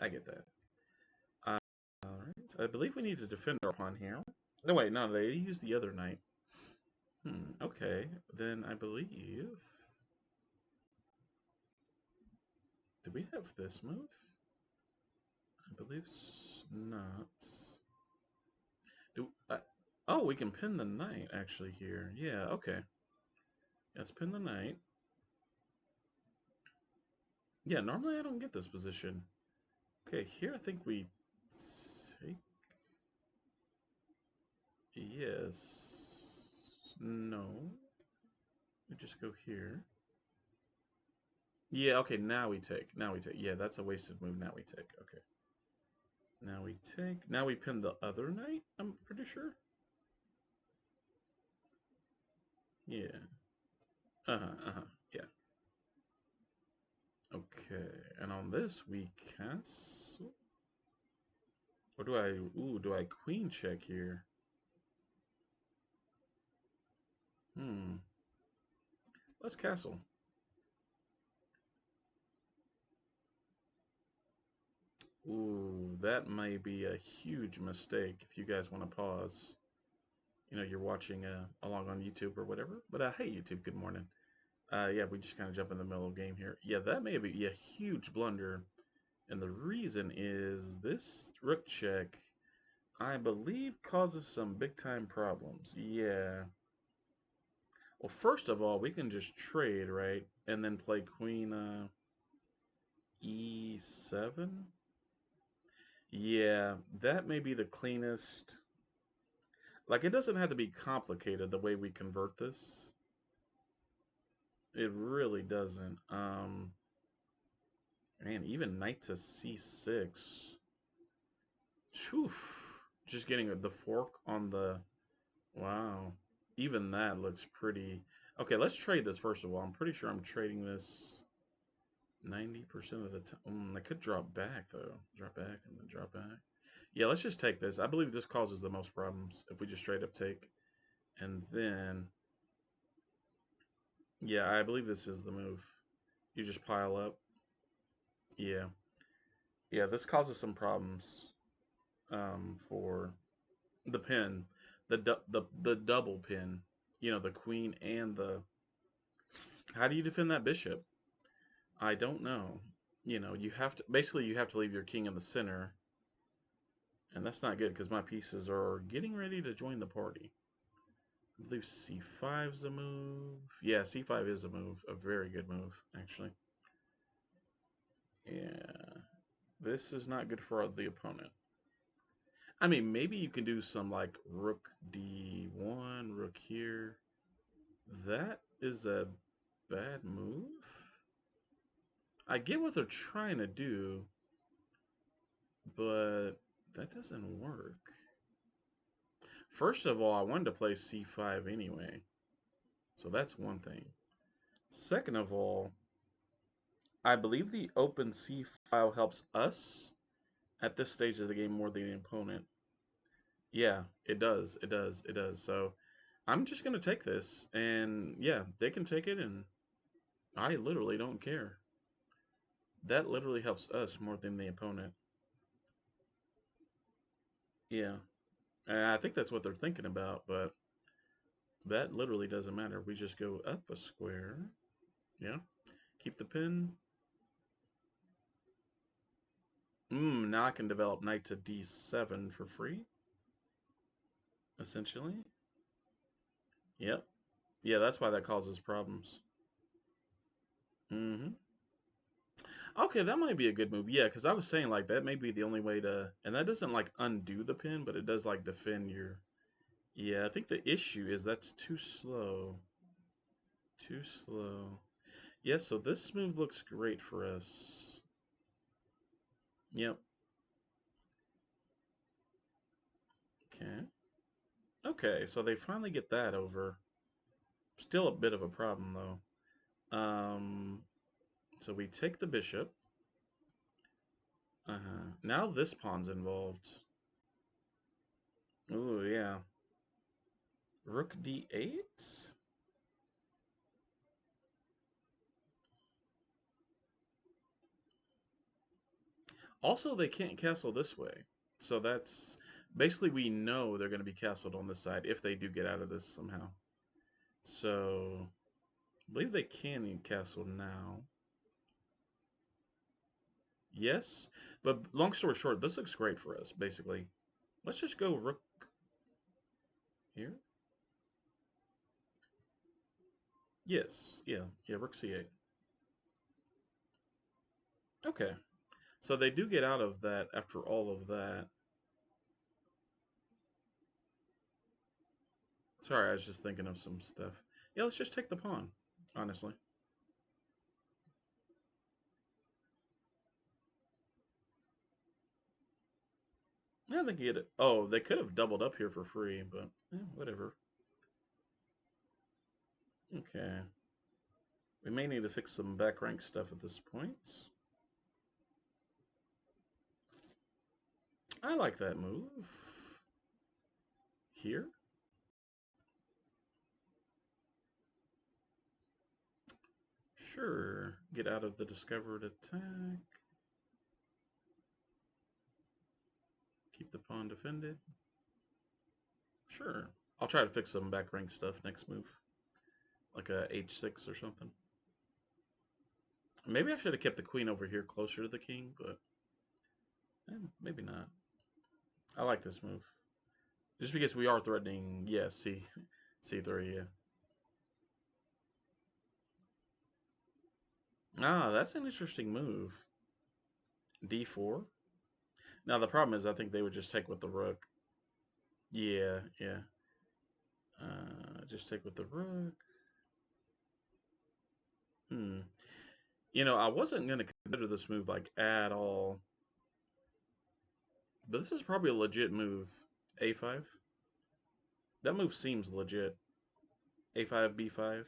I get that. All right. So I believe we need to defend our pawn here. No, wait, no, they used the other knight. Okay, then I believe. Do we have this move? I believe not. Do oh, we can pin the knight actually here. Yeah, okay. Let's pin the knight. Yeah, normally I don't get this position. Okay, here I think we take. Yes. No. We just go here. Yeah, okay, now we take. Now we take. Yeah, that's a wasted move. Now we take. Okay. Now we take. Now we pin the other knight, I'm pretty sure. Yeah. Uh-huh, uh-huh. Yeah. Okay. And on this we cancel. Or do I do I queen check here? Hmm. Let's castle. Ooh, that may be a huge mistake if you guys want to pause. You're watching along on YouTube or whatever. But hey, YouTube, good morning. Yeah, we just kind of jump in the middle of the game here. Yeah, that may be a huge blunder, and the reason is this rook check, I believe, causes some big time problems. Yeah. Well, first of all, we can just trade, right, and then play Queen E7. Yeah, that may be the cleanest. Like, it doesn't have to be complicated the way we convert this. It really doesn't. Man, even knight to c6. Phew. Just getting the fork on the. Wow. Even that looks pretty. Okay, let's trade this first of all. I'm pretty sure I'm trading this 90% of the time. I could drop back, though. Drop back and then drop back. Yeah, let's just take this. I believe this causes the most problems if we just straight up take. And then. Yeah, I believe this is the move. You just pile up. Yeah. Yeah, this causes some problems for the pin, the double pin. The queen and the. How do you defend that bishop? I don't know. You have to basically you have to leave your king in the center, and that's not good because my pieces are getting ready to join the party. I believe c5 is a move. Yeah, c5 is a move, a very good move actually. Yeah, this is not good for the opponent. I mean, maybe you can do some like rook d1, rook here. That is a bad move. I get what they're trying to do, but that doesn't work. First of all, I wanted to play c5 anyway, so that's one thing. Second of all, I believe the open c file helps us at this stage of the game more than the opponent. Yeah, it does. It does. It does. So I'm just going to take this, and yeah, they can take it, and I literally don't care. That literally helps us more than the opponent. Yeah. And I think that's what they're thinking about, but that literally doesn't matter. We just go up a square. Yeah. Keep the pin. Now I can develop knight to d7 for free, essentially. Yep. Yeah, that's why that causes problems. hmm Okay, that might be a good move. Yeah, because I was saying like that may be the only way to, and that doesn't like undo the pin, but it does like defend your. Yeah, I think the issue is that's too slow. Too slow. Yeah, so this move looks great for us. Yep. Okay. Okay, so they finally get that over. Still a bit of a problem though. So we take the bishop. Now this pawn's involved. Ooh, yeah. Rook d8? Also, they can't castle this way. So that's basically we know they're going to be castled on this side if they do get out of this somehow. So I believe they can castle now. Yes, but long story short, this looks great for us, basically. Let's just go rook here. Yes, yeah, rook c8. Okay, so they do get out of that after all of that. Sorry, I was just thinking of some stuff. Yeah, let's just take the pawn, honestly. Yeah, they get it. Oh, they could have doubled up here for free, but whatever. Okay. We may need to fix some back rank stuff at this point. I like that move. Here? Sure. Get out of the discovered attack. Keep the pawn defended. Sure. I'll try to fix some back rank stuff next move. Like a h6 or something. Maybe I should have kept the queen over here closer to the king, but maybe not. I like this move. Just because we are threatening, yeah, C3, yeah. Ah, that's an interesting move. D4. Now the problem is I think they would just take with the rook. Yeah, yeah. Just take with the rook. Hmm. You know, I wasn't going to consider this move like at all. But this is probably a legit move. A5. That move seems legit. A5, B5.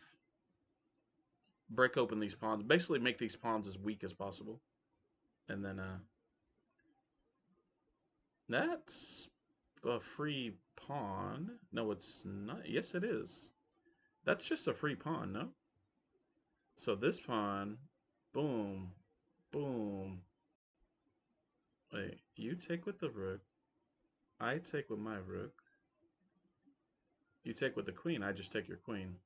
Break open these pawns. Basically make these pawns as weak as possible. And then that's a free pawn. No, it's not. Yes, it is. That's just a free pawn, no? So this pawn, boom, boom. Wait, you take with the rook. I take with my rook. You take with the queen. I just take your queen.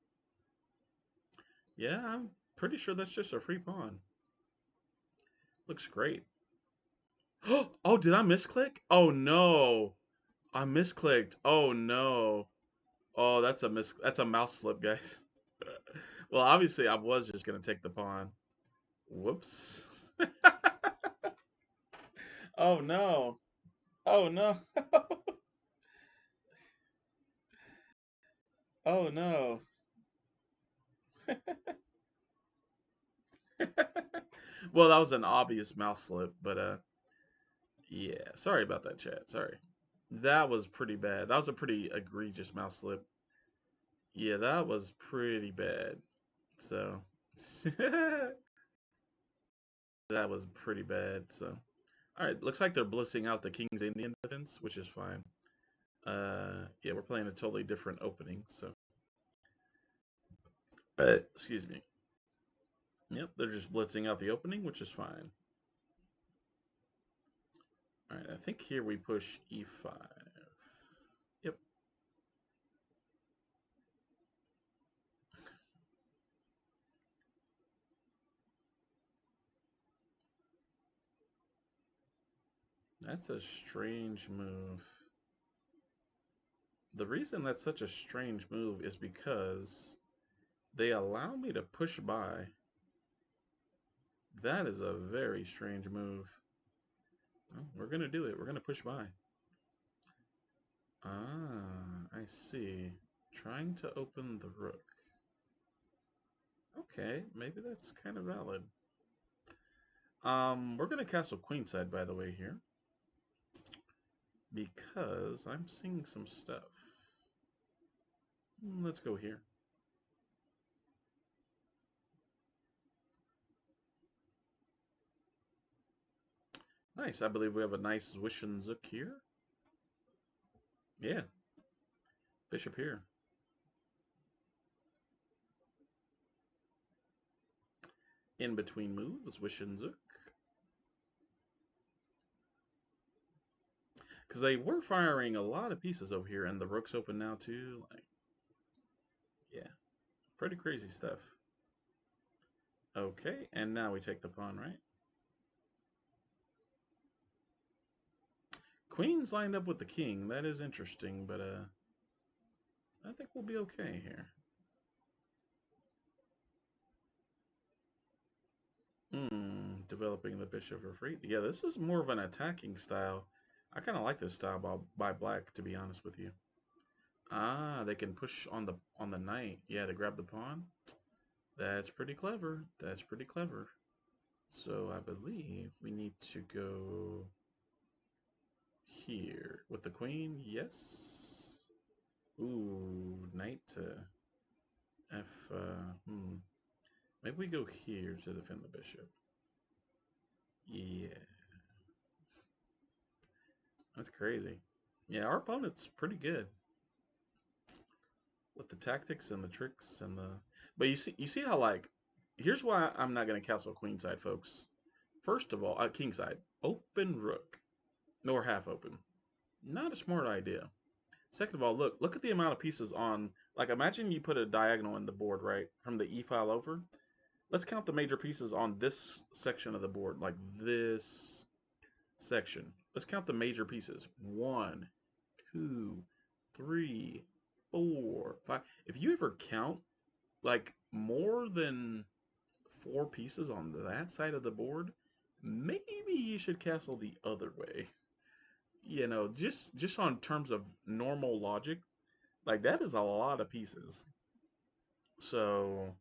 Yeah, I'm pretty sure that's just a free pawn. Looks great. Oh, did I misclick? Oh no. I misclicked. Oh no. Oh, that's a mouse slip, guys. Well, obviously I was just gonna take the pawn. Whoops. Oh no. Oh no. Oh no. Well, that was an obvious mouse slip, but yeah. Sorry about that, chat. Sorry. That was pretty bad. That was a pretty egregious mouse slip. Yeah, that was pretty bad. So that was pretty bad. So all right, looks like they're blissing out the King's Indian defense, which is fine. Yeah, we're playing a totally different opening. So excuse me. Yep, they're just blitzing out the opening, which is fine. All right, I think here we push E5. Yep. That's a strange move. The reason that's such a strange move is because they allow me to push by. That is a very strange move. Well, we're going to do it. We're going to push by. Ah, I see. Trying to open the rook. Okay, maybe that's kind of valid. We're going to castle queenside, by the way, here. Because I'm seeing some stuff. Let's go here. Nice. I believe we have a nice Zwishin Zook here. Yeah. Bishop here. In between moves, Zwishin Zook. Because they were firing a lot of pieces over here, and the rook's open now too. Like, yeah, pretty crazy stuff. Okay, and now we take the pawn, right? Queen's lined up with the king. That is interesting, but I think we'll be okay here. Developing the bishop for free. Yeah, this is more of an attacking style. I kind of like this style by Black, to be honest with you. Ah, they can push on the knight. Yeah, to grab the pawn. That's pretty clever. That's pretty clever. So I believe we need to go here with the queen. Yes. Ooh, knight to F. Maybe we go here to defend the bishop. Yeah, that's crazy. Yeah, our opponent's pretty good with the tactics and the tricks and the. But you see how like, here's why I'm not gonna castle queenside, folks. First of all, kingside, open rook, nor half open. Not a smart idea. Second of all, look at the amount of pieces on. Like, imagine you put a diagonal in the board, right, from the e file over. Let's count the major pieces on this section of the board, like this section. Let's count the major pieces. 1, 2, 3, 4, 5. If you ever count like more than 4 pieces on that side of the board, maybe you should castle the other way. Just on terms of normal logic, like that is a lot of pieces. So,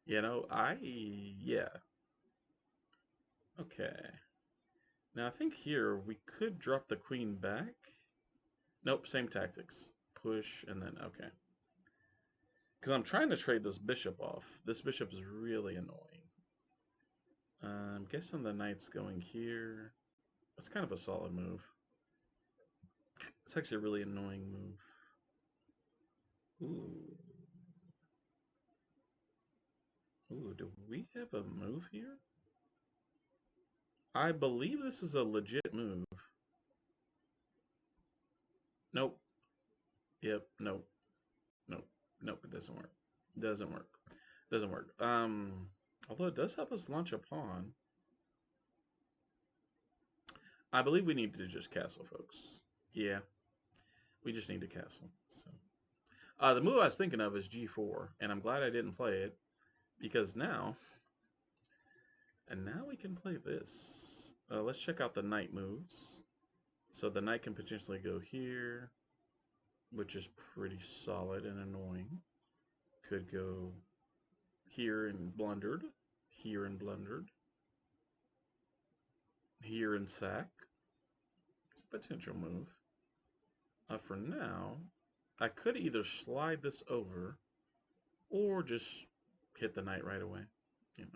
yeah. Okay. Now I think here we could drop the queen back. Nope, same tactics. Push and then okay. Because I'm trying to trade this bishop off. This bishop is really annoying. I'm guessing the knight's going here. That's kind of a solid move. It's actually a really annoying move. Ooh. Ooh, do we have a move here? I believe this is a legit move. Nope. Yep. Nope. Nope. Nope. It doesn't work. Doesn't work. Doesn't work. Although it does help us launch a pawn. I believe we need to just castle, folks. Yeah, we just need to castle. So, the move I was thinking of is G4, and I'm glad I didn't play it because now we can play this. Let's check out the knight moves. So the knight can potentially go here, which is pretty solid and annoying. Could go here and blundered, here and blundered, here and sack. It's a potential move. For now, I could either slide this over or just hit the knight right away. You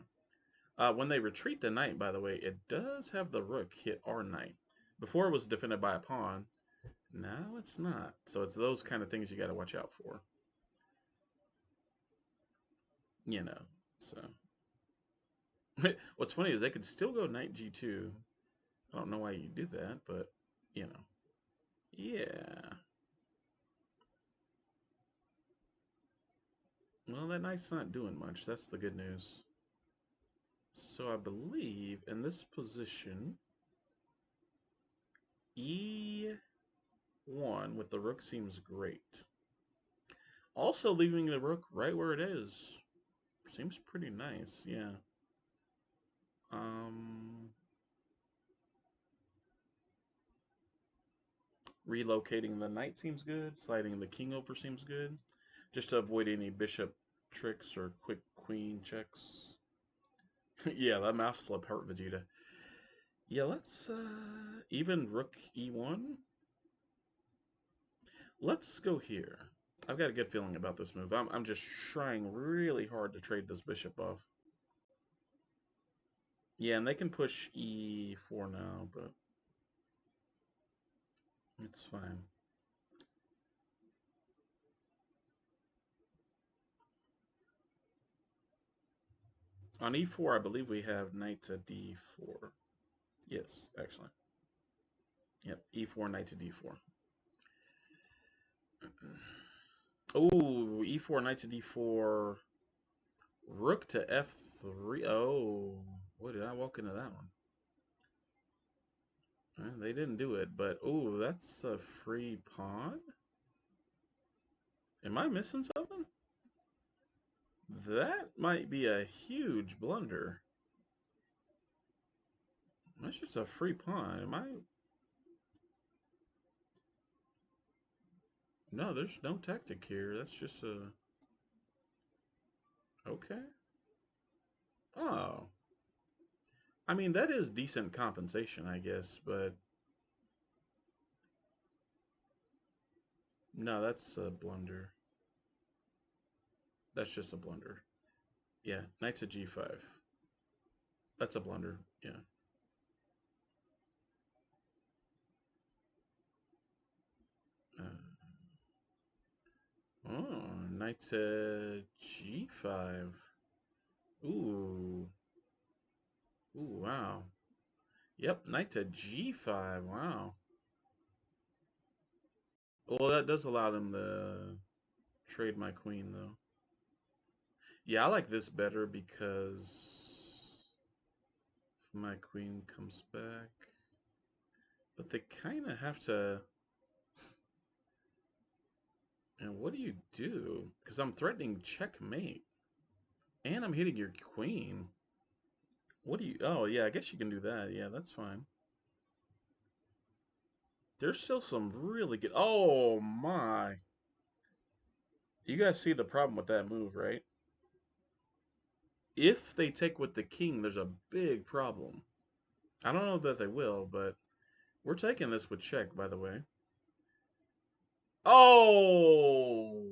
when they retreat the knight, by the way, it does have the rook hit our knight. Before it was defended by a pawn. Now it's not. So it's those kind of things you got to watch out for. You know, so. What's funny is they could still go knight g2. I don't know why you do that, but, you know. Yeah. Well, that knight's not doing much. That's the good news. So I believe in this position, E1 with the rook seems great. Also leaving the rook right where it is seems pretty nice, yeah. Relocating the knight seems good. Sliding the king over seems good. Just to avoid any bishop tricks or quick queen checks. Yeah, that mouse slip hurt Vegeta. Yeah, let's even rook e1. Let's go here. I've got a good feeling about this move. I'm just trying really hard to trade this bishop off. Yeah, and they can push e4 now, but it's fine. On e4, I believe we have knight to d4. Yes, actually. Yep, e4, knight to d4. Ooh, e4, knight to d4, rook to f3. Oh, what did I walk into that one? They didn't do it, but ooh, that's a free pawn? Am I missing something? That might be a huge blunder. That's just a free pawn. Am I? No, there's no tactic here. That's just a... Okay. Oh. I mean, that is decent compensation, I guess, but... No, that's a blunder. That's just a blunder. Yeah, knight to g5. That's a blunder, yeah. Uh, oh, knight to g5. Ooh. Ooh, wow. Yep, knight to g5. Wow. Well, that does allow them to trade my queen, though. Yeah, I like this better because my queen comes back. But they kind of have to... And what do you do? Because I'm threatening checkmate. And I'm hitting your queen. What do you... Oh, yeah, I guess you can do that. Yeah, that's fine. There's still some really good... Oh, my. You guys see the problem with that move, right? If they take with the king, there's a big problem. I don't know that they will, but we're taking this with check, by the way. Oh!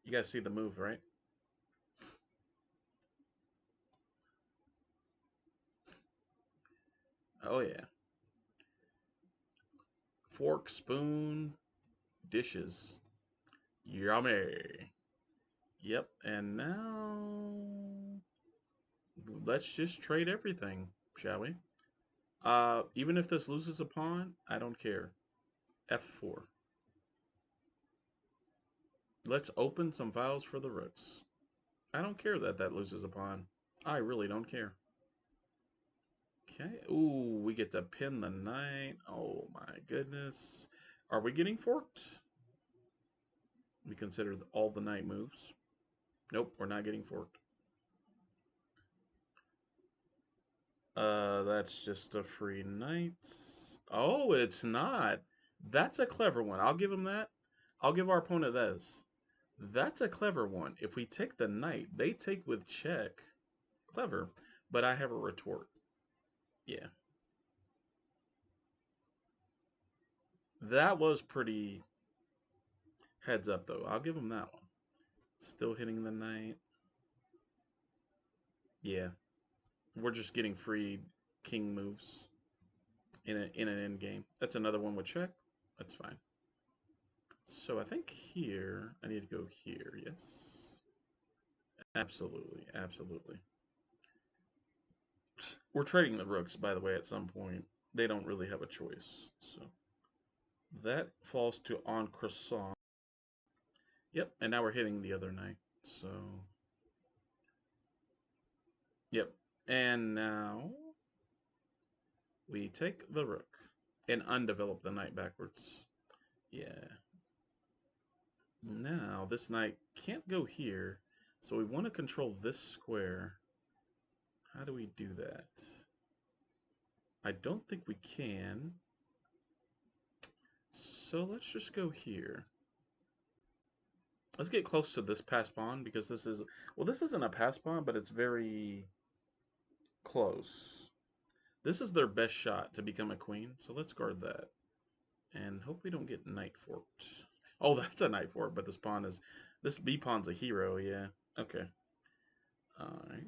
You guys see the move, right? Oh, yeah. Fork, spoon, dishes. Yummy. Yep, and now let's just trade everything, shall we? Even if this loses a pawn, I don't care. F4. Let's open some files for the rooks. I don't care that that loses a pawn. I really don't care. Okay. Ooh, we get to pin the knight. Oh my goodness. Are we getting forked? We consider all the knight moves. Nope, we're not getting forked. That's just a free knight. Oh, it's not. That's a clever one. I'll give him that. I'll give our opponent this. That's a clever one. If we take the knight, they take with check. Clever. But I have a retort. Yeah. That was pretty heads up, though. I'll give him that one. Still hitting the knight. Yeah. We're just getting free king moves in an end game. That's another one with check. That's fine. So I think here, I need to go here, yes. Absolutely, absolutely. We're trading the rooks, by the way, at some point. They don't really have a choice. So that falls to on croissant. Yep, and now we're hitting the other knight. So, yep. And now we take the rook and undevelop the knight backwards. Yeah. Now this knight can't go here, so we want to control this square. How do we do that? I don't think we can. So let's just go here. Let's get close to this pass pawn because this is, well, this isn't a pass pawn, but it's very close. This is their best shot to become a queen, so let's guard that. And hope we don't get knight forked. Oh, that's a knight fork, but this pawn is, this B pawn's a hero, yeah. Okay. Alright.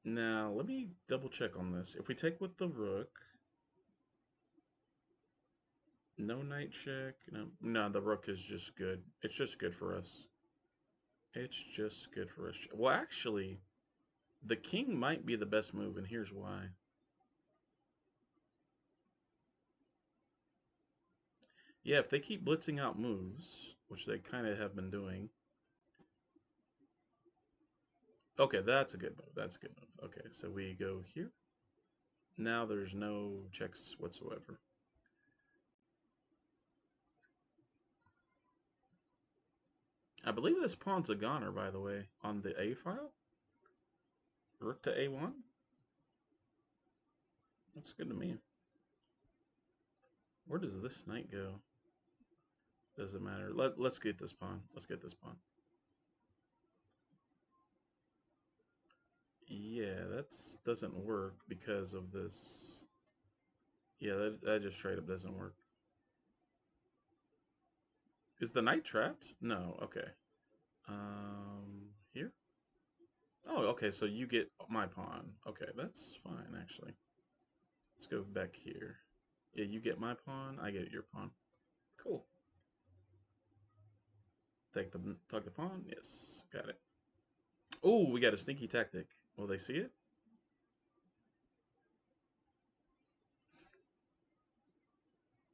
Now, let me double check on this. If we take with the rook, no knight check. No, the rook is just good. It's just good for us. It's just good for us. Well, actually, the king might be the best move, and here's why. Yeah, if they keep blitzing out moves, which they kind of have been doing. Okay, that's a good move. That's a good move. Okay, so we go here. Now there's no checks whatsoever. I believe this pawn's a goner, by the way, on the A file. Rook to A1. Looks good to me. Where does this knight go? Doesn't matter. Let's get this pawn. Let's get this pawn. Yeah, that doesn't work because of this. Yeah, that just straight up doesn't work. Is the knight trapped? No. Okay. Here. Oh, okay. So you get my pawn. Okay, that's fine actually. Let's go back here. Yeah, you get my pawn. I get your pawn. Cool. Take the pawn. Yes, got it. Oh, we got a sneaky tactic. Will they see it?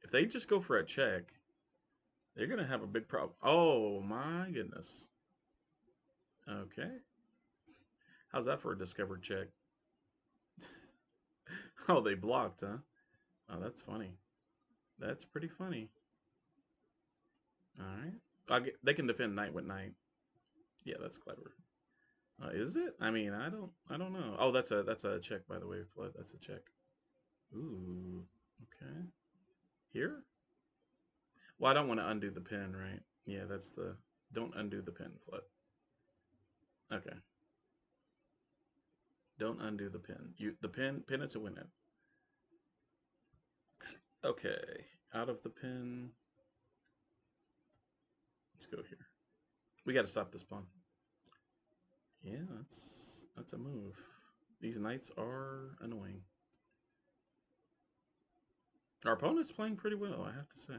If they just go for a check, they're gonna have a big problem. Oh my goodness. Okay. How's that for a discovered check? Oh, they blocked, huh? Oh, that's funny. That's pretty funny. All right. They can defend knight with knight. Yeah, that's clever. Is it? I mean, I don't know. Oh, that's a check, by the way, Flood. That's a check. Ooh. Okay. Here? Well, I don't want to undo the pin, right? Yeah, that's the don't undo the pin, Flood. Okay. Don't undo the pin. The pin it to win it. Okay. Out of the pin. Let's go here. We got to stop this pawn. Yeah, that's a move. These knights are annoying. Our opponent's playing pretty well, I have to say.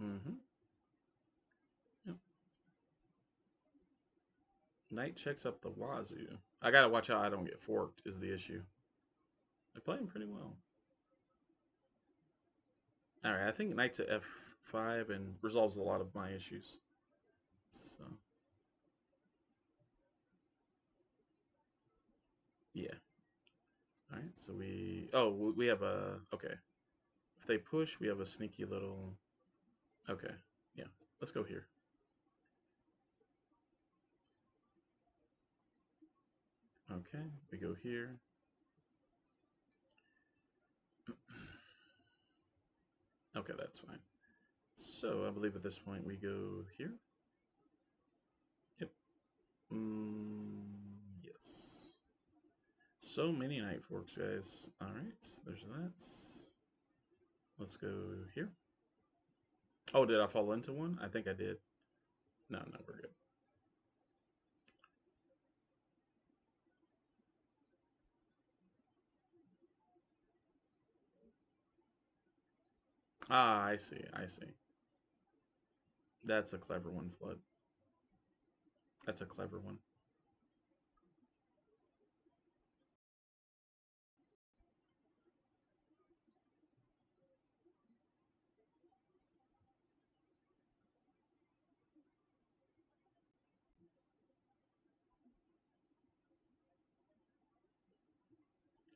Mm-hmm. Yep. Knight checks up the wazoo. I gotta watch out I don't get forked is the issue. They're playing pretty well. Alright, I think knight to f5 and resolves a lot of my issues. So, yeah. Alright, so we have a, okay. If they push, we have a sneaky little, okay. Yeah, let's go here. Okay, we go here. Okay, that's fine. So I believe at this point we go here. Yep. Yes. So many knight forks, guys. All right, there's that. Let's go here. Oh, did I fall into one? I think I did. No, we're good. Ah, I see. I see. That's a clever one, Flood. That's a clever one.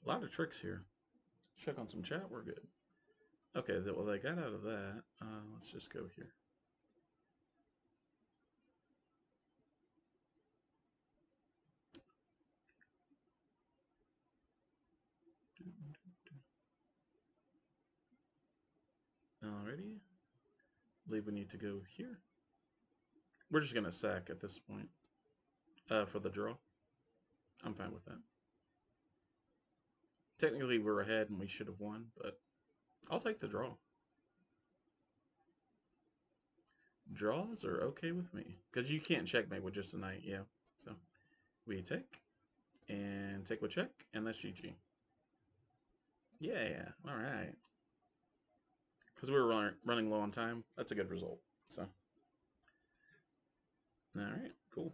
A lot of tricks here. Check on some chat. We're good. Okay, well, they got out of that. Let's just go here. Alrighty. Believe we need to go here. We're just gonna sack at this point for the draw. I'm fine with that. Technically, we're ahead and we should have won, but I'll take the draw. Draws are okay with me because you can't checkmate with just a knight. Yeah, so we take and take with check, and that's GG. Yeah, all right. Because we were running low on time. That's a good result. So, all right, cool.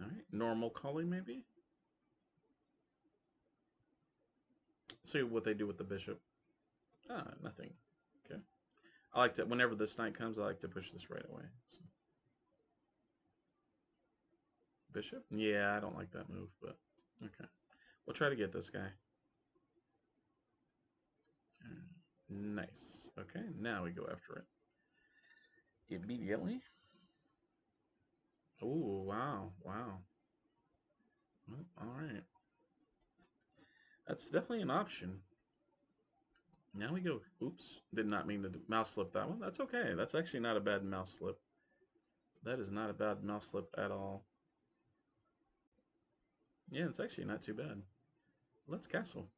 All right, normal calling maybe. See what they do with the bishop. Ah, nothing. Okay. I like to, whenever this knight comes, I like to push this right away. So. Bishop? Yeah, I don't like that move, but okay. We'll try to get this guy. Nice. Okay, now we go after it. Immediately. Oh, wow. Wow. Well, all right. That's definitely an option. Now we go. Oops. Did not mean to mouse slip that one. That's okay. That's actually not a bad mouse slip. That is not a bad mouse slip at all. Yeah, it's actually not too bad. Let's castle.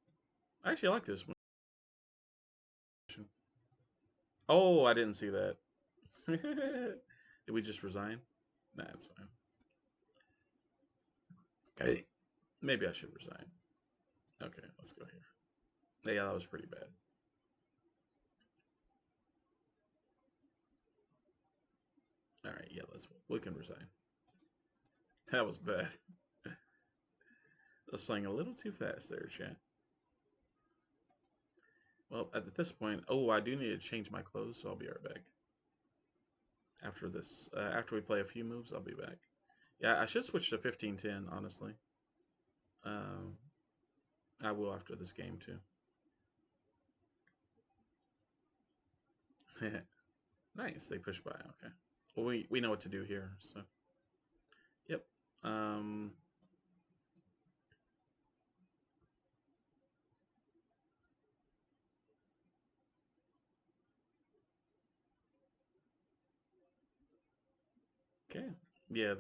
I actually like this one. Oh, I didn't see that. Did we just resign? Nah, it's fine. Okay. Maybe I should resign. Okay, let's go here. Yeah, that was pretty bad. All right, yeah, we can resign. That was bad. I was playing a little too fast there, chat. Well, at this point, oh, I do need to change my clothes, so I'll be right back. After this, after we play a few moves, I'll be back. Yeah, I should switch to 15-10, honestly. I will after this game, too. Nice, they push by, okay. Well, we know what to do here, so. Yep. Okay. Yeah,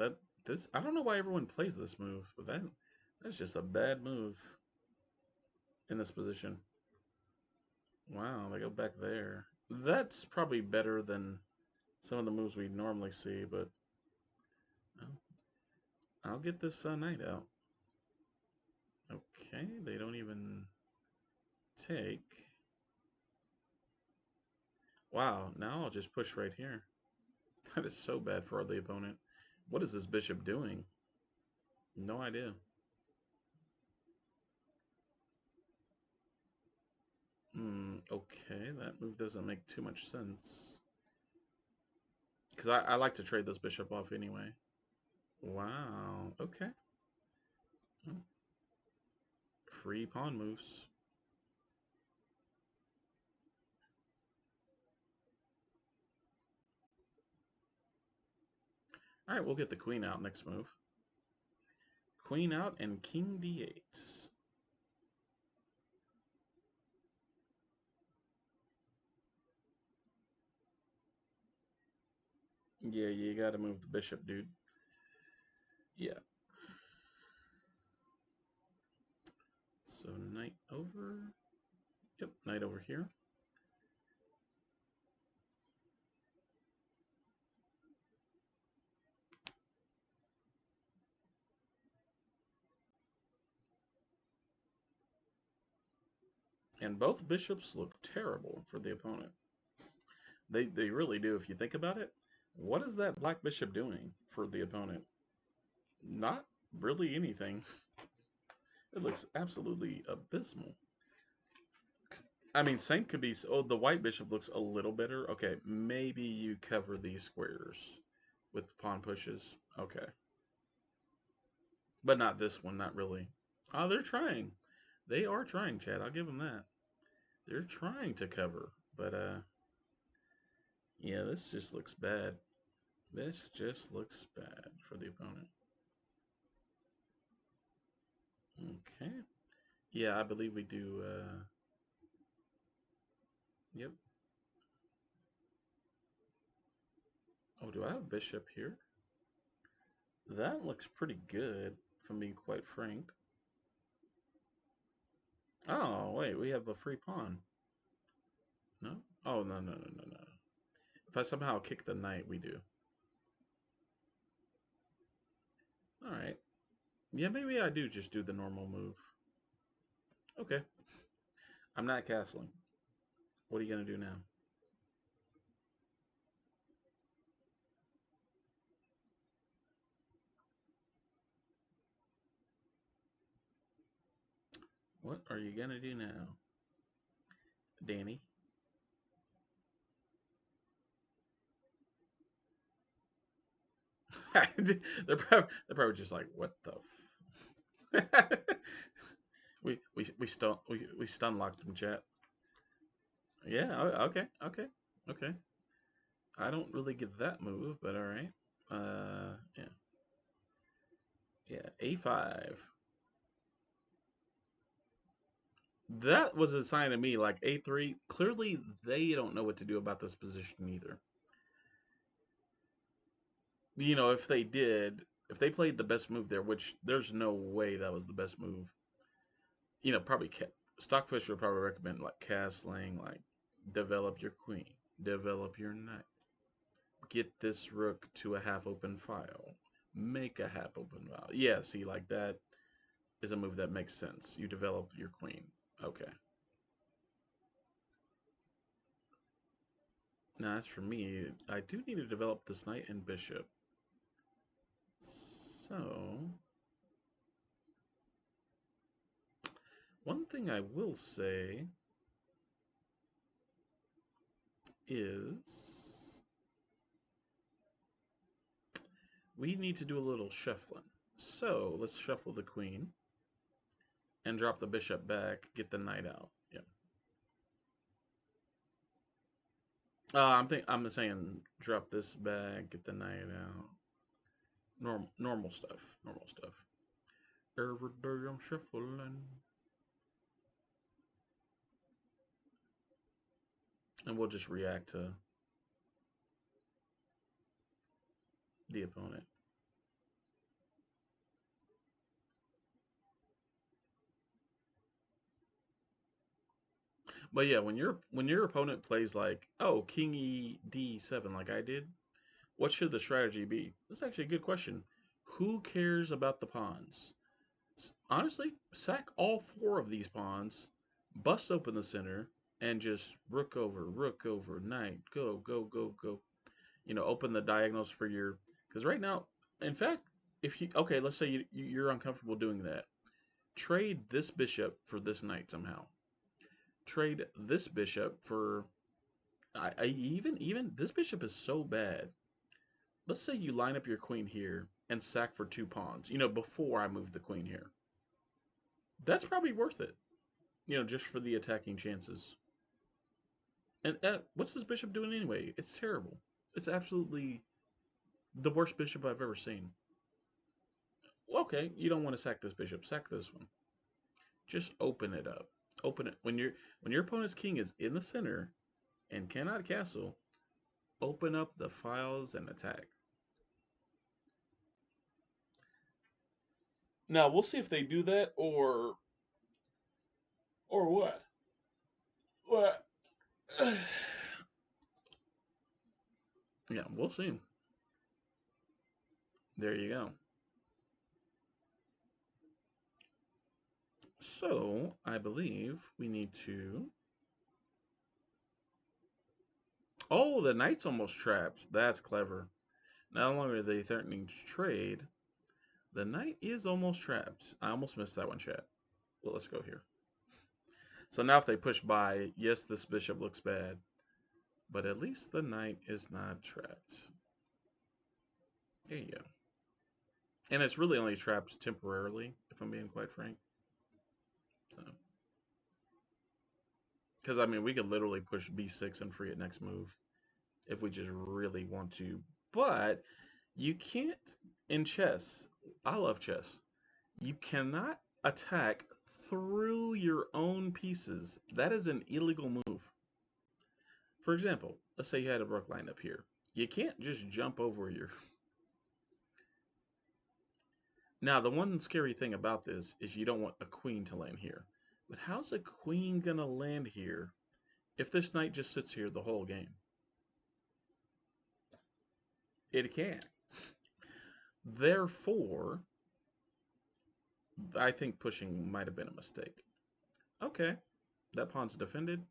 this I don't know why everyone plays this move, but that's just a bad move in this position. Wow, they go back there. That's probably better than some of the moves we normally see, but well, I'll get this knight out. Okay, they don't even take. Wow, now I'll just push right here. That is so bad for the opponent. What is this bishop doing? No idea. Okay, that move doesn't make too much sense. Because I like to trade this bishop off anyway. Wow, okay. Free pawn moves. All right, we'll get the queen out next move. Queen out and king d8. Yeah, you gotta move the bishop, dude. Yeah. So knight over. Yep, knight over here. And both bishops look terrible for the opponent. They really do, if you think about it. What is that black bishop doing for the opponent? Not really anything. It looks absolutely abysmal. I mean, same could be. Oh, the white bishop looks a little better. Okay, maybe you cover these squares with pawn pushes. Okay. But not this one, not really. Oh, they're trying. They are trying, Chad. I'll give them that. They're trying to cover. But, yeah, this just looks bad. This just looks bad for the opponent. Okay. Yeah, I believe we do, yep. Oh, do I have bishop here? That looks pretty good, if I'm being quite frank. Oh, wait, we have a free pawn. No? Oh, no, no, no, no, no. If I somehow kick the knight, we do. Alright. Yeah, maybe I do just do the normal move. Okay. I'm not castling. What are you going to do now? What are you going to do now? Danny. they're probably just like, what the we stun locked them, chat. Yeah, okay, okay, okay. I don't really get that move, but all right. Yeah, yeah. A5. That was a sign to me. Like A3, clearly they don't know what to do about this position either. If they did, if they played the best move there, which there's no way that was the best move. Probably Stockfish would probably recommend like castling, like develop your queen, develop your knight, get this rook to a half open file, make a half open file. Yeah, see, like that is a move that makes sense. You develop your queen. Okay. Now, as for me, I do need to develop this knight and bishop. So, one thing I will say is we need to do a little shuffling. So, let's shuffle the queen and drop the bishop back, get the knight out. Yeah. I'm saying drop this back, get the knight out. Normal stuff. Normal stuff. Every day I'm shuffling. And we'll just react to the opponent. But yeah, when your opponent plays like, oh, King E D7 like I did, what should the strategy be? That's actually a good question. Who cares about the pawns? Honestly, sack all four of these pawns, bust open the center, and just rook over, knight, go, go, go, go. Open the diagonals for your. Because right now, in fact, if you okay, let's say you're uncomfortable doing that. Trade this bishop for this knight somehow. Trade this bishop for. Even this bishop is so bad. Let's say you line up your queen here and sack for two pawns. Before I move the queen here. That's probably worth it. Just for the attacking chances. And what's this bishop doing anyway? It's terrible. It's absolutely the worst bishop I've ever seen. Okay, you don't want to sack this bishop. Sack this one. Just open it up. Open it when your opponent's king is in the center and cannot castle. Open up the files and attack. Now we'll see if they do that or what. What? Yeah, we'll see. There you go. So I believe we need to. Oh, the knight's almost trapped. That's clever. Not only are they threatening to trade, the knight is almost trapped. I almost missed that one, chat. Well, let's go here. So now if they push by, yes, this bishop looks bad, but at least the knight is not trapped. There you go. And it's really only trapped temporarily, if I'm being quite frank. So, because I mean, we could literally push b6 and free it next move if we just really want to. But you can't in chess. I love chess. You cannot attack through your own pieces. That is an illegal move. For example, let's say you had a rook line up here. You can't just jump over your. Now, the one scary thing about this is you don't want a queen to land here. But how's a queen going to land here if this knight just sits here the whole game? It can't. Therefore, I think pushing might have been a mistake. Okay, that pawn's defended.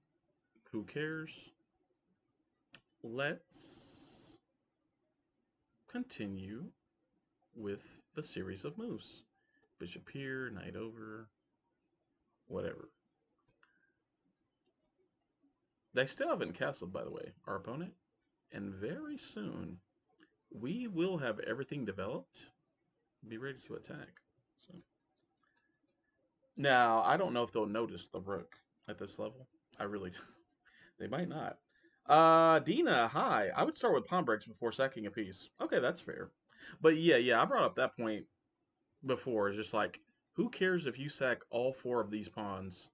Who cares? Let's continue with the series of moves. Bishop here, knight over, whatever. They still haven't castled, by the way, our opponent. And very soon, we will have everything developed. Be ready to attack. So now, I don't know if they'll notice the rook at this level. I really don't. They might not. Dina, hi. I would start with pawn breaks before sacking a piece. Okay, that's fair. But yeah, I brought up that point before. It's just like, who cares if you sack all four of these pawns?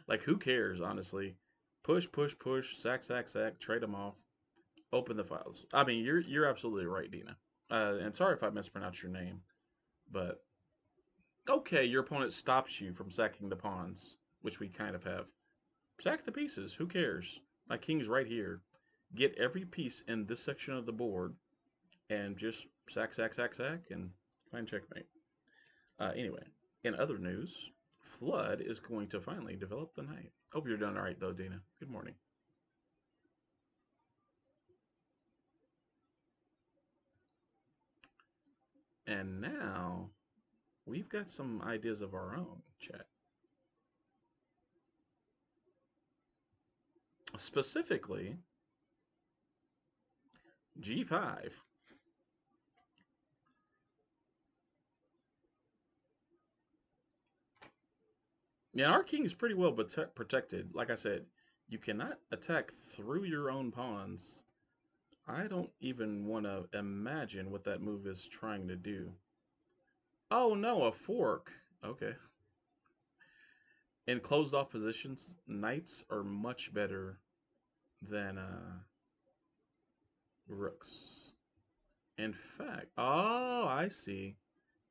Like, who cares, honestly? Push, push, push, sack, sack, sack, trade them off, open the files. I mean, you're absolutely right, Dina. And sorry if I mispronounced your name, but okay, your opponent stops you from sacking the pawns, which we kind of have. Sack the pieces. Who cares? My king's right here. Get every piece in this section of the board and just sack, sack, sack, sack, and find checkmate. Anyway, in other news, Flood is going to finally develop the knight. Hope you're doing all right, though, Dina. Good morning. And now we've got some ideas of our own, chat. Specifically, G5. Yeah, our king is pretty well protected. Like I said, you cannot attack through your own pawns. I don't even want to imagine what that move is trying to do. Oh no, a fork. Okay. In closed off positions, knights are much better than rooks. In fact, oh, I see.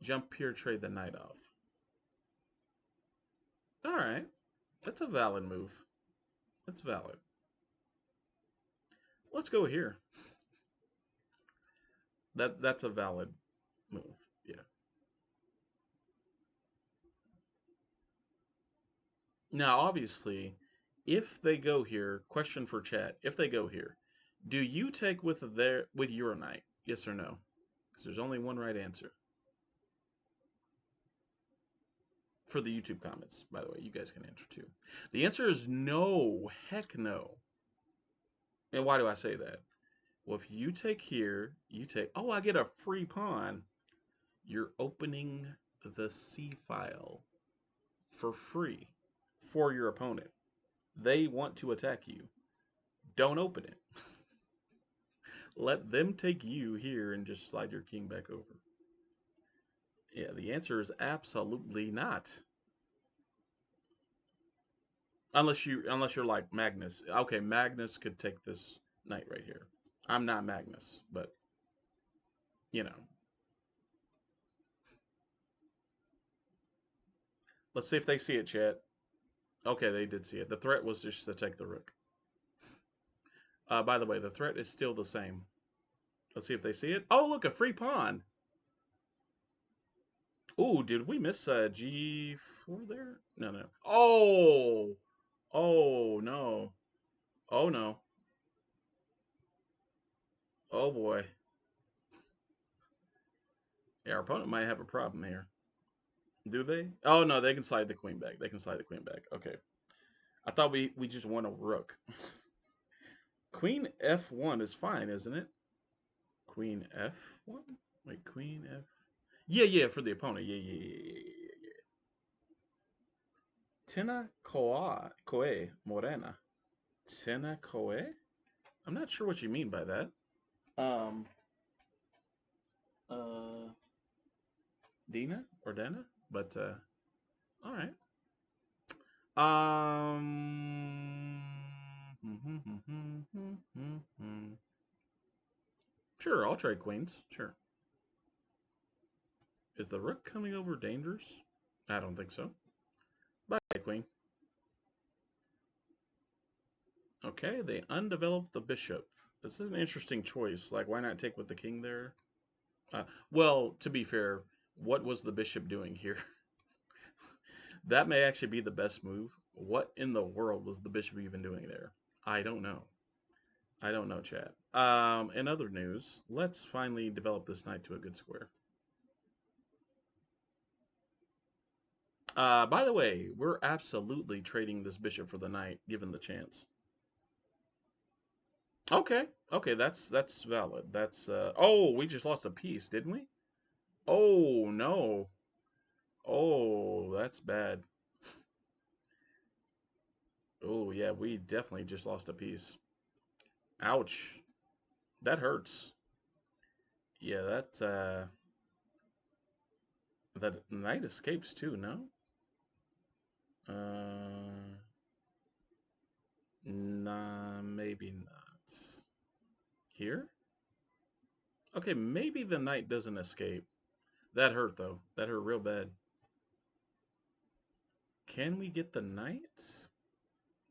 Jump here, trade the knight off. All right, that's a valid move. That's valid. Let's go here. That's a valid move. Yeah. Now, obviously, if they go here, question for chat: if they go here, do you take with your knight? Yes or no? Because there's only one right answer for the YouTube comments. By the way, you guys can answer too. The answer is no. Heck no. And why do I say that? Well, if you take here, you take. Oh, I get a free pawn. You're opening the C file for free for your opponent. They want to attack you. Don't open it. Let them take you here and just slide your king back over. Yeah, the answer is absolutely not. Unless you're like Magnus. Okay, Magnus could take this knight right here. I'm not Magnus, but you know. Let's see if they see it, chat. Okay, they did see it. The threat was just to take the rook. By the way, the threat is still the same. Let's see if they see it. Oh, look, a free pawn. Ooh, did we miss G4 there? No, no. Oh, oh no. Oh no. Oh boy. Yeah, our opponent might have a problem here. Do they? Oh no, they can slide the queen back. They can slide the queen back. Okay. I thought we just won a rook. Queen F1 is fine, isn't it? Queen F1? Wait, Queen F. Yeah, for the opponent. Yeah. Tena Koe Morena. Tena Koe? I'm not sure what you mean by that. Um, uh, Dina or Dana? But, all right. Um, sure, I'll trade queens. Sure. Is the rook coming over dangerous? I don't think so. Bye, queen. Okay, they undeveloped the bishop. This is an interesting choice. Like, why not take with the king there? Well, to be fair, what was the bishop doing here? That may actually be the best move. What in the world was the bishop even doing there? I don't know. I don't know, chat. In other news, let's finally develop this knight to a good square. By the way, we're absolutely trading this bishop for the knight, given the chance. Okay, okay, that's valid. That's oh, we just lost a piece, didn't we? Oh no. Oh, that's bad. Oh yeah, we definitely just lost a piece. Ouch. That hurts. Yeah, that knight escapes too, no? Uh nah, maybe not. Here? Okay, maybe the knight doesn't escape. That hurt though. That hurt real bad. Can we get the knight?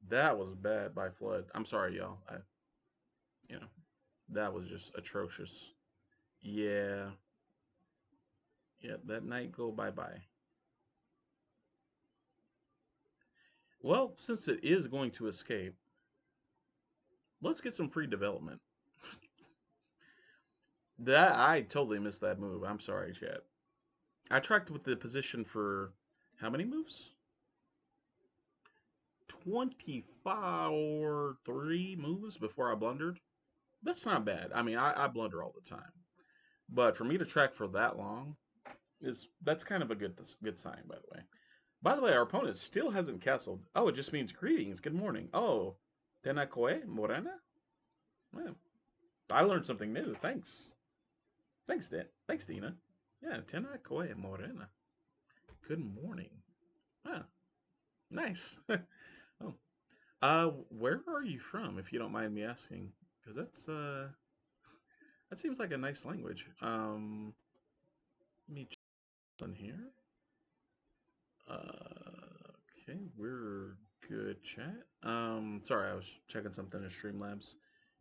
That was bad by Flood. I'm sorry, y'all. You know, that was just atrocious. Yeah, yeah. That knight go bye bye. Well, since it is going to escape, let's get some free development. That I totally missed that move. I'm sorry, chat. I tracked with the position for how many moves? 25 or 3 moves before I blundered. That's not bad. I mean, I blunder all the time. But for me to track for that long is that's kind of a good sign, by the way. By the way, our opponent still hasn't castled. Oh, it just means greetings. Good morning. Oh, Tenakoe Morena? Well, I learned something new. Thanks. Thanks, Thanks, Dina. Yeah, Tenakoe Morena. Good morning. Ah, nice. Oh, where are you from, if you don't mind me asking? Because that seems like a nice language. Let me check on here. Okay, we're good, chat. Sorry, I was checking something in Streamlabs.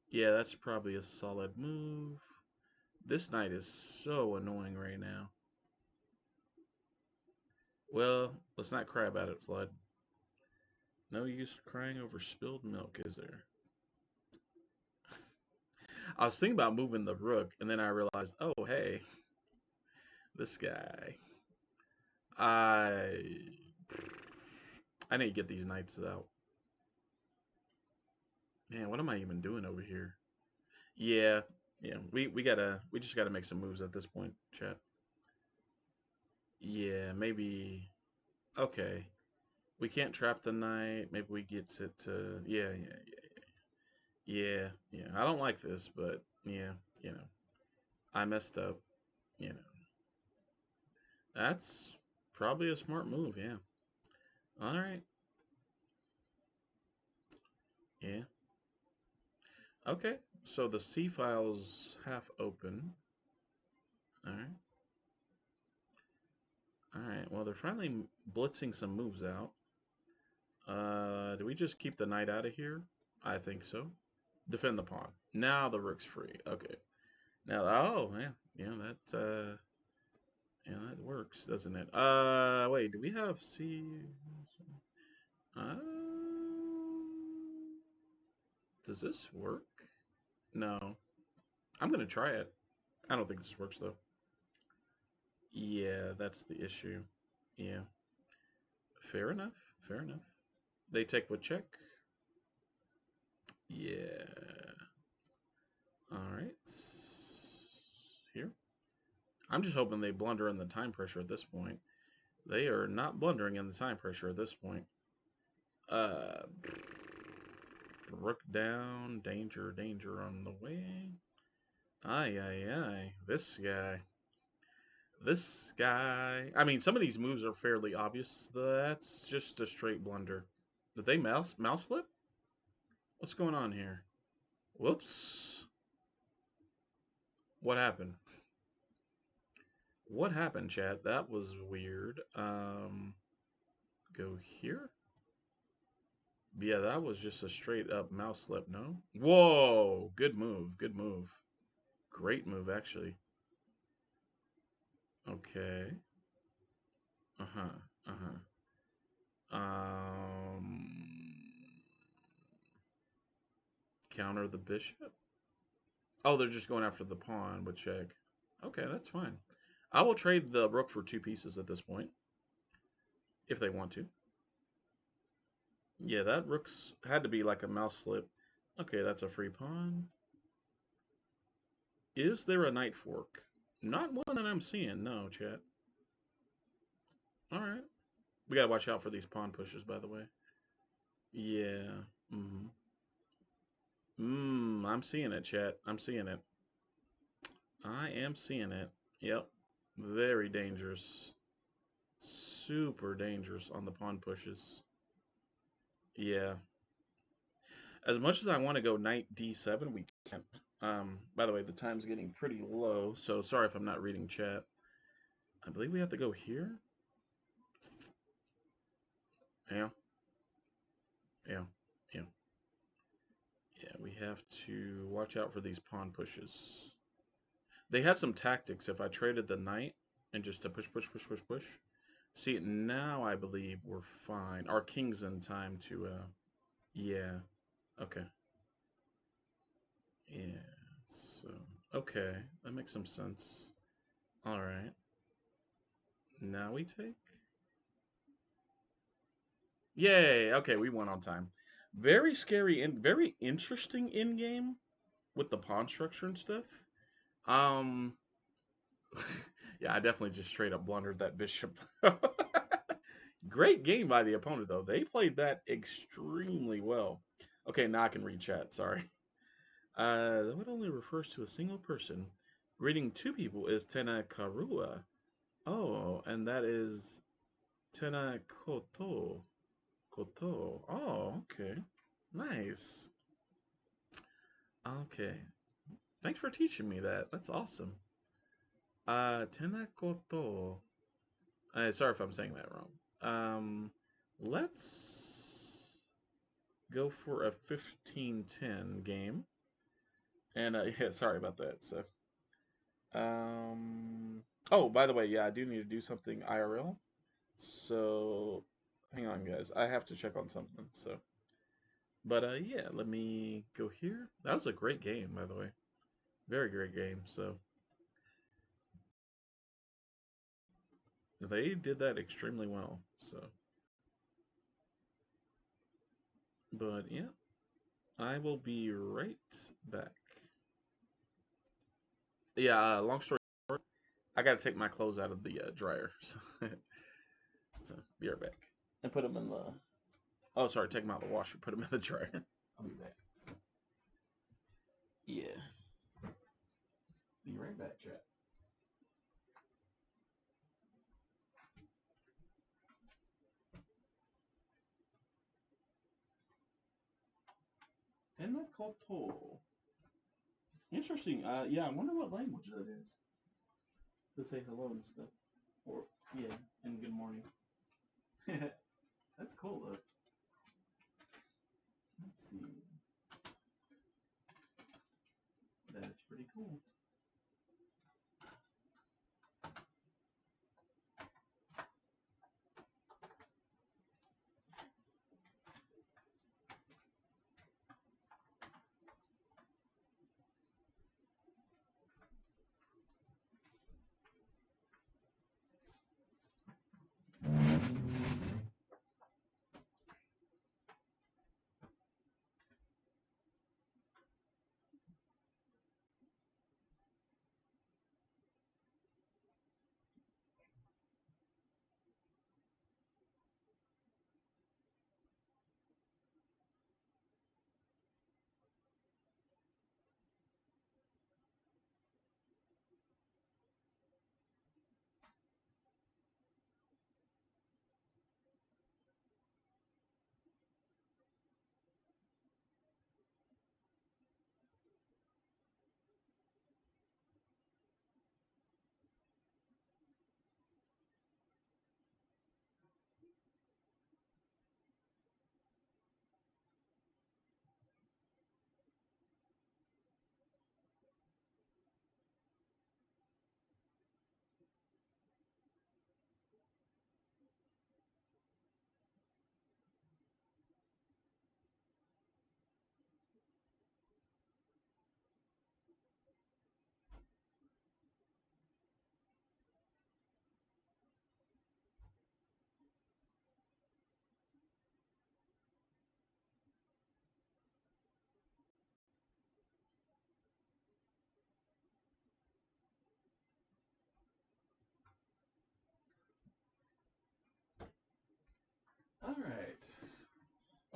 Yeah, that's probably a solid move. This knight is so annoying right now. Well, let's not cry about it, Flood. No use crying over spilled milk, is there? I was thinking about moving the rook, and then I realized, oh, hey, this guy. I I need to get these knights out. Man, what am I even doing over here? Yeah, yeah. We just gotta make some moves at this point, chat. Yeah, maybe. Okay, we can't trap the knight. Maybe we get it to. Yeah, yeah. Yeah. I don't like this, but yeah, you know, I messed up. You know, that's probably a smart move. Yeah. All right. Yeah. Okay. So the C file's half open. All right. All right. Well, they're finally blitzing some moves out. Do we just keep the knight out of here? I think so. Defend the pawn. Now the rook's free. Okay. Now, oh yeah, yeah, that works, doesn't it? Wait, do we have C? Uh, does this work? No. I'm gonna try it. I don't think this works though. Yeah, that's the issue. Yeah. Fair enough. Fair enough. They take with check. Yeah. All right. Here. I'm just hoping they blunder in the time pressure at this point. They are not blundering in the time pressure at this point. Uh, Rook down. Danger, danger on the way. Aye, aye, aye. This guy. This guy. I mean, some of these moves are fairly obvious. That's just a straight blunder. Did they mouse flip? What's going on here? Whoops. What happened? What happened, chat? That was weird. Go here. Yeah, that was just a straight up mouse slip, no? Whoa! Good move. Good move. Great move, actually. Okay. Uh huh. Uh huh. Counter the bishop. Oh, they're just going after the pawn with check. Okay, that's fine. I will trade the rook for 2 pieces at this point. if they want to. Yeah, that rook's had to be like a mouse slip. Okay, that's a free pawn. Is there a knight fork? Not one that I'm seeing, no, chat. Alright. We gotta watch out for these pawn pushes, by the way. Yeah. I'm seeing it, chat. I'm seeing it. I am seeing it. Yep. Very dangerous. Super dangerous on the pawn pushes. Yeah. As much as I want to go knight d7, we can't. By the way, the time's getting pretty low, so sorry if I'm not reading chat. I believe we have to go here. Yeah. Yeah. Yeah. Yeah, we have to watch out for these pawn pushes. They had some tactics if I traded the knight and just to push, push, push, push, push. See, now I believe we're fine. Our king's in time to, yeah. Okay. Yeah. So, okay. That makes some sense. All right. Now we take. Yay. Okay, we won on time. Very scary and very interesting in game with the pawn structure and stuff. Um, yeah, I definitely just straight up blundered that bishop. Great game by the opponent, though. They played that extremely well. Okay, now I can read chat. Sorry. That only refers to a single person. Reading two people is Tena Karua. Oh, and that is Tena Koto. Koto. Oh, okay. Nice. Okay. Thanks for teaching me that. That's awesome. Tena Koto. Sorry if I'm saying that wrong. Let's go for a 15-10 game. And yeah, sorry about that. So, oh, by the way, yeah, I do need to do something IRL. So, hang on, guys. I have to check on something. So, but yeah, let me go here. That was a great game, by the way. Very great game. So, they did that extremely well. So, but yeah, I will be right back. Yeah, long story short, I got to take my clothes out of the dryer. So, be right back. And put them in the. Oh, sorry, take them out of the washer. Put them in the dryer. I'll be back. So, yeah. Be right back, chat. Koto. Interesting. Yeah, I wonder what language that is. To say hello and stuff. Or, yeah, and good morning. That's cool, though. Let's see. That's pretty cool.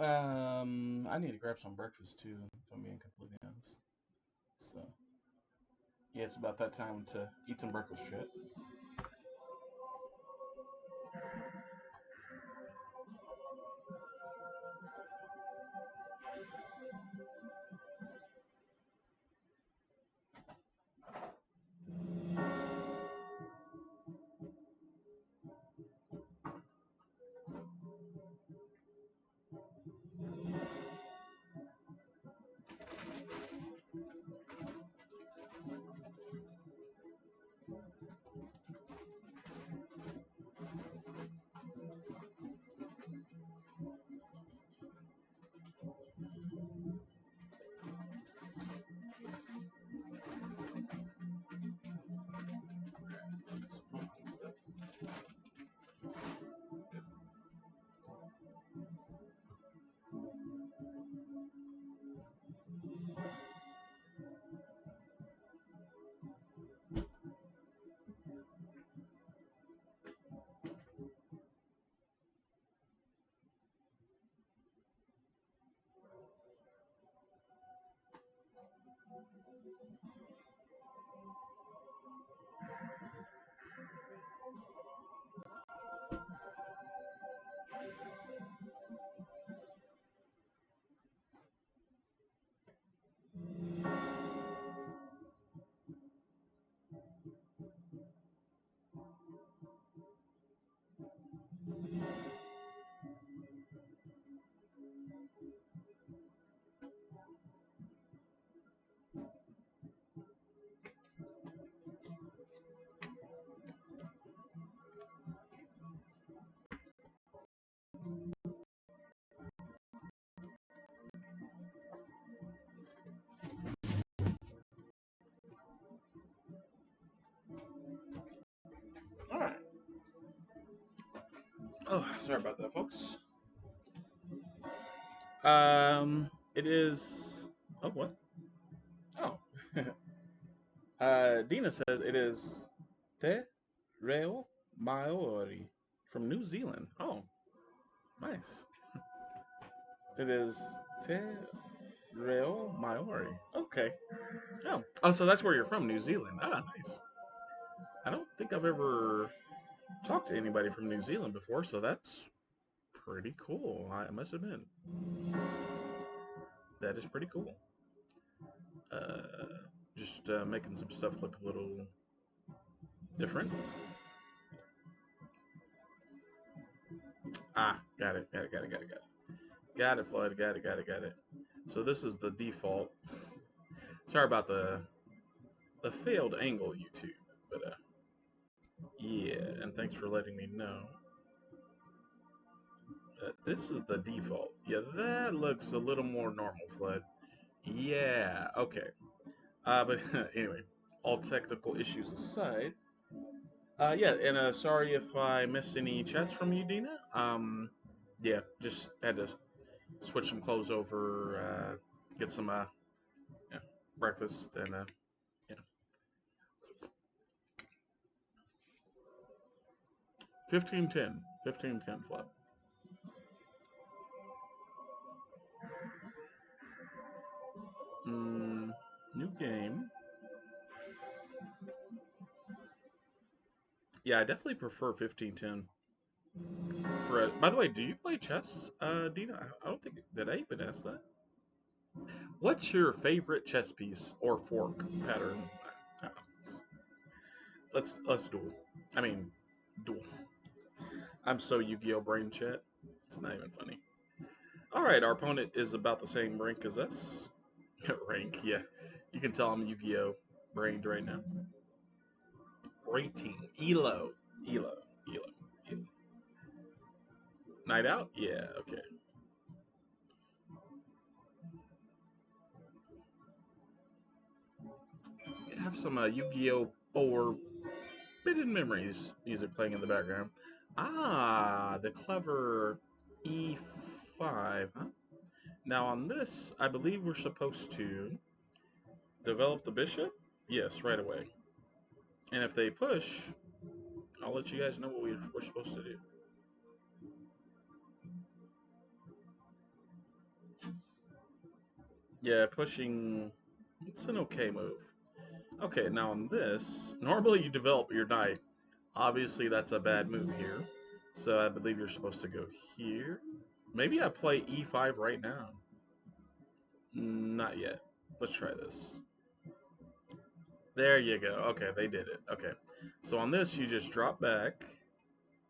I need to grab some breakfast too, if I'm being completely honest. So, yeah, it's about that time to eat some breakfast, shit. All right. Oh, sorry about that, folks. It is. Oh, what? Oh. Dina says it is Te Reo Maori from New Zealand. Oh, nice. It is Te Reo Maori. Okay. Oh, so that's where you're from, New Zealand. Ah, nice. I don't think I've ever talked to anybody from New Zealand before, so that's pretty cool. I must admit, that is pretty cool. Just making some stuff look a little different. Ah, got it, got it, got it, got it, got it. Got it, Floyd. Got it, got it, got it. So this is the default. Sorry about the failed angle, YouTube, but yeah, and thanks for letting me know. This is the default. Yeah, that looks a little more normal, Flood. Yeah, okay. But anyway, all technical issues aside, yeah, and sorry if I missed any chats from you, Dina. Yeah, just had to switch some clothes over, get some yeah, breakfast, and yeah, 1510, 1510 flop. New game. Yeah, I definitely prefer 1510. By the way, do you play chess, Dina? I don't think did I even ask that. What's your favorite chess piece or fork pattern? Uh, let's duel. I mean, duel. I'm so Yu-Gi-Oh brain chat. It's not even funny. All right, our opponent is about the same rank as us. Rank, yeah. You can tell I'm Yu-Gi-Oh brained right now. Rating, ELO, ELO, ELO, ELO. Night out, yeah, okay. Have some Yu-Gi-Oh or Forbidden Memories music playing in the background. Ah, the clever E5, huh? Now on this, I believe we're supposed to develop the bishop. Yes, right away. And if they push, I'll let you guys know what we're supposed to do. Yeah, pushing. It's an okay move. Okay, now on this, normally you develop your knight. Obviously, that's a bad move here. So I believe you're supposed to go here. Maybe I play e5 right now. Not yet. Let's try this. There you go. Okay, they did it. Okay. So on this, you just drop back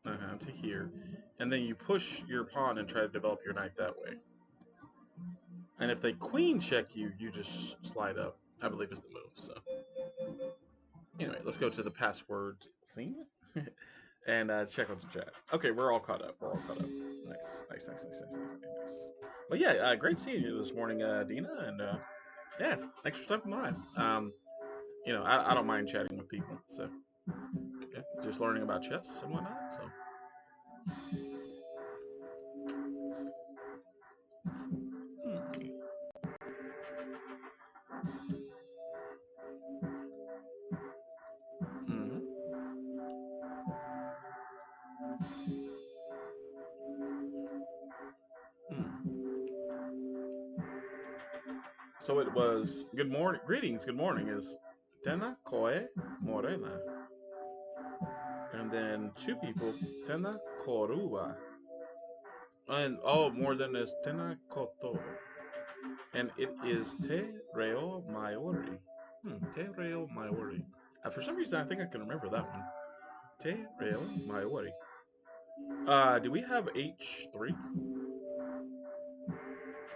to here, and then you push your pawn and try to develop your knight that way. And if they queen check you, you just slide up. I believe is the move. So anyway, let's go to the password thing and check out the chat. Okay, we're all caught up. We're all caught up. Nice, nice, nice, nice, nice, nice, nice. But yeah, great seeing you this morning, Dina, and yeah, thanks for stopping by. I don't mind chatting with people, so yeah, just learning about chess and whatnot. So hmm hmm. So it was good morning, greetings, good morning is Tena Koe Morena, and then two people Tena Korua, and oh, more than is Tena Koto, and it is Te Reo Maiori. Te Reo Maiori. For some reason, I think I can remember that one. Te Reo Maiori. Do we have H3?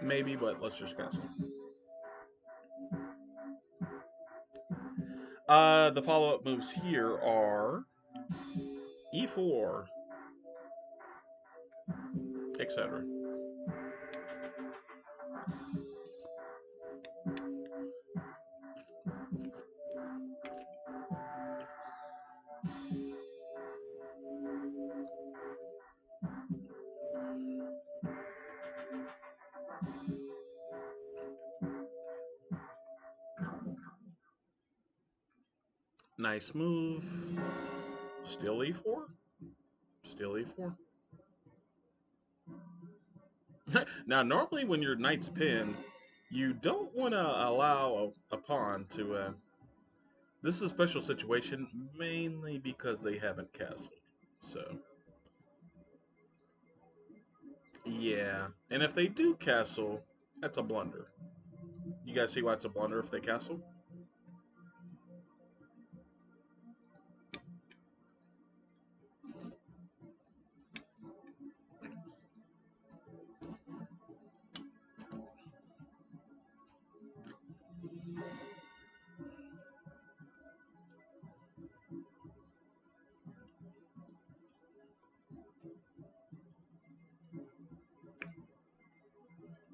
Maybe, but let's just cancel. The follow-up moves here are E4, etc. Nice move. Still E4. Still E4. Now, normally when your knight's pinned, you don't want to allow a pawn to. This is a special situation, mainly because they haven't castled. So, yeah. And if they do castle, that's a blunder. You guys see why it's a blunder if they castle?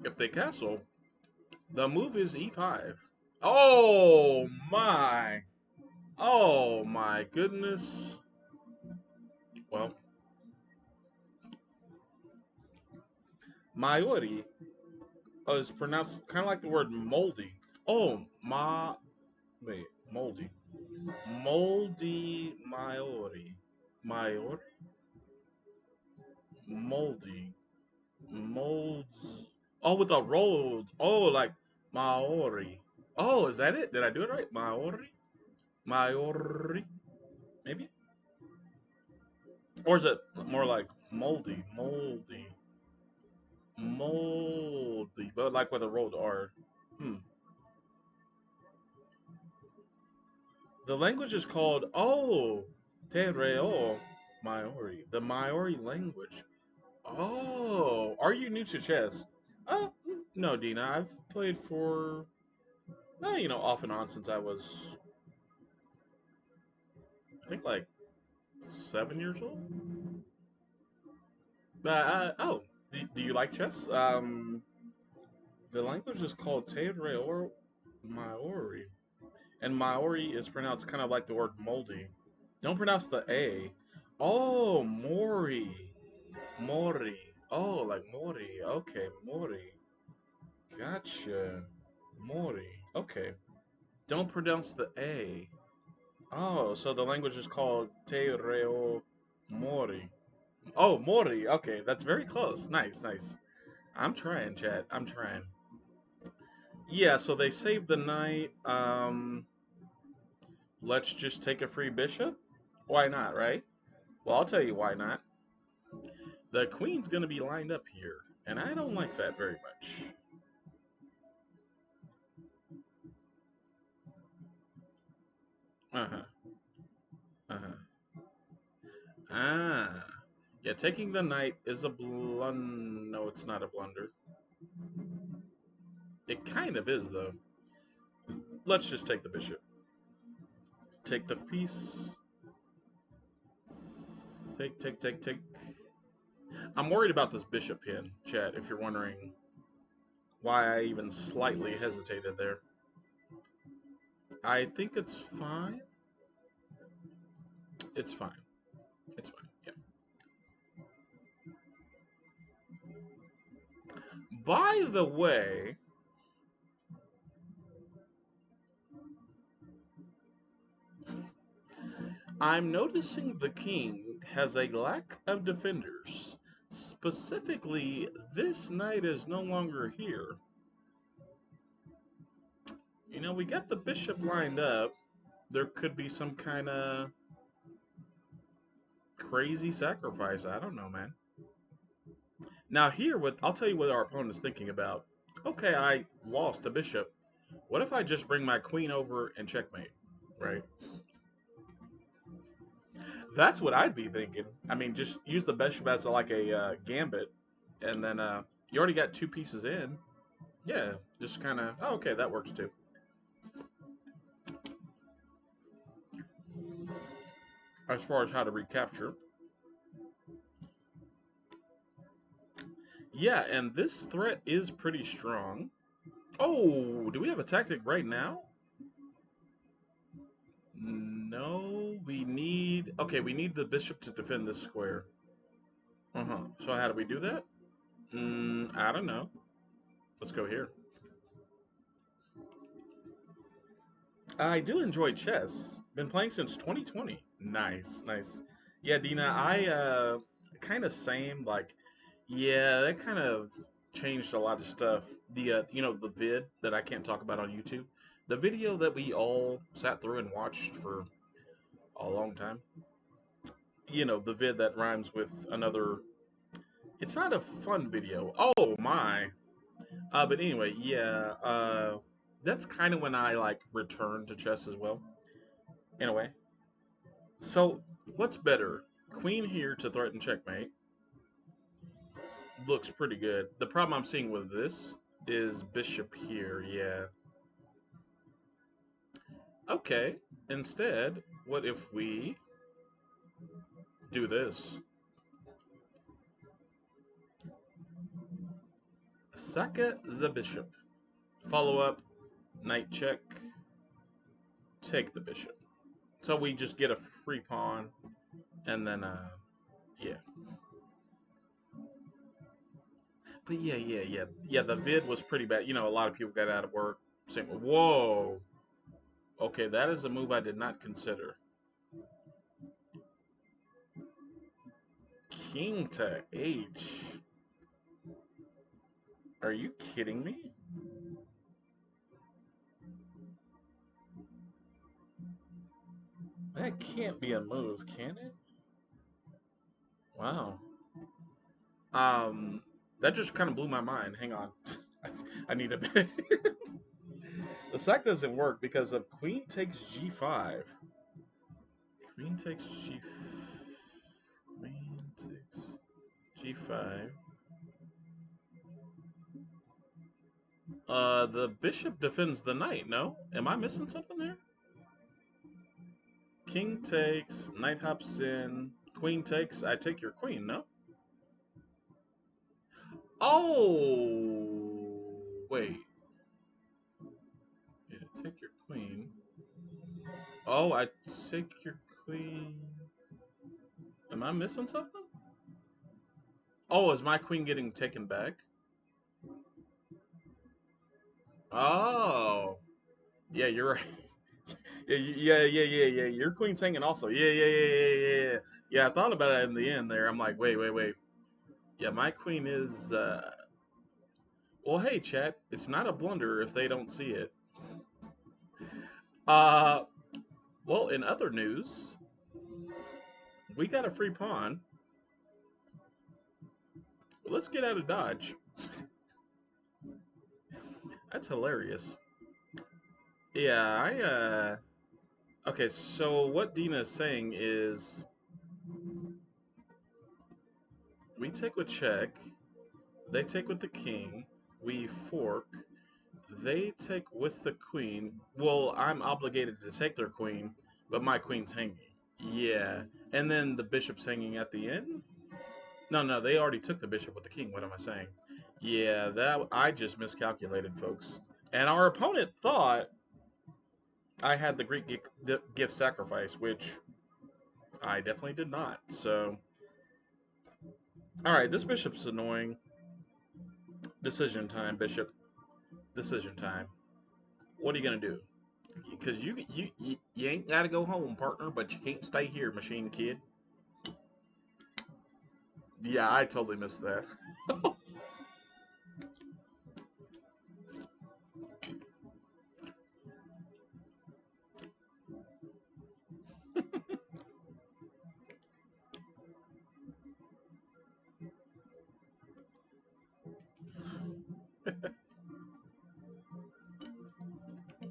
If they castle, the move is E5. Oh my! Oh my goodness! Well, Maiori is pronounced kind of like the word moldy. Oh, wait, moldy. Moldy Maori. Maori? Moldy. Mold. Oh, with a rolled. Oh, like Maori. Oh, is that it? Did I do it right? Maori? Maori? Maybe? Or is it more like moldy? Moldy. Moldy. But like with a rolled R. Hmm. The language is called, Te Reo Maori. The Maori language. Oh, are you new to chess? No, Dina. I've played for, off and on since I was, I think, like 7 years old. Oh, do you like chess? The language is called Tereor Maori, and Maori is pronounced kind of like the word moldy. Don't pronounce the A. Oh, Mori, Mori. Oh, like Mori. Okay, Mori. Gotcha. Mori. Okay. Don't pronounce the A. Oh, so the language is called Te Reo Mori. Oh, Mori. Okay, that's very close. Nice, nice. I'm trying, chat. I'm trying. Yeah, so they saved the knight. Let's just take a free bishop. Why not, right? Well, I'll tell you why not. The queen's gonna be lined up here, and I don't like that very much. Uh huh. Uh huh. Ah. Yeah, taking the knight is a blun. No, it's not a blunder. It kind of is, though. Let's just take the bishop. Take the piece. Take. I'm worried about this bishop pin, chat, if you're wondering why I even slightly hesitated there. I think it's fine. It's fine. It's fine. Yeah. By the way, I'm noticing the king has a lack of defenders. Specifically, this knight is no longer here. You know, we got the bishop lined up. There could be some kind of crazy sacrifice. I don't know, man. Now here, with I'll tell you what our opponent is thinking about. Okay, I lost a bishop. What if I just bring my queen over and checkmate? Right? That's what I'd be thinking. I mean, just use the bishop as like a gambit, and then you already got two pieces in. Yeah, just kind of. Oh, okay, that works too. As far as how to recapture, yeah, and this threat is pretty strong. Oh, do we have a tactic right now? No, we need. Okay, we need the bishop to defend this square. Uh huh. So how do we do that? I don't know. Let's go here. I do enjoy chess. Been playing since 2020. Nice, nice. Yeah, Dina, I kind of same. Like, yeah, that kind of changed a lot of stuff. The the vid that I can't talk about on YouTube, the video that we all sat through and watched for a long time. You know, the vid that rhymes with another. It's not a fun video. Oh my. But anyway, yeah. That's kind of when I like returned to chess as well. In a way. So, what's better? Queen here to threaten checkmate looks pretty good. The problem I'm seeing with this is bishop here, yeah. Okay, instead, what if we do this? Saka the bishop. Follow up, knight check, take the bishop. So we just get a free pawn, and then, yeah. But yeah, the vid was pretty bad. You know, a lot of people got out of work. Saying, whoa, okay, that is a move I did not consider. King to H. Are you kidding me? That can't be a move, can it? Wow. Um, that just kind of blew my mind. Hang on, I need a bit. The sack doesn't work because of Queen takes G5. Queen takes G. Queen takes G5. The bishop defends the knight. No, am I missing something there? King takes, knight hops in, queen takes. I take your queen. No. Oh, wait. Yeah, take your queen. Oh, I take your queen. Am I missing something? Oh, is my queen getting taken back? Oh, yeah, you're right. Yeah. Your queen's hanging also. Yeah. Yeah, I thought about it in the end there. I'm like, wait. Yeah, my queen is. Well, hey, chat, it's not a blunder if they don't see it. Uh, well, in other news, we got a free pawn. Let's get out of Dodge. That's hilarious. Yeah, okay, so what Dina is saying is we take with check, they take with the king, we fork, they take with the queen. Well, I'm obligated to take their queen, but my queen's hanging. Yeah. And then the bishop's hanging at the end? No, no, they already took the bishop with the king. What am I saying? Yeah, that I just miscalculated, folks. And our opponent thought I had the Greek gift sacrifice, which I definitely did not. So, all right, this bishop's annoying. Decision time, bishop. Decision time. What are you gonna do? Because you ain't gotta go home, partner, but you can't stay here, machine kid. Yeah, I totally missed that.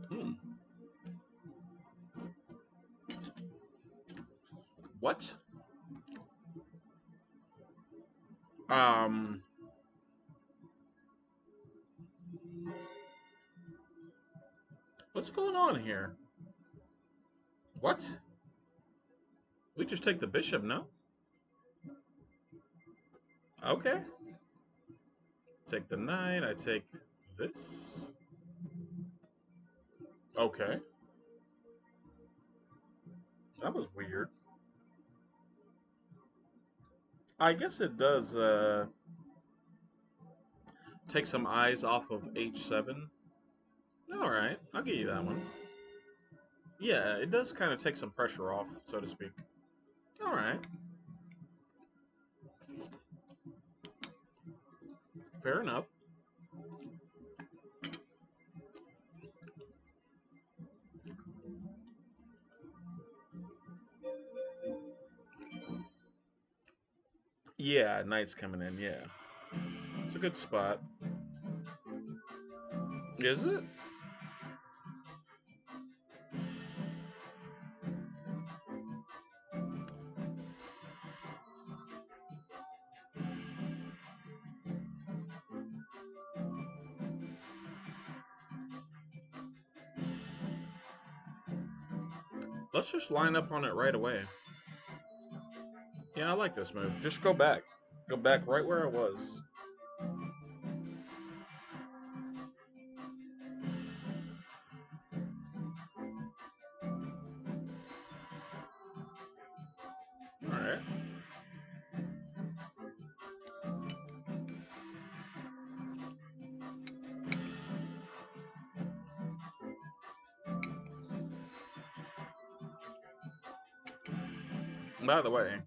Hmm. What? Um. What's going on here? What? We just take the bishop, no? Okay. Take the knight. I take this. Okay. That was weird. I guess it does take some eyes off of h7. All right, I'll give you that one. Yeah, it does kind of take some pressure off, so to speak. All right, fair enough. Yeah, knight's coming in. Yeah, it's a good spot. Is it? Let's just line up on it right away. Yeah, I like this move. Just go back. Go back right where it was. All right. By the way,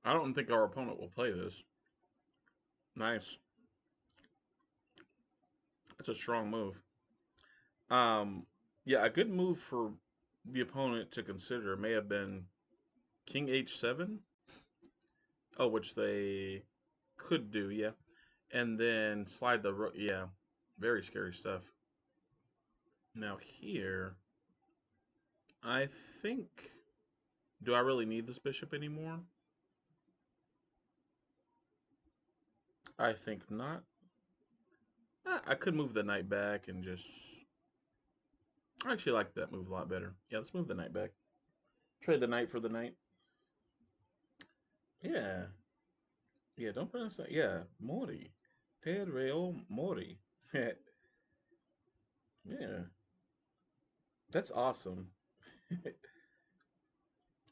I don't think our opponent will play this. Nice. That's a strong move. Um, yeah, a good move for the opponent to consider may have been King H7. Oh, which they could do, yeah. And then slide the yeah, very scary stuff. Now here, I think. Do I really need this bishop anymore? I think not. I could move the knight back and just. I actually like that move a lot better. Yeah, let's move the knight back. Trade the knight for the knight. Yeah. Yeah, don't pronounce that. Yeah, Mori. Terreo Mori. Yeah, that's awesome.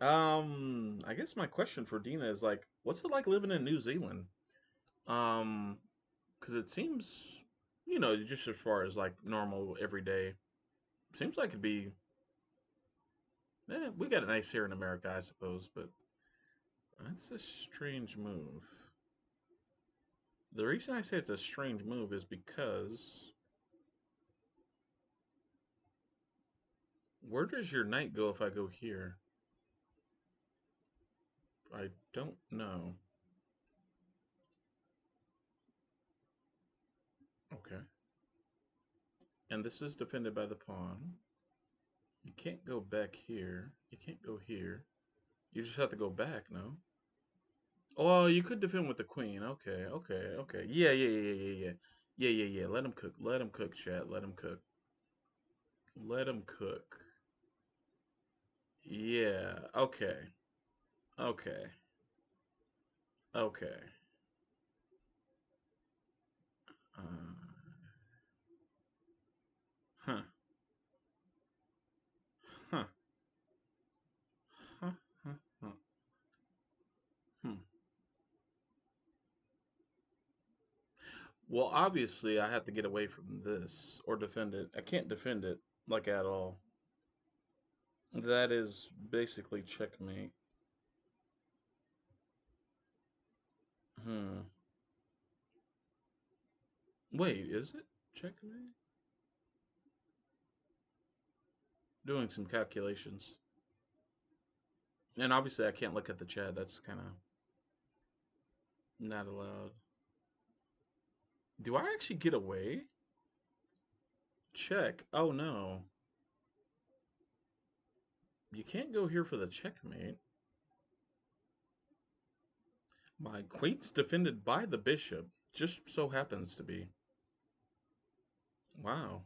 I guess my question for Dina is like, what's it like living in New Zealand? Um, because it seems, just as far as like normal everyday, seems like it'd be. We got it nice here in America, I suppose, but that's a strange move. The reason I say it's a strange move is because where does your knight go if I go here? I don't know. Okay. And this is defended by the pawn. You can't go back here. You can't go here. You just have to go back, no? Oh, you could defend with the queen. Okay, okay, okay. Yeah, yeah, yeah, yeah, yeah, yeah. Yeah, yeah, yeah. Let him cook. Let him cook, chat. Let him cook. Let him cook. Yeah. Okay. Okay. Okay. Uh, huh. Huh. Huh. Huh. Huh. Hmm. Well, obviously, I have to get away from this or defend it. I can't defend it like at all. That is basically checkmate. Hmm. Wait, is it checkmate? Doing some calculations. And obviously, I can't look at the chat. That's kind of not allowed. Do I actually get away? Check. Oh no. You can't go here for the checkmate. My queen's defended by the bishop. Just so happens to be. Wow.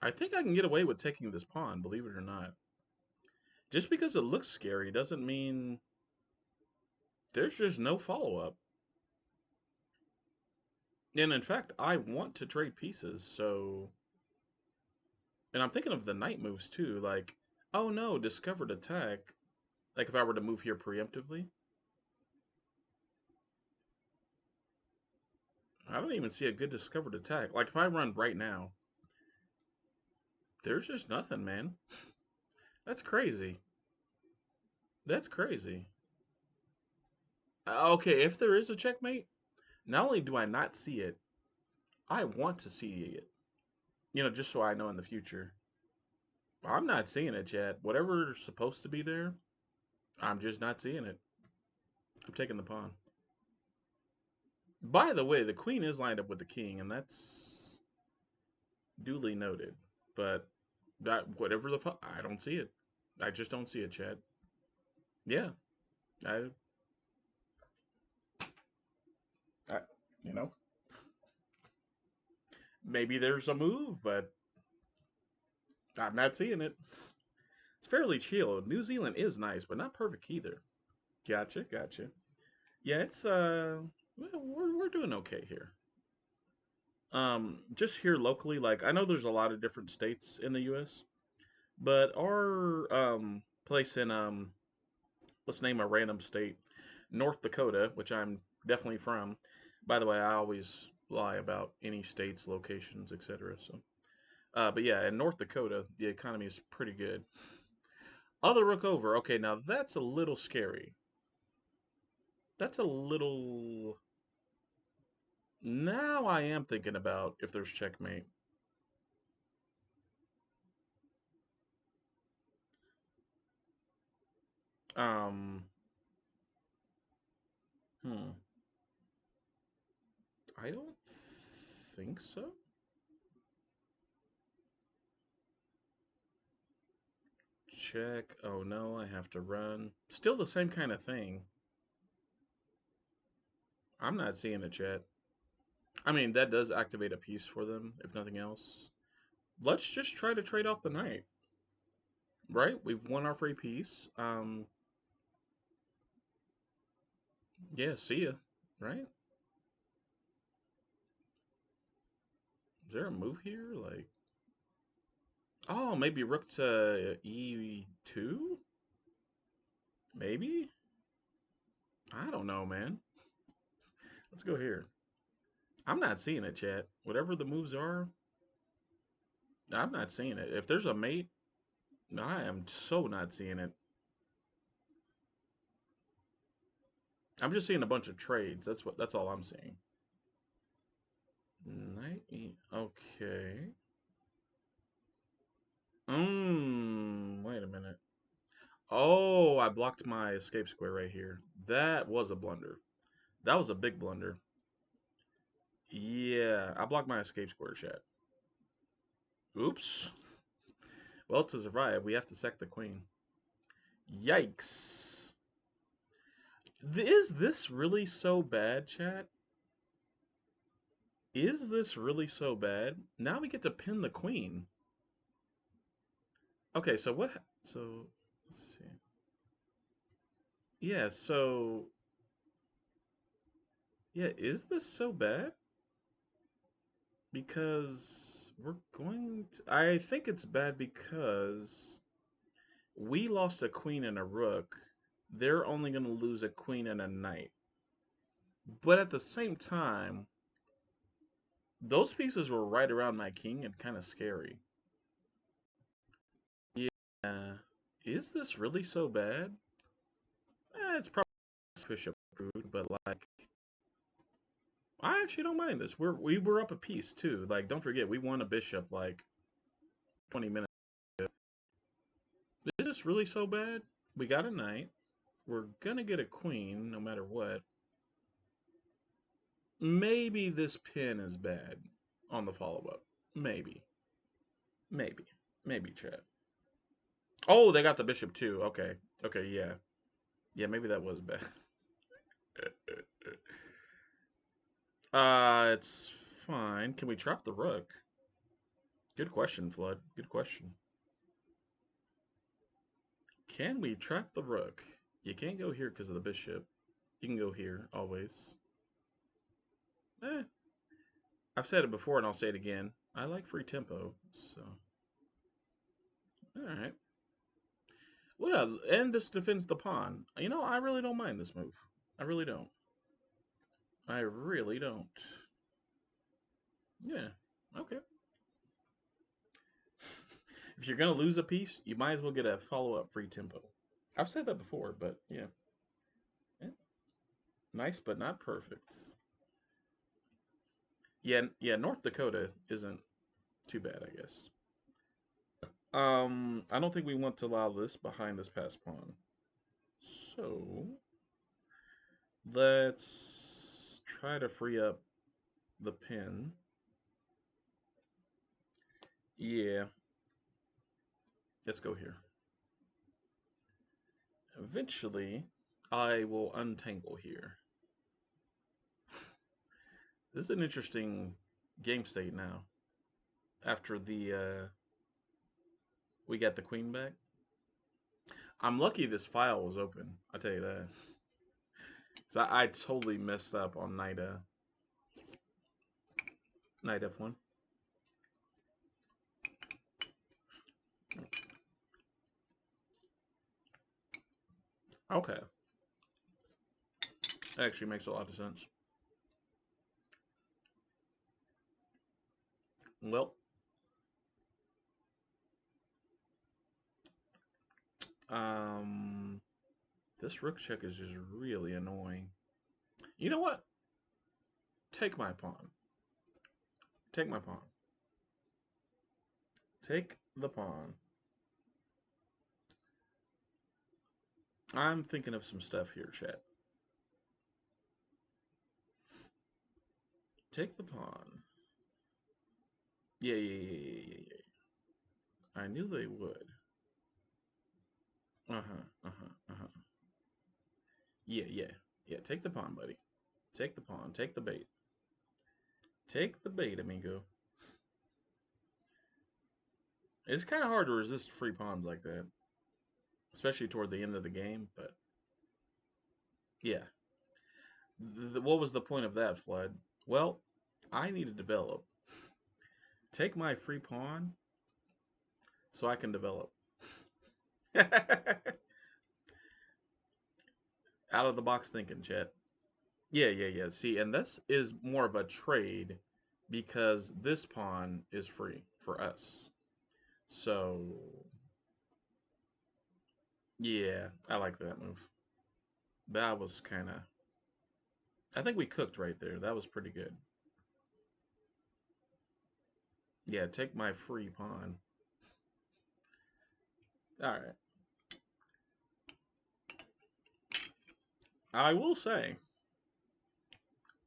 I think I can get away with taking this pawn, believe it or not. Just because it looks scary doesn't mean there's just no follow up. And in fact, I want to trade pieces, so. And I'm thinking of the knight moves too. Like, oh no, discovered attack. Like if I were to move here preemptively. I don't even see a good discovered attack. Like if I run right now, there's just nothing, man. That's crazy. That's crazy. Okay, if there is a checkmate, not only do I not see it, I want to see it. Just so I know in the future. I'm not seeing it, Chad. Whatever's supposed to be there, I'm just not seeing it. I'm taking the pawn. By the way, the queen is lined up with the king, and that's duly noted. But that whatever I don't see it. I just don't see it, Chad. Yeah, I, I, you know, maybe there's a move, but I'm not seeing it. It's fairly chill. New Zealand is nice, but not perfect either. Gotcha, gotcha. Yeah, it's we're doing okay here. Just here locally, like I know there's a lot of different states in the U.S., but our place in let's name a random state, North Dakota, which I'm definitely from. By the way, I always lie about any states, locations, etc. So, but yeah, in North Dakota, the economy is pretty good. Other rook over. Okay, now that's a little scary. That's a little. Now I am thinking about if there's checkmate. Um, hmm. I don't think so. Check. Oh no, I have to run. Still the same kind of thing. I'm not seeing it yet. I mean, that does activate a piece for them, if nothing else. Let's just try to trade off the knight. Right? We've won our free piece. Yeah, see ya. Right? Is there a move here? Like, oh, maybe rook to e2? Maybe? I don't know, man. Let's go here. I'm not seeing it, chat. Whatever the moves are, I'm not seeing it. If there's a mate, I am so not seeing it. I'm just seeing a bunch of trades. That's all I'm seeing. Knight okay. Wait a minute. Oh, I blocked my escape square right here. That was a blunder. That was a big blunder. Yeah, I blocked my escape square, chat. Oops. Well, to survive, we have to sack the queen. Yikes. Is this really so bad, chat? Is this really so bad? Now we get to pin the queen. Okay, so what? So, let's see. Yeah, so. Yeah, is this so bad? Because we're going to. I think it's bad because we lost a queen and a rook. They're only going to lose a queen and a knight. But at the same time, those pieces were right around my king and kind of scary. Yeah. Is this really so bad? It's probably bishop approved, but like, I actually don't mind this. We were up a piece too. Like, don't forget, we won a bishop like 20 minutes ago. Is this really so bad? We got a knight. We're gonna get a queen no matter what. Maybe this pin is bad on the follow up. Maybe. Maybe. Maybe, chat. Oh, they got the bishop too. Okay. Okay, yeah. Yeah, maybe that was bad. It's fine. Can we trap the rook? Good question, Flood. Good question. Can we trap the rook? You can't go here because of the bishop. You can go here, always. Eh. I've said it before and I'll say it again. I like free tempo, so. Alright. Well, and this defends the pawn. You know, I really don't mind this move. I really don't. I really don't. Yeah. Okay. If you're gonna lose a piece, you might as well get a follow-up free tempo. I've said that before, but yeah. Yeah. Nice, but not perfect. Yeah, yeah. North Dakota isn't too bad, I guess. I don't think we want to allow this behind this pass pawn. So let's try to free up the pin. Yeah. Let's go here. Eventually, I will untangle here. This is an interesting game state now. After the we got the queen back. I'm lucky this file was open. I tell you that. So I totally messed up on knight f1. Okay, that actually makes a lot of sense. Well, this rook check is just really annoying. You know what? Take my pawn. Take my pawn. Take the pawn. I'm thinking of some stuff here, chat. Take the pawn. Yeah. I knew they would. Uh-huh. Yeah. Take the pawn, buddy. Take the pawn. Take the bait. Take the bait, amigo. It's kind of hard to resist free pawns like that, especially toward the end of the game, but yeah. What was the point of that, Flood? Well, I need to develop. Take my free pawn so I can develop. Out of the box thinking, chat. Yeah. See, and this is more of a trade because this pawn is free for us. So, yeah, I like that move. That was kind of I think we cooked right there. That was pretty good. Yeah, take my free pawn. All right. I will say,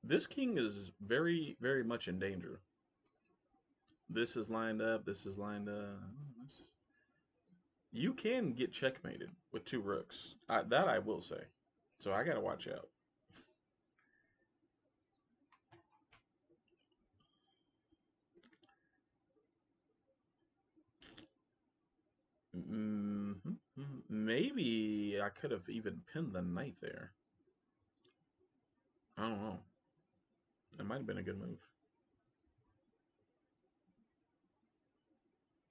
this king is very, very much in danger. This is lined up. This is lined up. You can get checkmated with two rooks. That I will say. So I got to watch out. Maybe I could have even pinned the knight there. I don't know. It might have been a good move.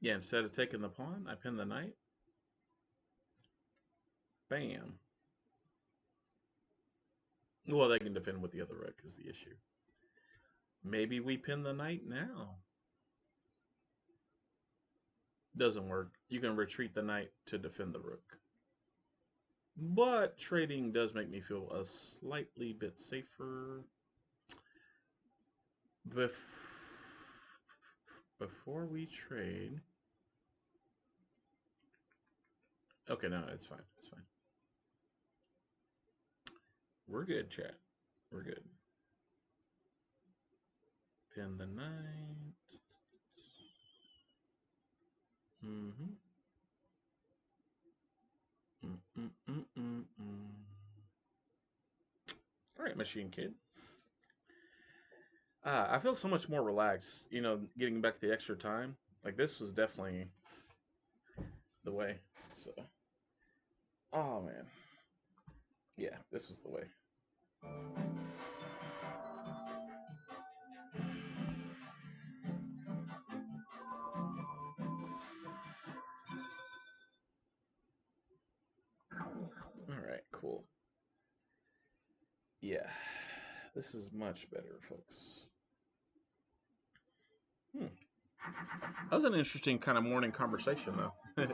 Yeah, instead of taking the pawn, I pin the knight. Bam. Well, they can defend with the other rook is the issue. Maybe we pin the knight now. Doesn't work. You can retreat the knight to defend the rook. But trading does make me feel a slightly bit safer. Before we trade. Okay, no, it's fine. It's fine. We're good, chat. We're good. Pin the knight. Mm-hmm. All right, Machine Kid. I feel so much more relaxed, getting back the extra time. Like, this was definitely the way. So, oh, man. Yeah, this was the way. All right, cool. Yeah, this is much better, folks. That was an interesting kind of morning conversation, though.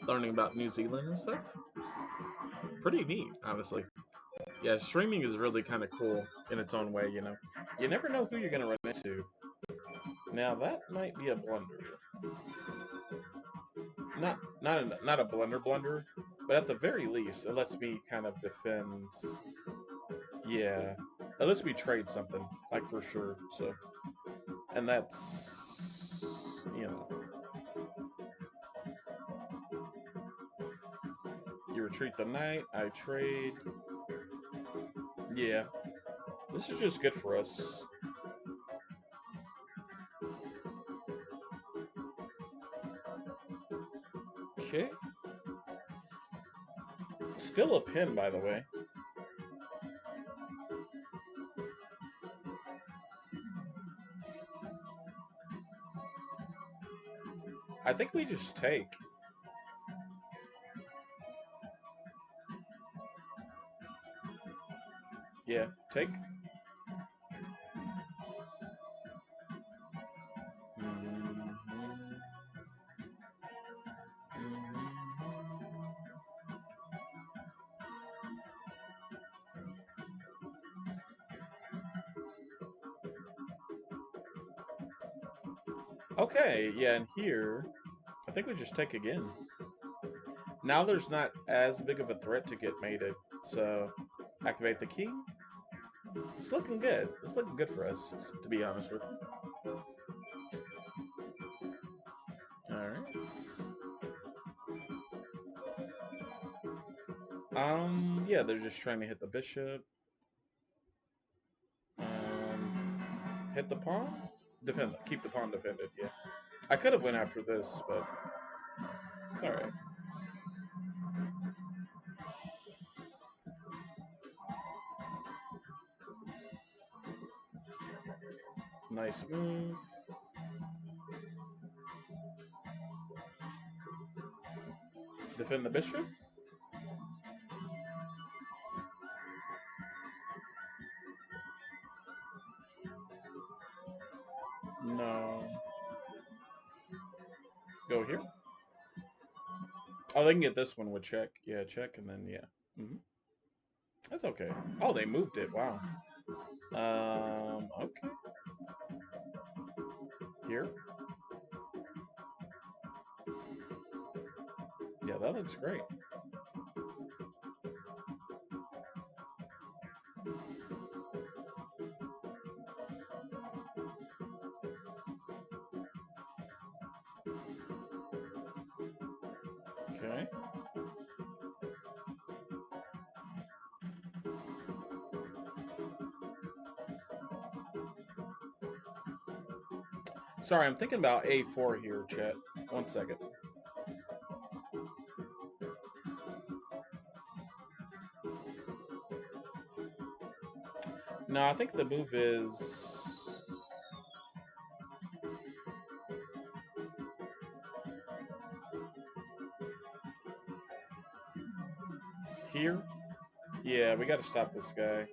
Learning about New Zealand and stuff. Pretty neat, honestly. Yeah, streaming is really kind of cool in its own way, You never know who you're going to run into. Now, that might be a blunder. Not a blunder, but at the very least, it lets me kind of defend. Yeah, it lets me trade something, like for sure. So, and that's you know, you retreat the knight, I trade. Yeah, this is just good for us. Okay, still a pin, by the way. I think we just take. Yeah, take. Okay, yeah, and here, I think we just take again. Now there's not as big of a threat to get mated, so activate the key. It's looking good. It's looking good for us, to be honest with you. Alright. Yeah, they're just trying to hit the bishop. Hit the pawn? Defend. Keep the pawn defended, yeah. I could have went after this, but it's alright. Nice move. Defend the bishop? No. Go here? Oh, they can get this one with check. Yeah, check, and then, yeah. That's okay. Oh, they moved it. Wow. Okay. Here. Yeah, that looks great. Okay. Sorry, I'm thinking about A4 here, chat. 1 second. No, I think the move is here. Yeah, we got to stop this guy.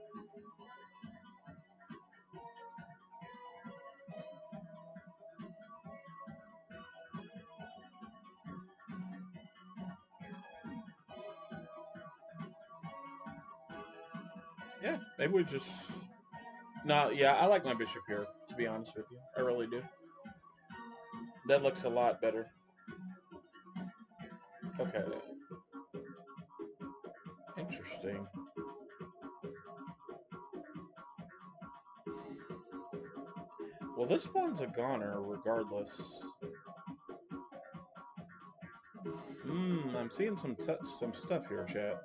Yeah, maybe we just. No, yeah, I like my bishop here, to be honest with you. I really do. That looks a lot better. Okay. Interesting. Well, this one's a goner regardless. I'm seeing some stuff here, chat.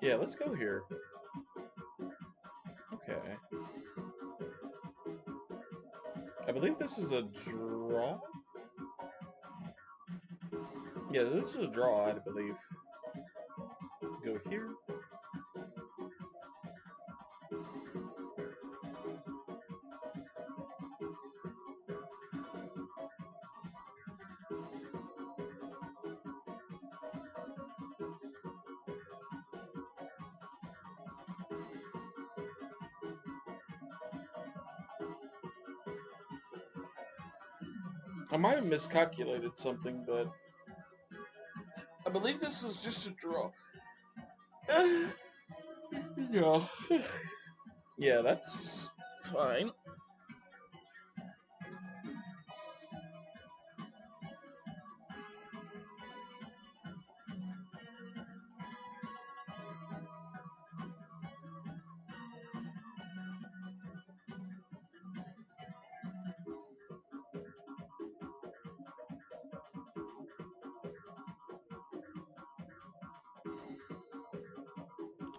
Yeah, let's go here. Okay. I believe this is a draw? Yeah, this is a draw, I believe. Go here. I might have miscalculated something, but I believe this is just a draw. Yeah. Yeah, that's fine.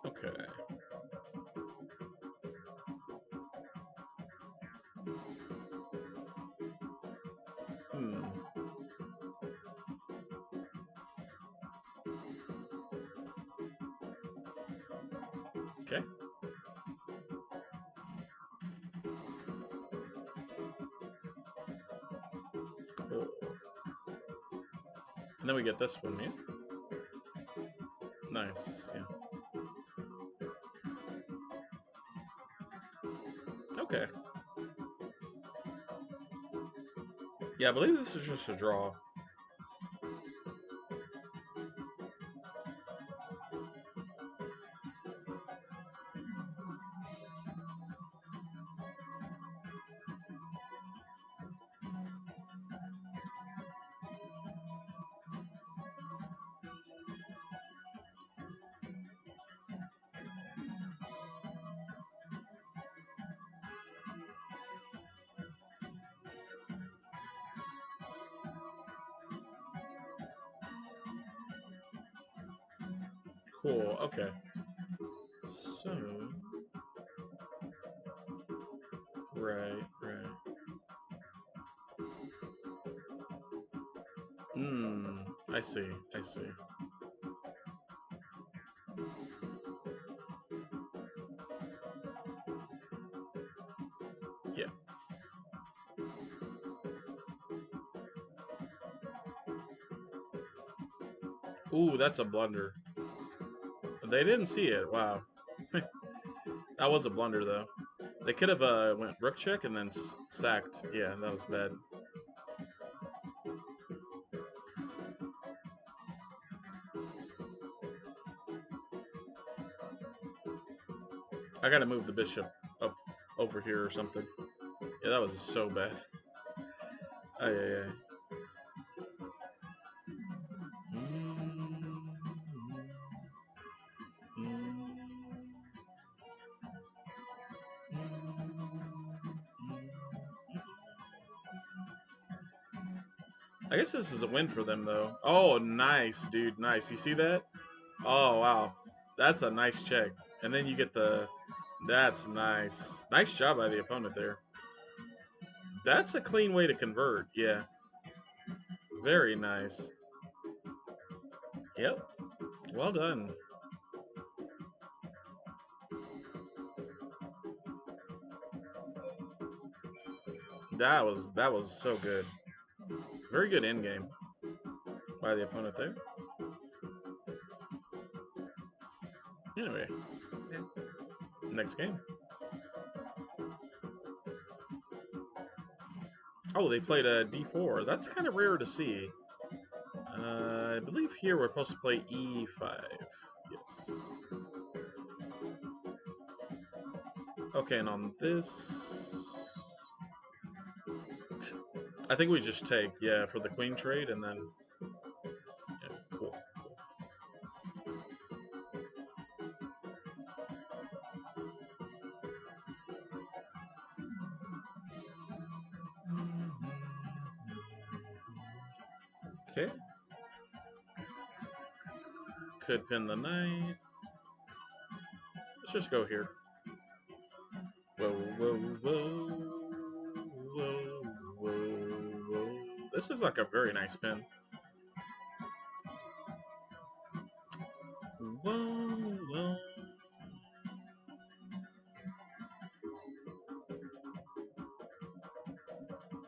Okay. Hmm. Okay. Cool. And then we get this one, yeah? Nice, yeah. Okay. Yeah, I believe this is just a draw. Cool, okay. So, right. I see. Yeah. Ooh, that's a blunder. They didn't see it. Wow. That was a blunder, though. They could have went rook check and then sacked. Yeah, that was bad. I gotta move the bishop up over here or something. Yeah, that was so bad. Ay, ay, ay. I guess this is a win for them, though. Oh, nice, dude. Nice. You see that? Oh, wow. That's a nice check. And then you get the... That's nice. Nice job by the opponent there. That's a clean way to convert. Yeah. Very nice. Yep. Well done. That was so good. Very good end game by the opponent there. Anyway, next game. Oh, they played a D4. That's kind of rare to see. I believe here we're supposed to play E5. Yes. Okay, and on this... I think we just take, yeah, for the queen trade, and then... Yeah, cool. Okay. Could pin the knight. Let's just go here. Whoa, whoa, whoa, whoa, whoa, whoa. This is like a very nice pin. Whoa, whoa.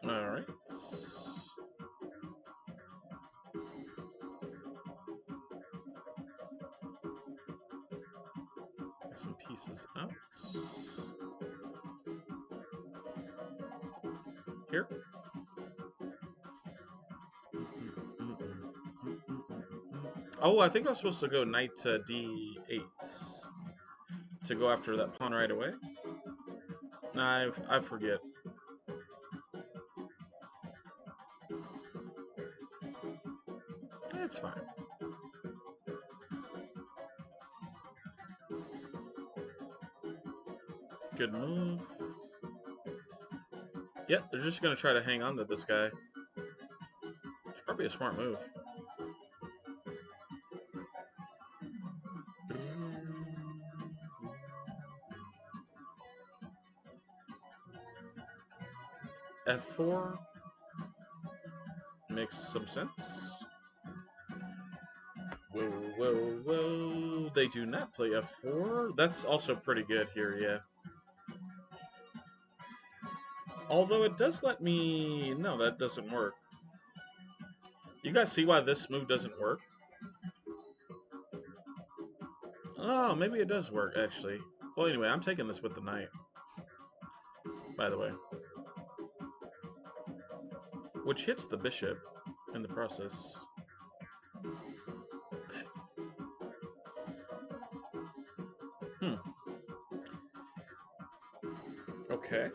Alright. Get some pieces out. Here. Oh, I think I was supposed to go knight to d8 to go after that pawn right away. Nah, I forget. It's fine. Good move. Yep, they're just going to try to hang on to this guy. It's probably a smart move. F4 makes some sense. Whoa, whoa, whoa. They do not play F4. That's also pretty good here, yeah. Although it does let me... No, that doesn't work. You guys see why this move doesn't work? Oh, maybe it does work, actually. Well, anyway, I'm taking this with the knight. By the way. Which hits the bishop in the process. Okay.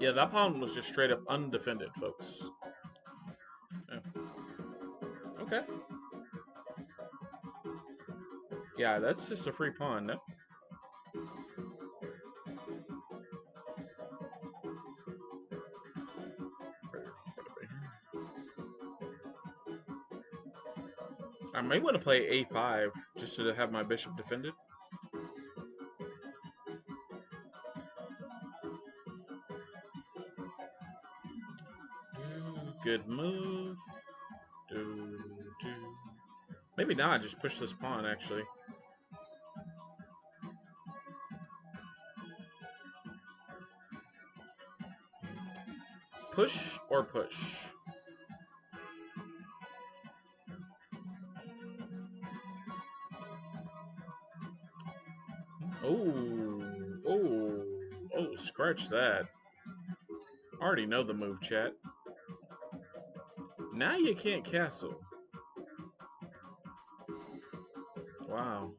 Yeah, that pawn was just straight up undefended, folks. Yeah. Okay. Yeah, that's just a free pawn, no? I may want to play a5 just to have my bishop defended. Good move. Maybe not, just push this pawn, actually. Push or push? Oh, oh, oh, scratch that. I already know the move, chat. Now you can't castle. Wow.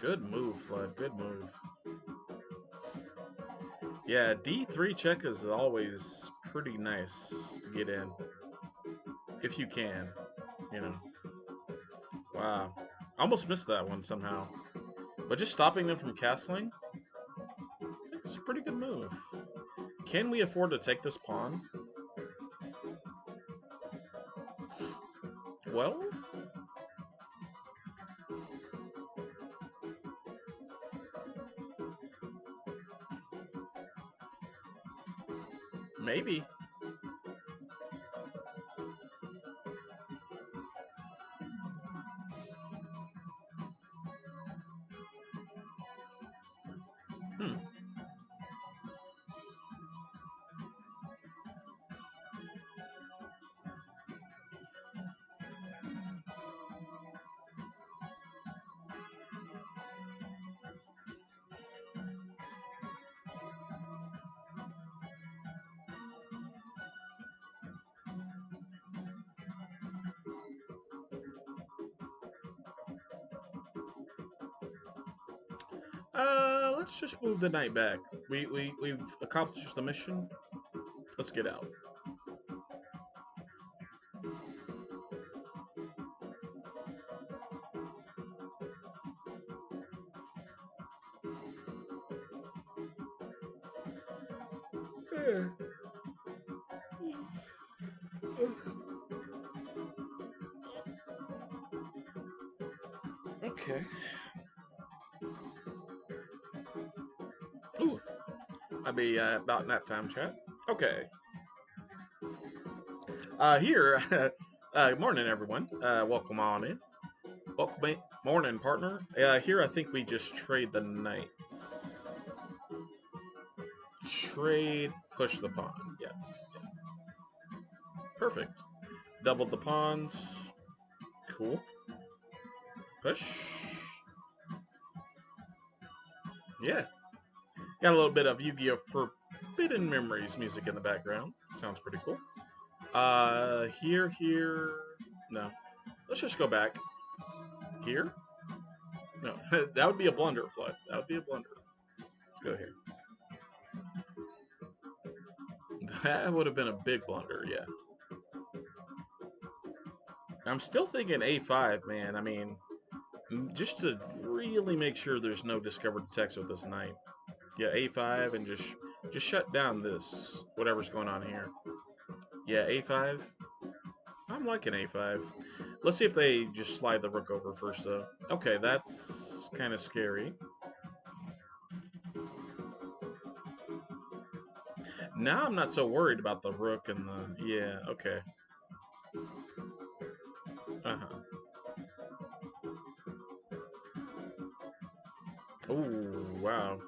Good move, Flood. Good move. Yeah, D3 check is always pretty nice to get in. If you can, you know. Wow. Almost missed that one somehow. But just stopping them from castling, I think it's a pretty good move. Can we afford to take this pawn? Well, maybe. Hmm. Let's just move the knight back. We've accomplished the mission. Let's get out. Okay. Ooh, I'll be about nap time, chat. Okay. Here. Good morning, everyone. Welcome on in. Welcome in. Morning, partner. Here, I think we just trade the knights. Trade, push the pawn. Yeah. Perfect. Doubled the pawns. Cool. Push. Yeah. Got a little bit of Yu-Gi-Oh! Forbidden Memories music in the background. Sounds pretty cool. Here. No. Let's just go back. Here? No. That would be a blunder, Flood. That would be a blunder. Let's go here. That would have been a big blunder, yeah. I'm still thinking A5, man. I mean, just to really make sure there's no discovered text with this knight. Yeah, A5 and just shut down this, whatever's going on here. Yeah, A5. I'm liking A5. Let's see if they just slide the rook over first, though. Okay, that's kind of scary. Now I'm not so worried about the rook and the... Yeah, okay. Uh-huh. Oh, wow.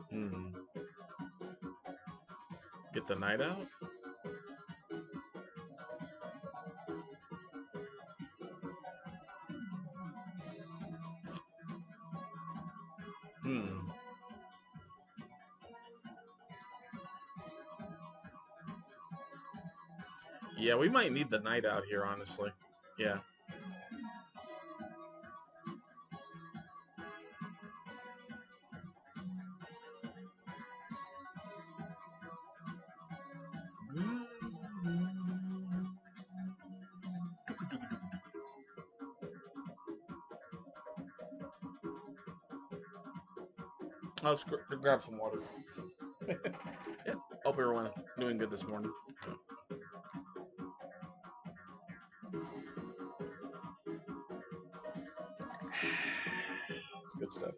Hmm. Get the knight out? Hmm. Yeah, we might need the knight out here, honestly. Yeah. Let's grab some water. Yeah. Hope everyone doing good this morning. It's good stuff.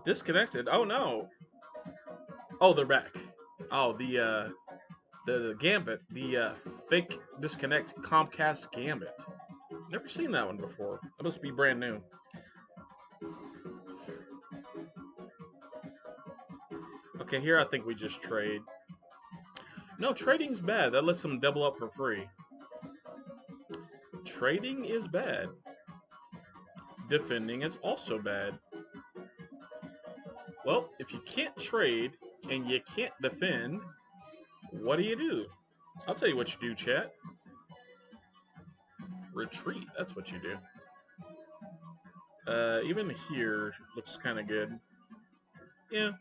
Disconnected? Oh no. Oh, they're back. Oh, the Gambit, the fake disconnect Comcast Gambit. Never seen that one before. That must be brand new. Okay, here I think we just trade. No, trading's bad. That lets them double up for free. Trading is bad. Defending is also bad. Well, if you can't trade and you can't defend, what do you do? I'll tell you what you do, chat. retreat. That's what you do. Even here looks kind of good. Yeah.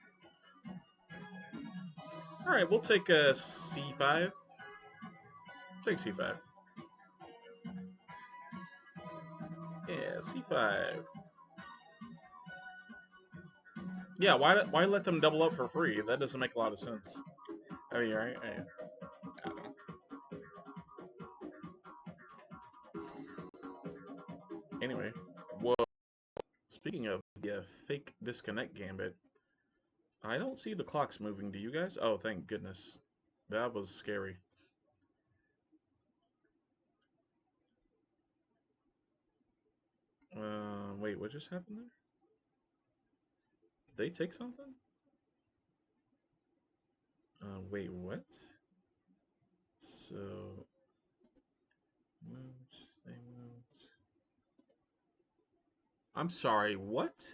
All right, we'll take a C5. Take C5. Yeah, C5. Yeah, why let them double up for free? That doesn't make a lot of sense. I mean, right? I don't know. Anyway, well, speaking of the fake disconnect gambit, I don't see the clocks moving. Do you guys? Oh, thank goodness. That was scary. Wait, what just happened there? Did they take something? Wait, what? So, moved, they moved. I'm sorry, what?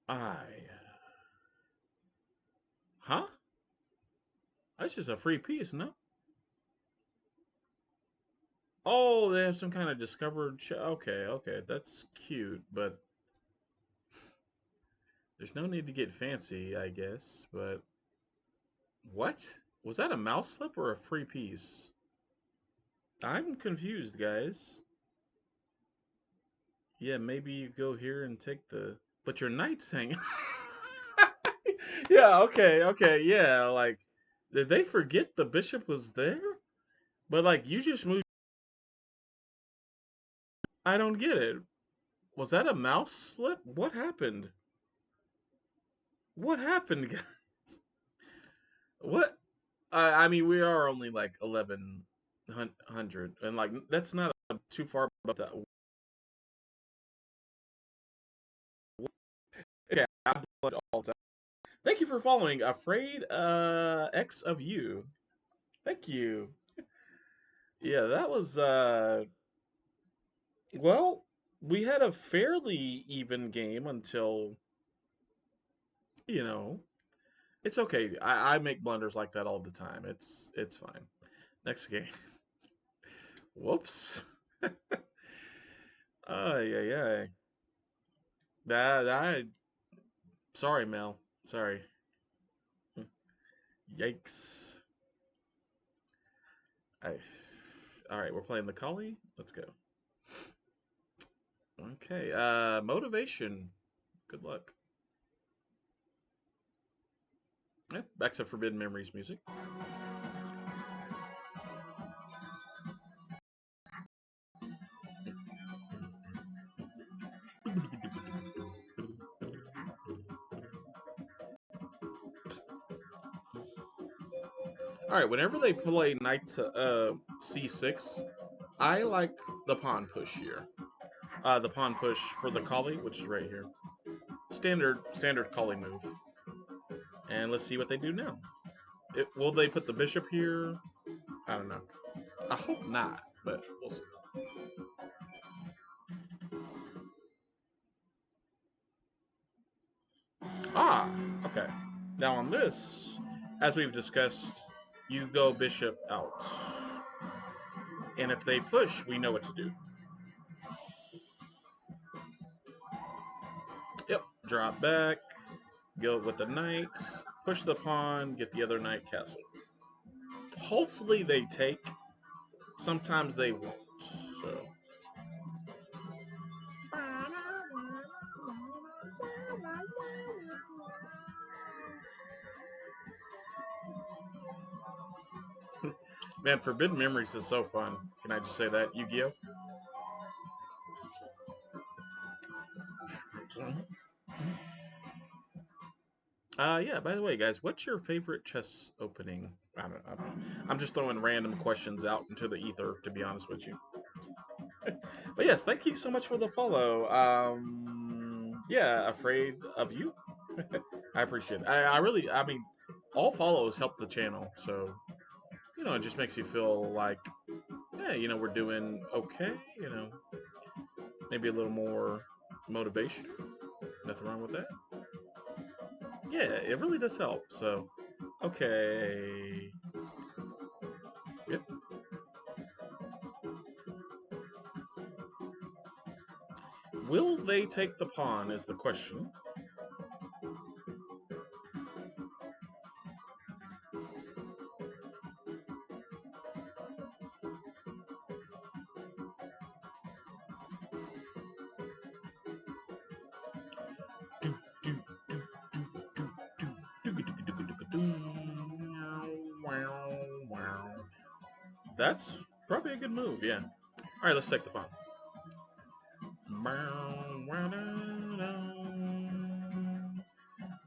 I. Huh? That's just a free piece, no? Oh, they have some kind of discovered. Okay, okay, that's cute, but there's no need to get fancy, I guess. But what? Was that a mouse slip or a free piece? I'm confused, guys. Yeah, maybe you go here and take the. But your knight's hanging. Yeah, okay, okay, yeah. Like, did they forget the bishop was there? But like, you just moved. I don't get it. Was that a mouse slip? What happened? What happened, guys? What? I mean, we are only like 1100, and like that's not too far about that. Okay, I blood all the time. Thank you for following. Afraid X of you. Thank you. Yeah, that was well, we had a fairly even game until you know. It's okay. I make blunders like that all the time. It's fine. Next game. Whoops. Oh yeah yeah. That I sorry Mel. Sorry. Yikes. I, all right, we're playing the collie. Let's go. Okay. Motivation. Good luck. Yeah, back to Forbidden Memories music. All right. Whenever they play knight to c6, I like the pawn push here. The pawn push for the collie, which is right here. Standard collie move. And let's see what they do now. Will they put the bishop here? I don't know. I hope not, but we'll see. Ah, okay. Now on this, as we've discussed, you go bishop out. And if they push, we know what to do. Yep, drop back, go with the knight, push the pawn, get the other knight castle. Hopefully they take. Sometimes they won't. So man, Forbidden Memories is so fun. Can I just say that? Yu-Gi-Oh? Yeah, by the way, guys, what's your favorite chess opening? I don't know. I'm just throwing random questions out into the ether, to be honest with you. But yes, thank you so much for the follow. Yeah, afraid of you. I appreciate it. I mean, all follows help the channel, so it just makes you feel like, yeah, we're doing okay. Maybe a little more motivation. Nothing wrong with that. Yeah, it really does help. So, okay. Yep. Will they take the pawn is the question. That's probably a good move, yeah. Alright, let's take the pawn.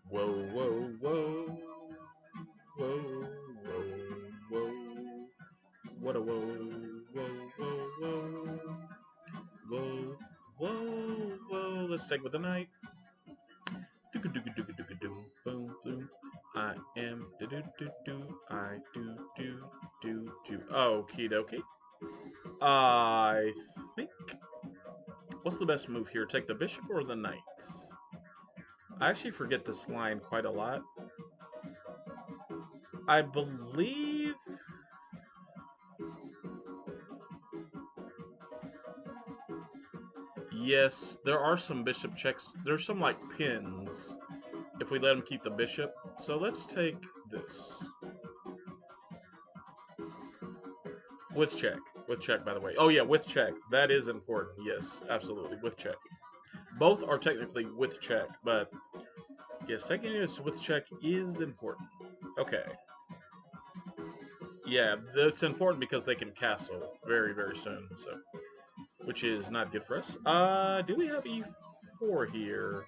Whoa, whoa, whoa. Whoa, whoa, whoa. What a whoa, whoa, whoa, whoa. Whoa, whoa, whoa. Let's take with the knight. Boom, boom. I am do do do do. I do do do do. Okie dokie. I think. What's the best move here? Take the bishop or the knight? I actually forget this line quite a lot. I believe. Yes, there are some bishop checks. There's some like pins if we let him keep the bishop. So let's take this. With check. With check, by the way. Oh, yeah, with check. That is important. Yes, absolutely. With check. Both are technically with check, but yes, taking this with check is important. Okay. Yeah, that's important because they can castle very, very soon, so which is not good for us. Do we have e4 here?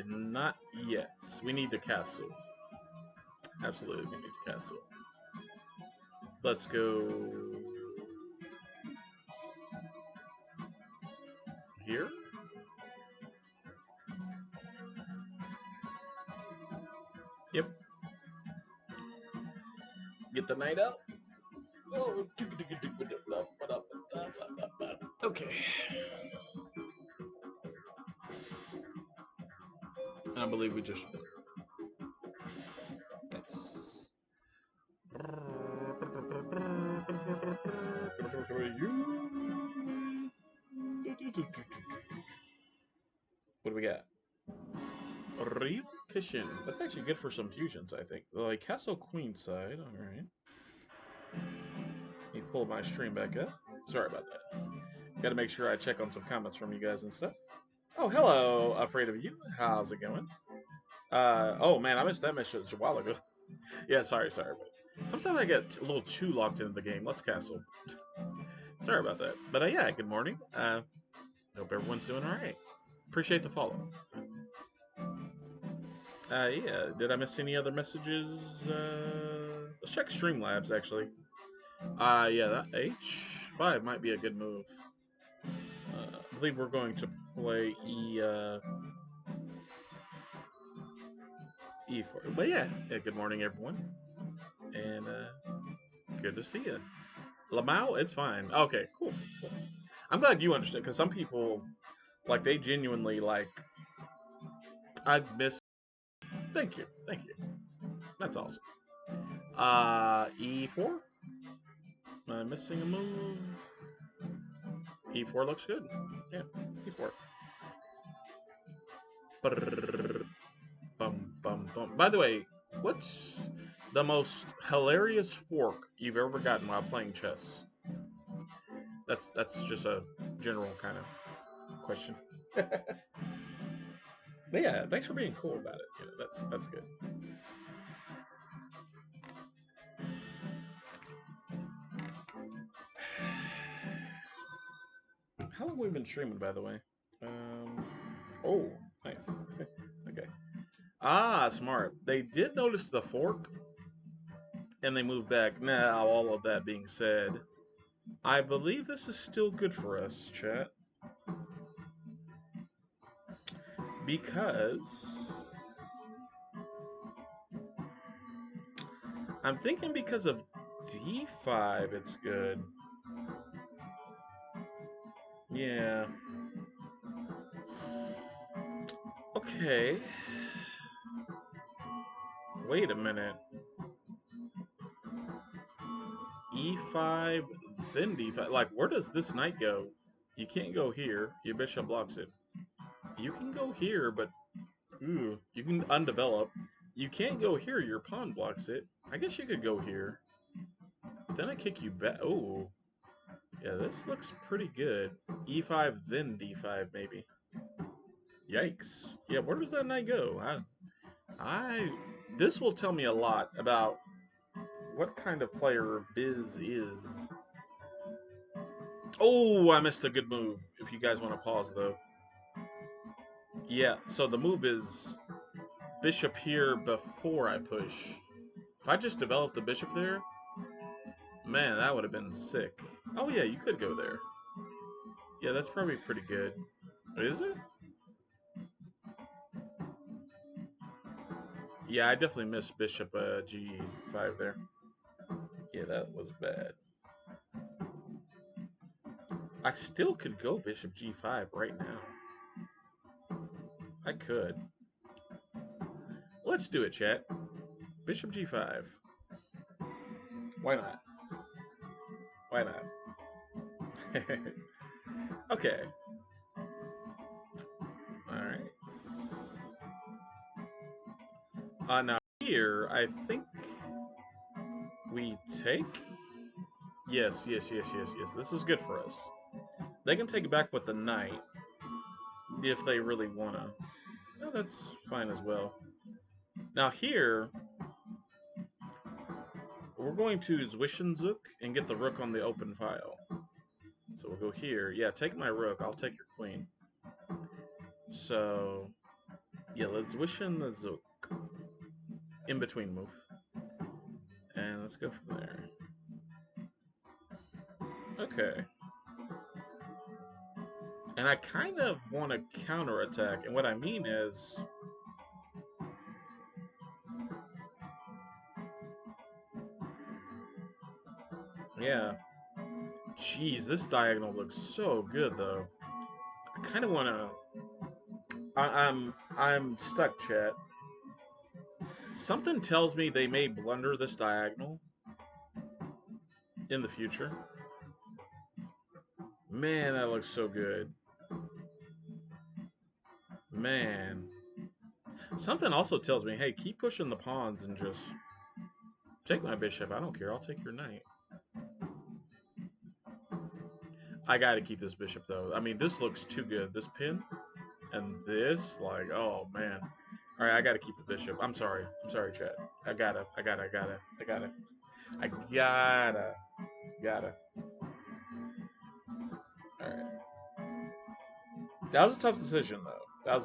Not yet. We need to castle. Absolutely, we need to castle. Let's go here. Yep. Get the knight out. Oh, okay. I believe we just. What do we got? Ryu Kishin. That's actually good for some fusions, I think. Like Castle Queenside. All right. Let me pull my stream back up. Sorry about that. Got to make sure I check on some comments from you guys and stuff. Oh, hello, Afraid of You. How's it going? Oh man, I missed that message a while ago. Yeah, sorry. But sometimes I get a little too locked into the game. Let's castle. Sorry about that. But yeah, good morning. Hope everyone's doing all right. Appreciate the follow. Yeah. Did I miss any other messages? Let's check Streamlabs actually. Yeah, that H5 might be a good move. I believe we're going to play E4. But yeah, good morning everyone, and good to see you. Lamau, it's fine. Okay, cool. I'm glad you understood because some people like they genuinely like. I've missed. Thank you. That's awesome. E4. Am I missing a move? E4 looks good. Yeah, E4. Bum, bum, bum. By the way, what's the most hilarious fork you've ever gotten while playing chess? That's just a general kind of question. But yeah, thanks for being cool about it. You know, that's good. How long have we been streaming, by the way? Oh, nice. Okay. Ah, smart. They did notice the fork, and they moved back. Now, all of that being said, I believe this is still good for us, chat. Because I'm thinking because of D5, it's good. Yeah. Okay, Okay. Wait a minute. E5, then D5. Like, where does this knight go? You can't go here. Your bishop blocks it. You can go here, but ooh, you can undevelop. You can't go here. Your pawn blocks it. I guess you could go here. But then I kick you back. Oh, yeah, this looks pretty good. E5, then D5, maybe. Yikes. Yeah, where does that knight go? This will tell me a lot about what kind of player Biz is. Oh, I missed a good move. If you guys want to pause, though. Yeah, so the move is bishop here before I push. If I just developed the bishop there, man, that would have been sick. Oh, yeah, you could go there. Yeah, that's probably pretty good. Is it? Yeah, I definitely missed bishop g5 there. Yeah, that was bad. I still could go bishop g5 right now. I could. Let's do it, chat. Bishop g5. Why not? Why not? Okay. Alright. Now here, I think we take... Yes. This is good for us. They can take it back with the knight if they really want to. No, that's fine as well. Now here, we're going to Zwischenzug and get the rook on the open file. So we'll go here. Yeah, take my rook. I'll take your queen. So, yeah, let's Zwischenzug. In between move. And let's go from there. Okay. And I kind of want to counterattack. And what I mean is... Yeah. Jeez, this diagonal looks so good, though. I kind of want to... I'm stuck, chat. Something tells me they may blunder this diagonal in the future. Man, that looks so good. Man. Something also tells me, hey, keep pushing the pawns and just take my bishop. I don't care. I'll take your knight. I got to keep this bishop, though. I mean, this looks too good. This pin and this, like, oh, man. All right, I got to keep the bishop. I'm sorry, chat. I gotta. All right. That was a tough decision, though. That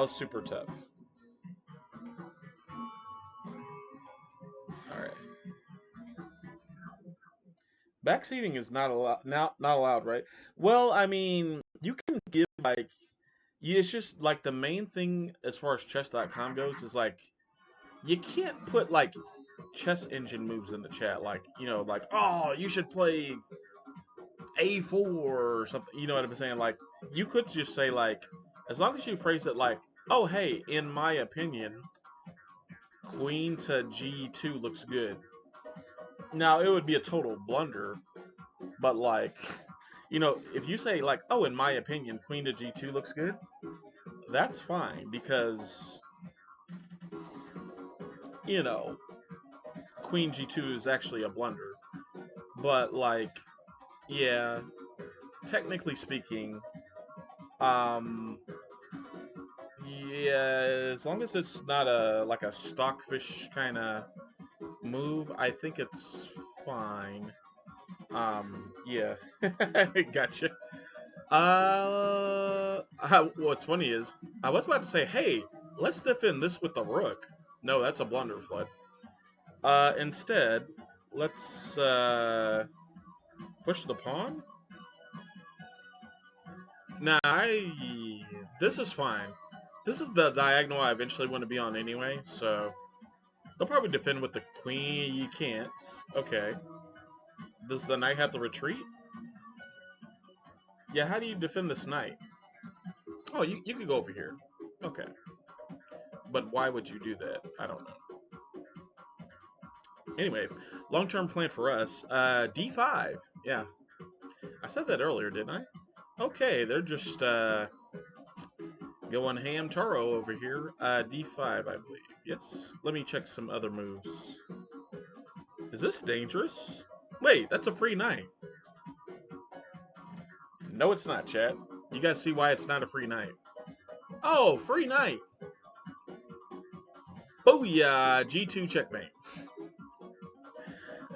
was super tough. All right. Backseating is not allowed. Not allowed, right? Well, I mean, you can give like, yeah, it's just like the main thing as far as chess.com goes is like you can't put like chess engine moves in the chat, like like, oh, you should play a4 or something. You know what I'm saying? Like, you could just say like, as long as you phrase it like, oh, hey, in my opinion, queen to g2 looks good. Now it would be a total blunder, but like, if you say like, oh, in my opinion, queen to g2 looks good, that's fine because you know queen g2 is actually a blunder. But like, yeah, technically speaking, um, yeah, as long as it's not a stockfish kind of move, I think it's fine. Yeah, gotcha. What's funny is I was about to say, hey, let's defend this with the rook. No, that's a blunder, Flood. Instead, let's push the pawn. Nah, this is fine. This is the diagonal I eventually want to be on anyway, so they'll probably defend with the queen. You can't. Okay. Does the knight have to retreat? Yeah, how do you defend this knight? Oh, you could go over here. Okay. But why would you do that? I don't know. Anyway, long-term plan for us, D5. Yeah, I said that earlier, didn't I? Okay, they're just going ham taro over here. D5, I believe. Yes. Let me check some other moves. Is this dangerous? Wait, that's a free knight. No, it's not, chat. You guys see why it's not a free knight? Oh, free knight. Booyah! G2 checkmate.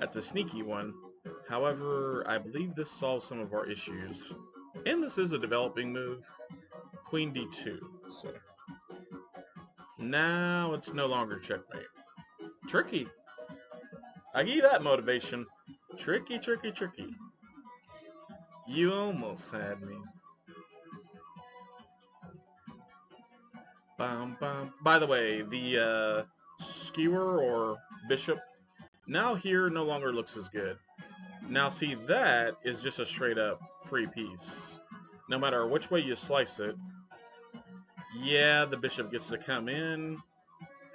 That's a sneaky one. However, I believe this solves some of our issues. And this is a developing move. Queen D2. So now it's no longer checkmate. Tricky. I give you that motivation. Tricky, tricky, tricky. You almost had me. Bum, bum. By the way, the skewer or bishop now here no longer looks as good. Now see, that is just a straight up free piece. No matter which way you slice it, yeah, the bishop gets to come in.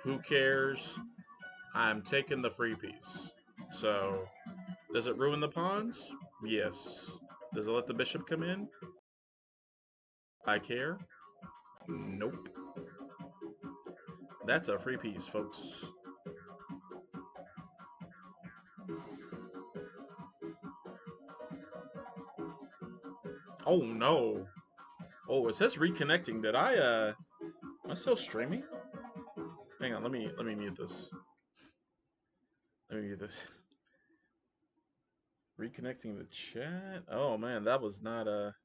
Who cares? I'm taking the free piece. So, does it ruin the pawns? Yes. Does it let the bishop come in? I care? Nope. That's a free piece, folks. Oh no. Oh, it says reconnecting. Did am I still streaming? Hang on, let me mute this. Let me mute this. Reconnecting the chat. Oh man, that was not are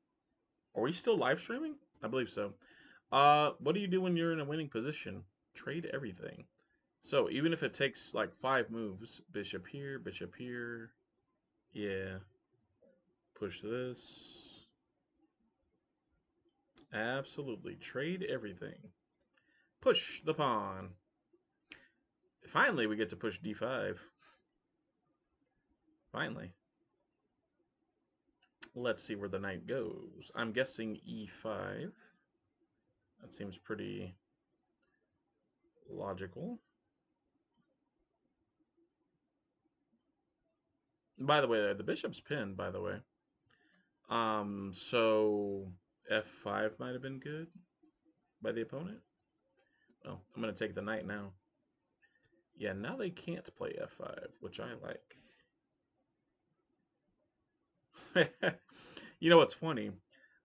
we still live streaming? I believe so. What do you do when you're in a winning position? Trade everything. So even if it takes like 5 moves, bishop here, bishop here. Yeah. Push this. Absolutely. Trade everything. Push the pawn. Finally, we get to push d5. Finally. Let's see where the knight goes. I'm guessing e5. That seems pretty logical. By the way, the bishop's pinned, by the way. So f5 might have been good by the opponent. Well, I'm going to take the knight now. Yeah, now they can't play f5, which I like. You know what's funny?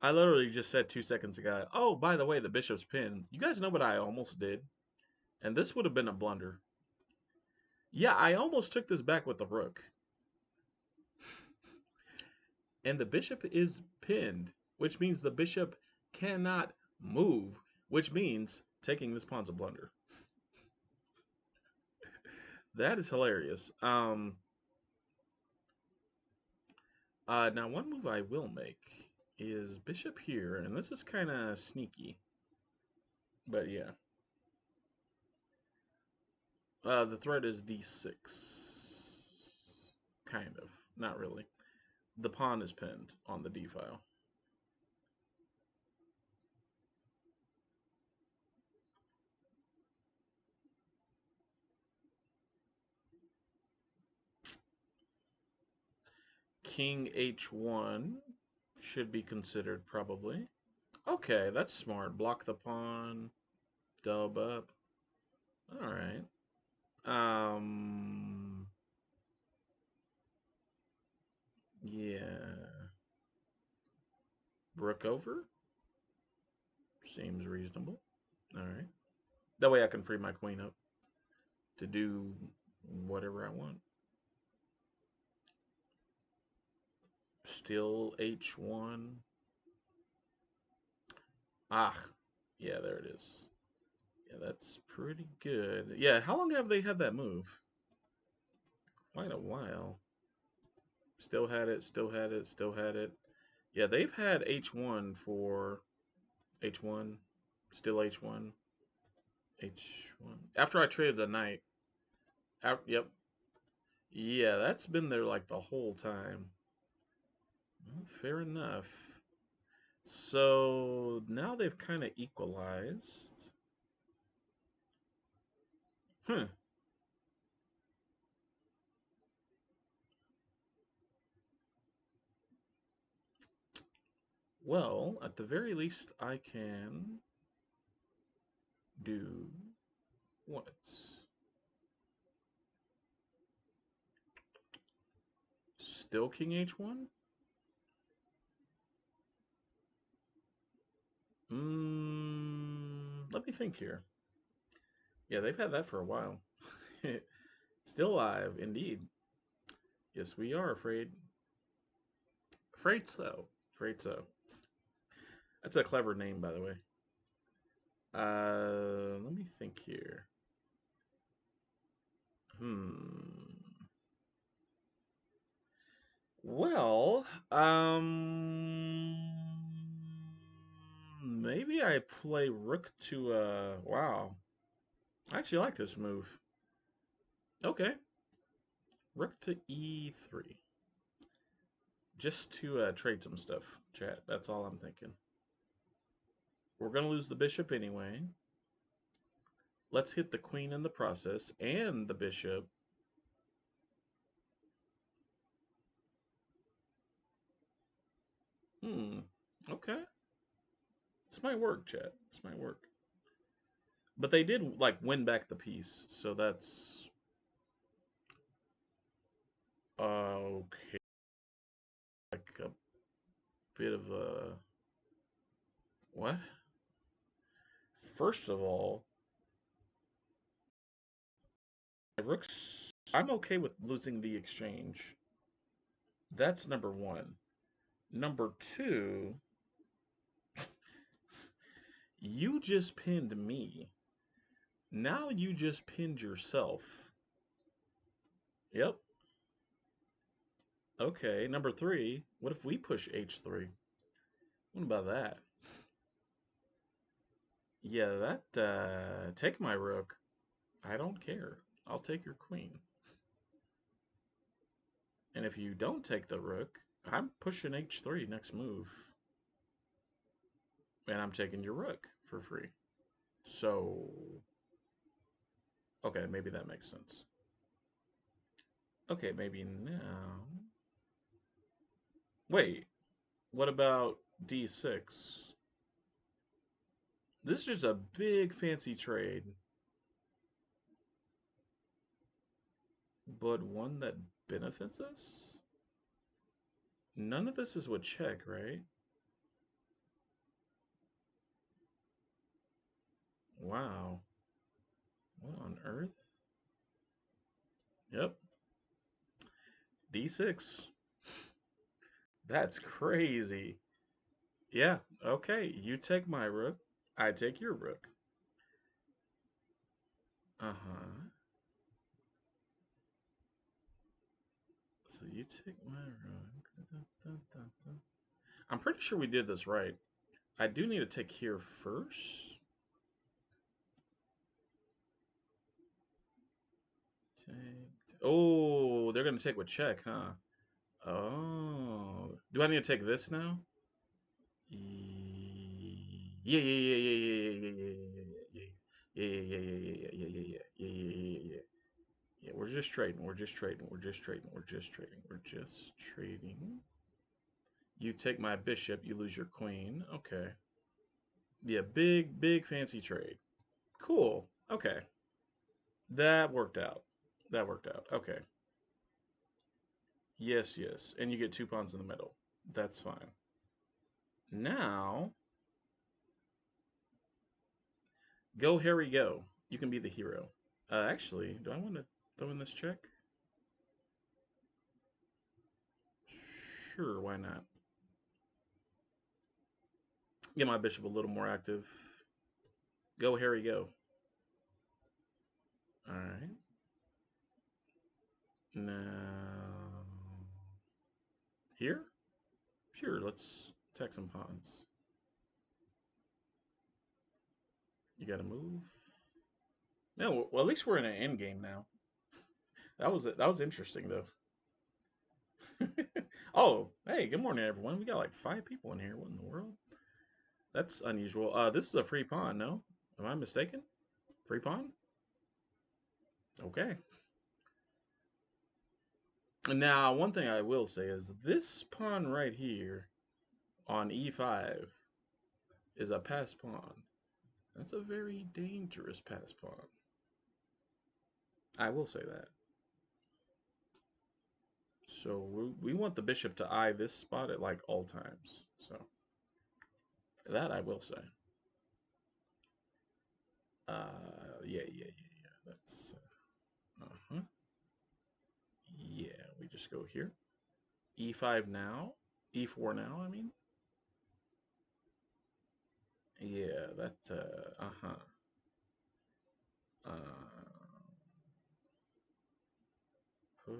I literally just said 2 seconds ago, oh, by the way, the bishop's pinned. You guys know what I almost did? And this would have been a blunder. Yeah, I almost took this back with the rook. And the bishop is pinned, which means the bishop cannot move, which means taking this pawn's a blunder. That is hilarious. Now one move I will make is bishop here, and this is kind of sneaky. But yeah. The threat is d6. Kind of. Not really. The pawn is pinned on the d file. King h1 should be considered probably. Okay, that's smart. Block the pawn. Dub up. All right. Yeah. Rook over? Seems reasonable. All right. That way I can free my queen up to do whatever I want. Still h1. Ah, yeah, there it is. Yeah, that's pretty good. Yeah, how long have they had that move? Quite a while. Still had it, still had it, still had it. Yeah, they've had h1 for h1, still h1, h1. After I traded the knight. Yep. Yeah, that's been there like the whole time. Well, fair enough. So now they've kind of equalized. Hmm. Well, at the very least, I can do what? Still King H1? Let me think here. Yeah, they've had that for a while. Still alive, indeed. Yes, we are afraid. Afraid so. Afraid so. That's a clever name, by the way. Let me think here. Hmm. Well, maybe I play rook to wow. I actually like this move. Okay. Rook to e3. Just to trade some stuff, chat. That's all I'm thinking. We're going to lose the bishop anyway. Let's hit the queen in the process and the bishop. Okay. This might work, chat. This might work. But they did like win back the piece, so that's okay. Like a bit of a what? First of all, rooks. I'm okay with losing the exchange. That's number one. Number two, you just pinned me. Now you just pinned yourself. Yep. Okay. Number three, what if we push h3? What about that? Yeah, that take my rook. I don't care. I'll take your queen. And if you don't take the rook, I'm pushing h3 next move. And I'm taking your rook for free. So, okay, maybe that makes sense. Okay, maybe now. Wait, what about d6? This is just a big fancy trade, but one that benefits us? None of this is with check, right? Wow. What on earth? Yep. D6. That's crazy. Yeah, okay. You take my rook. I take your rook. Uh-huh. So you take my rook. I'm pretty sure we did this right. I do need to take here first. Take. Oh, they're gonna take with check, huh? Oh, do I need to take this now? Yeah, yeah, yeah, yeah, yeah, yeah, yeah, yeah, yeah, yeah, yeah, yeah, yeah, yeah, yeah, yeah, yeah, yeah, yeah. Yeah, we're just trading. We're just trading. We're just trading. We're just trading. We're just trading. You take my bishop. You lose your queen. Okay. Yeah, big, big fancy trade. Cool. Okay. That worked out. That worked out. Okay. Yes, yes. And you get two pawns in the middle. That's fine. Now, go, Harry, go. You can be the hero. Actually, do I want to throw in this check? Sure, why not? Get my bishop a little more active. Go, Harry, go. All right. Now, here? Sure, let's attack some pawns. You got to move. No, well, at least we're in an end game now. That was interesting though. Oh, hey, good morning, everyone. We got like 5 people in here. What in the world? That's unusual. This is a free pawn, no? Am I mistaken? Free pawn? Okay. Now, one thing I will say is this pawn right here on e5 is a pass pawn. That's a very dangerous pass pawn. I will say that. So we want the bishop to eye this spot at like all times. So that I will say. Yeah. That's uh-huh. Yeah, we just go here. E5 now. E4 now, I mean. Yeah, that uh-huh. Uh push.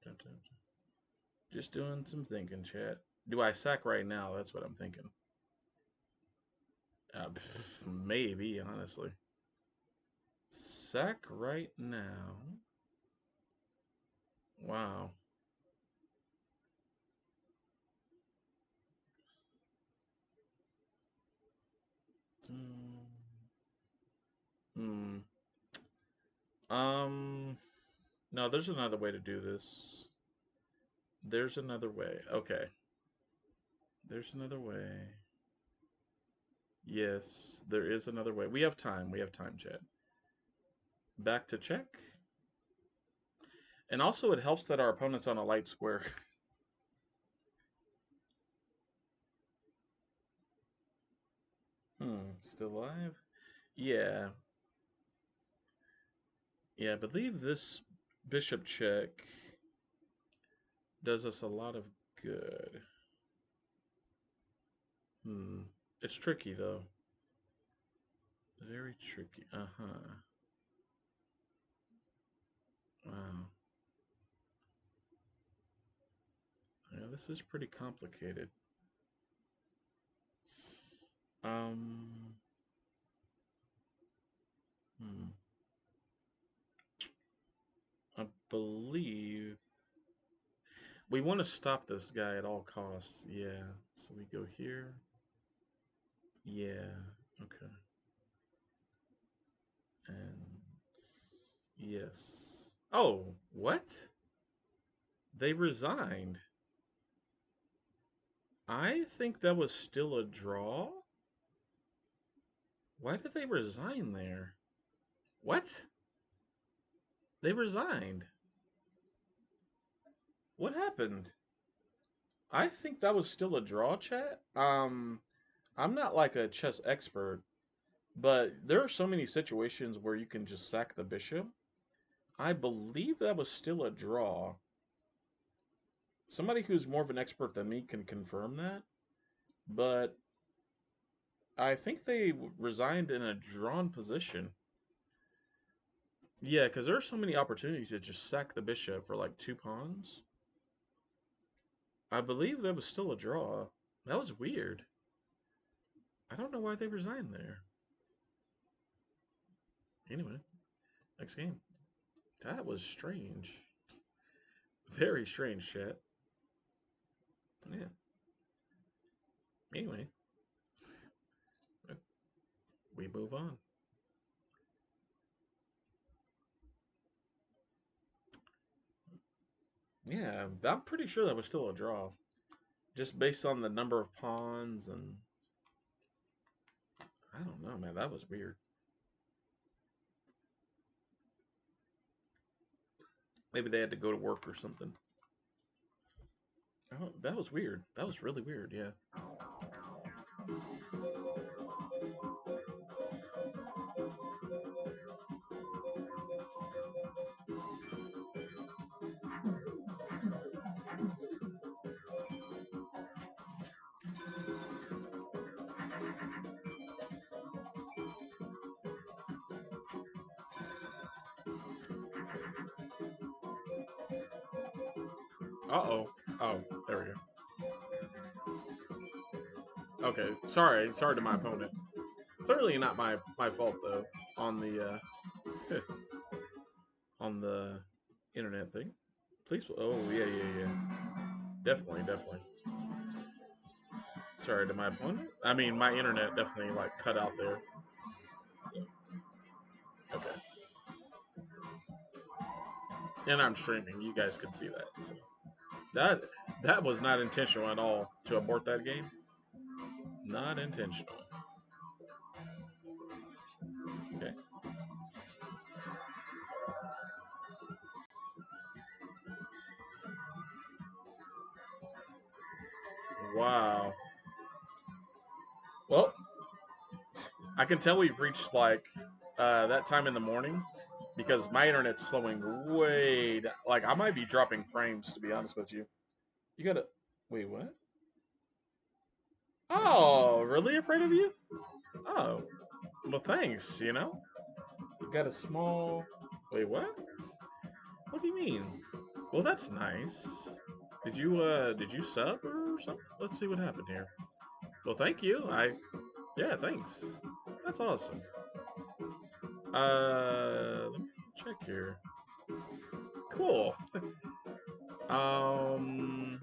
Dun, dun, dun. Just doing some thinking, chat. Do I sack right now? That's what I'm thinking. Maybe, honestly. Sack right now. Wow. Hmm. Um. No, there's another way to do this. There's another way. Okay. There's another way. Yes, there is another way. We have time. We have time, chat. Back to check. And also, it helps that our opponent's on a light square. Still alive? Yeah. Yeah, I believe this bishop check does us a lot of good. It's tricky, though. Very tricky. Uh-huh. Wow. Yeah, this is pretty complicated. Um. Hmm. I believe we want to stop this guy at all costs. Yeah. So we go here. Yeah. Okay. And yes. Oh, what? They resigned. I think that was still a draw. Why did they resign there? What? They resigned. What happened? I think that was still a draw, chat. I'm not like a chess expert, but there are so many situations where you can just sack the bishop. I believe that was still a draw. Somebody who's more of an expert than me can confirm that, but I think they resigned in a drawn position. Yeah, because there are so many opportunities to just sack the bishop for like 2 pawns. I believe that was still a draw. That was weird. I don't know why they resigned there. Anyway, next game. That was strange. Very strange, chat. Yeah. Anyway, we move on. Yeah, I'm pretty sure that was still a draw. Just based on the number of pawns and I don't know, man. That was weird. Maybe they had to go to work or something. Oh, that was weird. That was really weird. Yeah. Uh-oh. Oh, there we go. Okay. Sorry to my opponent. Clearly not my fault though. On the on the internet thing. Please. Oh yeah. Definitely. Sorry to my opponent. I mean, my internet definitely like cut out there. So, okay. And I'm streaming. You guys can see that. So that that was not intentional at all to abort that game. Not intentional. Okay. Wow. Well, I can tell we've reached like that time in the morning because my internet's slowing way down. Like I might be dropping frames to be honest with you. You gotta wait. What? Oh, really afraid of you? Oh, well, thanks. You know, you got a small. Wait, what? What do you mean? Well, that's nice. Did you sub or something? Let's see what happened here. Well, thank you. Yeah, thanks. That's awesome. Let me check here. Cool. Um,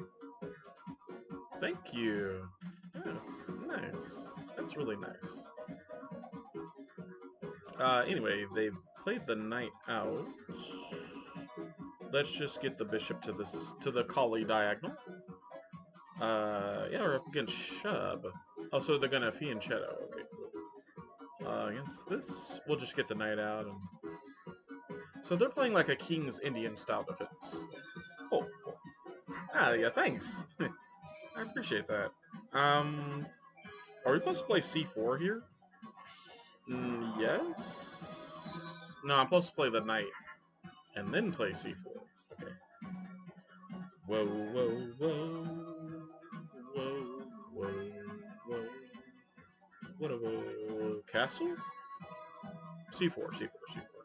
thank you. Yeah, nice. That's really nice. Anyway, they've played the knight out. Let's just get the bishop to the collie diagonal. Yeah, we're up against Shub. Oh, so they're gonna Fianchetto. Okay, cool. Against this, we'll just get the knight out. So they're playing like a King's Indian style defense. Cool, cool. Ah, yeah, thanks. I appreciate that. Are we supposed to play C4 here? Yes. No, I'm supposed to play the knight and then play C4. Okay. Whoa, whoa, whoa, whoa, whoa, whoa. What a whoa. Castle? C4, C4, C4.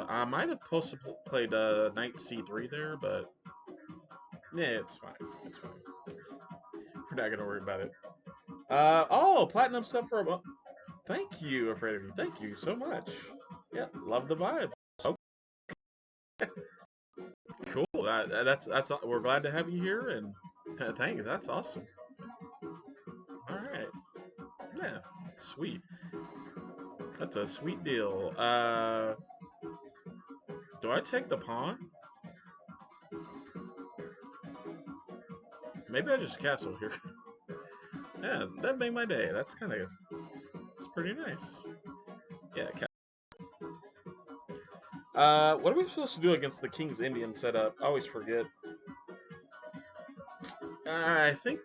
I might have supposed to played Knight C3 there, but yeah, it's fine. It's fine. We're not gonna worry about it. Oh, platinum stuff for a month. Thank you, Afraid of You. Thank you so much. Yeah, love the vibe. So cool. That's we're glad to have you here, and thank you. That's awesome. All right. Yeah, sweet. That's a sweet deal. Do I take the pawn? Maybe I just castle here. Yeah, that made my day. That's kind of, it's pretty nice. Yeah. What are we supposed to do against the King's Indian setup? I always forget. I think,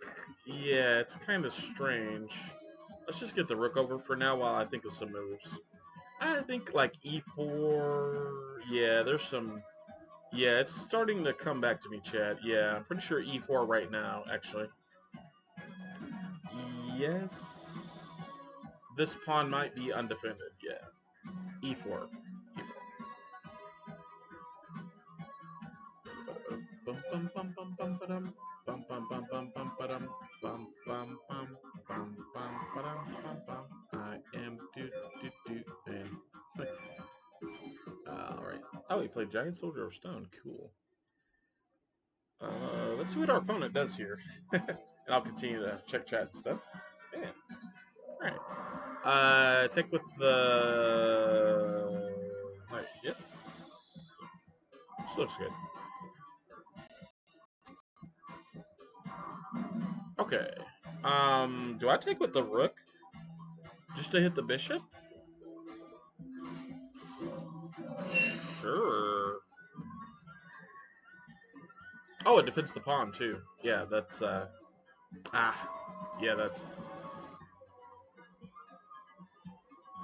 yeah, it's kind of strange. Let's just get the rook over for now while I think of some moves. I think like e4. Yeah, there's some. Yeah, it's starting to come back to me, Chad. Yeah, I'm pretty sure e4 right now, actually. Yes. This pawn might be undefended. Yeah. E4. I am do and all right. Oh, he played Giant Soldier of Stone. Cool. Let's see what our opponent does here, and I'll continue to check chat and stuff. Yeah. All right. Take with the. Right. Yes. This looks good. Okay. Do I take with the rook just to hit the bishop? Sure. Oh, it defends the pawn too. Yeah, that's ah. Yeah, that's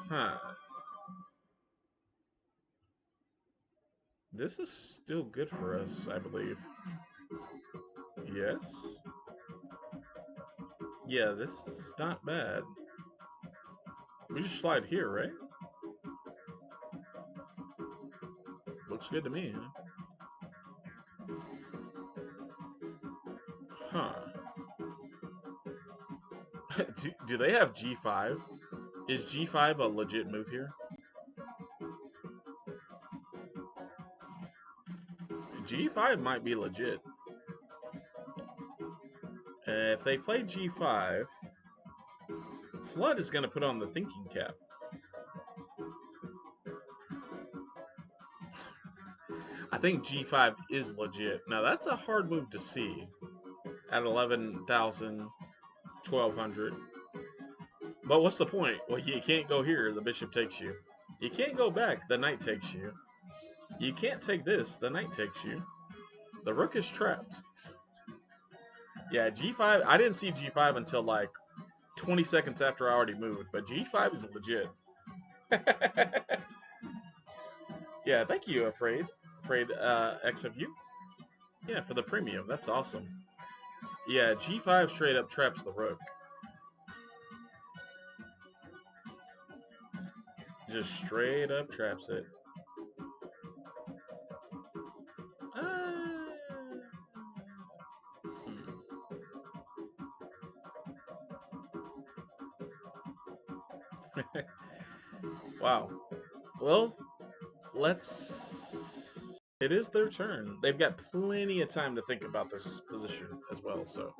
huh. This is still good for us, I believe. Yes. Yeah, this is not bad. We just slide here, right? Looks good to me, huh? Do they have G5? Is G5 a legit move here? G5 might be legit. If they play G5, Flood is going to put on the thinking cap. I think G5 is legit. Now, that's a hard move to see at 11,000, 1,200. But what's the point? Well, you can't go here, the bishop takes you. You can't go back, the knight takes you. You can't take this, the knight takes you. The rook is trapped. Yeah, G5, I didn't see G5 until like 20 seconds after I already moved, but G5 is legit. Yeah, thank you, Afraid X of you. Yeah, for the premium, that's awesome. Yeah, G5 straight up traps the rook. Just straight up traps it. Wow. Well, let's. It is their turn. They've got plenty of time to think about this position as well. So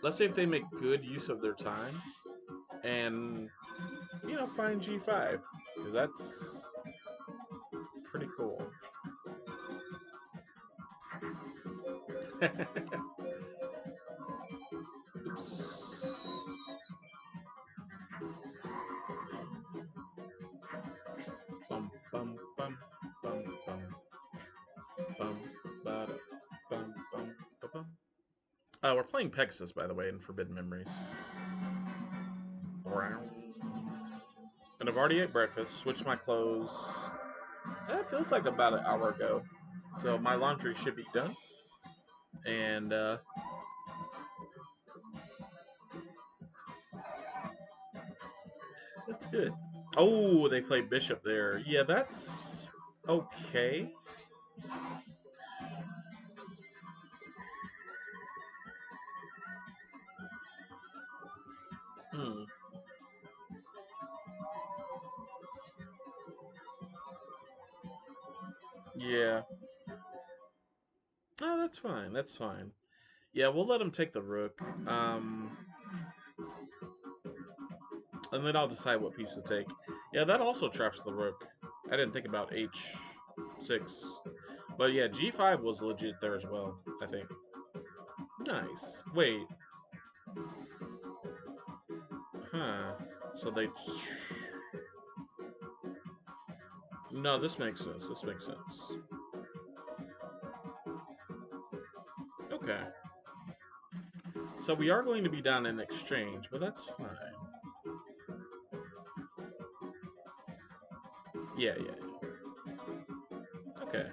let's see if they make good use of their time and, find G5 because that's pretty cool. Oops. Bum, bum, bum, bum, bum, bum, ba, bum, bum, ba, bum. We're playing Pegasus, by the way, in Forbidden Memories. And I've already ate breakfast, switched my clothes. It feels like about an hour ago. So my laundry should be done. And that's good. Oh, they played Bishop there. Yeah, that's okay. Hmm. Yeah. Oh, that's fine. That's fine. Yeah, we'll let him take the rook. And then I'll decide what piece to take. Yeah, that also traps the rook. I didn't think about H6. But yeah, G5 was legit there as well, I think. Nice. Wait. Huh. So they... No, this makes sense. This makes sense. Okay. So we are going to be down in exchange, but that's fine. Yeah, yeah. Okay.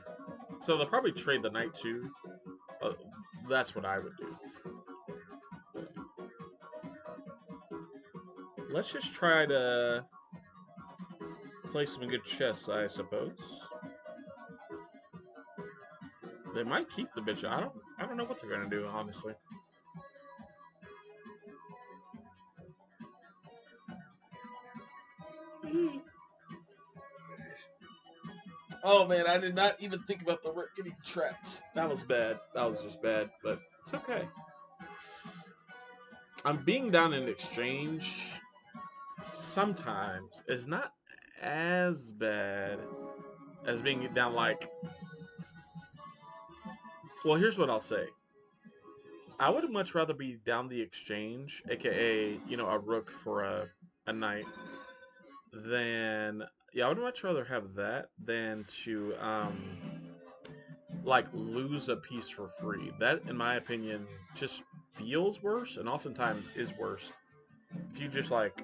So they'll probably trade the knight too. Uh, that's what I would do. Let's just try to play some good chess, I suppose. They might keep the bishop. I don't know what they're gonna do, honestly. Oh man, I did not even think about the rook getting trapped. That was bad. That was just bad, but it's okay. I'm being down in exchange sometimes is not as bad as being down like. Well, here's what I'll say. I would much rather be down the exchange, aka a rook for a knight, than I would much rather have that than to like lose a piece for free. That, in my opinion, just feels worse, and oftentimes is worse. If you just like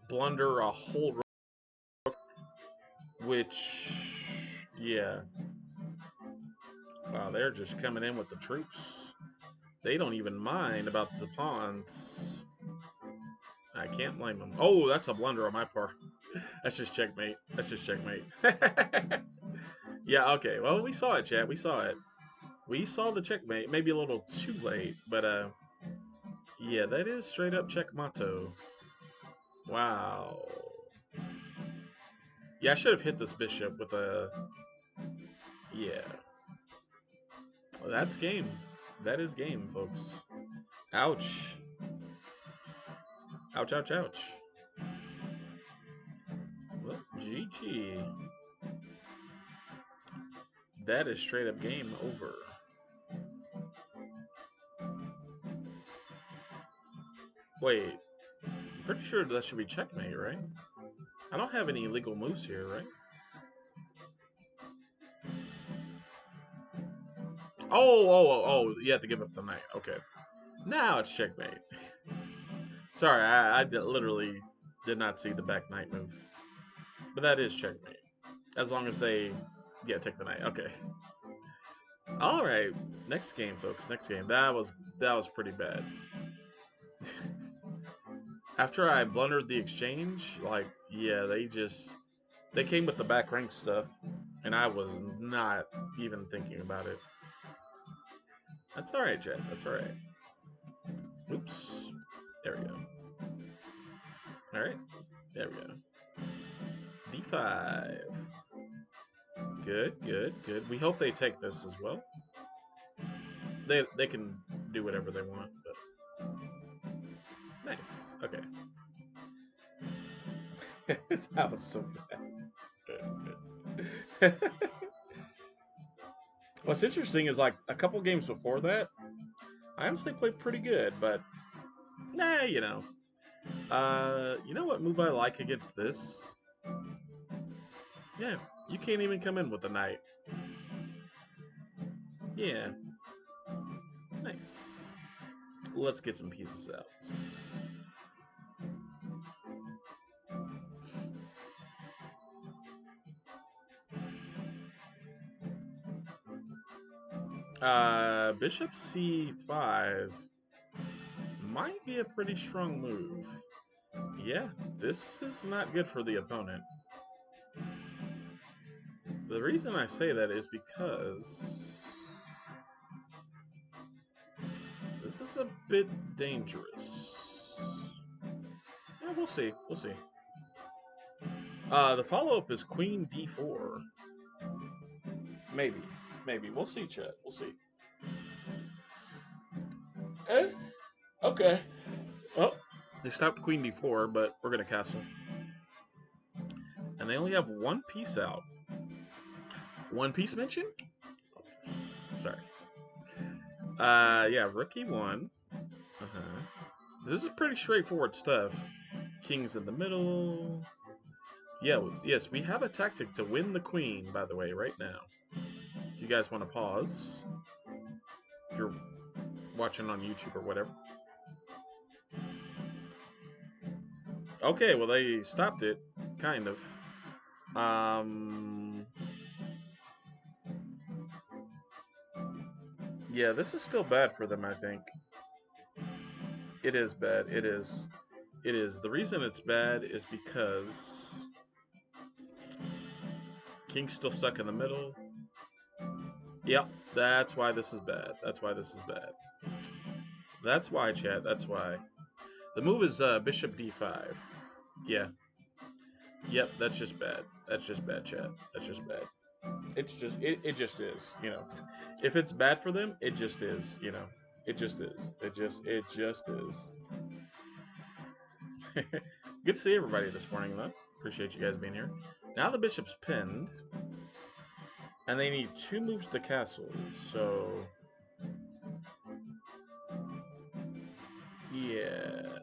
blunder a whole rook, which yeah, wow, they're just coming in with the troops. They don't even mind about the pawns. I can't blame them. Oh, that's a blunder on my part. That's just checkmate. That's just checkmate. Yeah, okay. Well, we saw it, chat. We saw it. We saw the checkmate. Maybe a little too late, but yeah, that is straight up checkmato. Wow. Yeah, I should have hit this bishop with a yeah. That's game. That is game, folks. Ouch. Ouch, ouch, ouch. Well, GG. That is straight up game over. Wait, I'm pretty sure that should be checkmate, right? I don't have any illegal moves here, right? Oh, you have to give up the knight. Okay. Now it's checkmate. Sorry, I literally did not see the back knight move. But that is checkmate. As long as they, yeah, take the knight. Okay. All right. Next game, folks. Next game. That was pretty bad. After I blundered the exchange, like, yeah, they came with the back rank stuff, and I was not even thinking about it. That's all right, Jet. That's all right. Oops. There we go. All right. There we go. D5. Good, good, good. We hope they take this as well. They can do whatever they want, but nice. Okay. That was so bad. What's interesting is like a couple games before that, I honestly played pretty good, but nah, you know. You know what move I like against this? Yeah, you can't even come in with a knight. Yeah. Nice. Let's get some pieces out. Bishop C5 might be a pretty strong move. Yeah, this is not good for the opponent. The reason I say that is because this is a bit dangerous. Yeah, we'll see. We'll see. The follow-up is Queen D4. Maybe. Maybe. We'll see, chat. We'll see. Eh? Okay. Oh, they stopped Queen D4, but we're going to castle. And they only have one piece out. One piece mention? Sorry. Yeah, Rook E1. Uh-huh. This is pretty straightforward stuff. King's in the middle. Yeah, yes, we have a tactic to win the queen, by the way, right now. If you guys want to pause, if you're watching on YouTube or whatever. Okay, well, they stopped it, kind of. Yeah, this is still bad for them, I think. It is bad. It is. It is. The reason it's bad is because King's still stuck in the middle. Yep, that's why this is bad. That's why this is bad. That's why, chat. That's why. The move is Bishop D5. Yeah. Yep, that's just bad. That's just bad, chat. That's just bad. It just is, you know. If it's bad for them, it just is, you know. It just is. It just is. Good to see everybody this morning, though. Appreciate you guys being here. Now the bishop's pinned, and they need 2 moves to castle. So, yeah.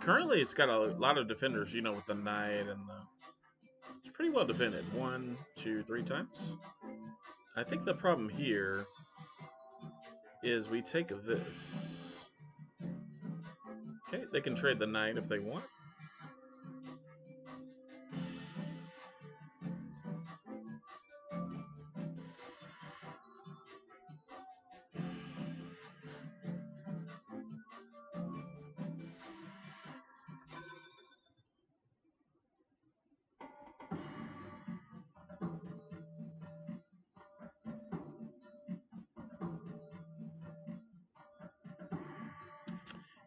Currently, it's got a lot of defenders, you know, with the knight and the. It's pretty well defended. 1, 2, 3 times. I think the problem here is we take this. Okay, they can trade the knight if they want.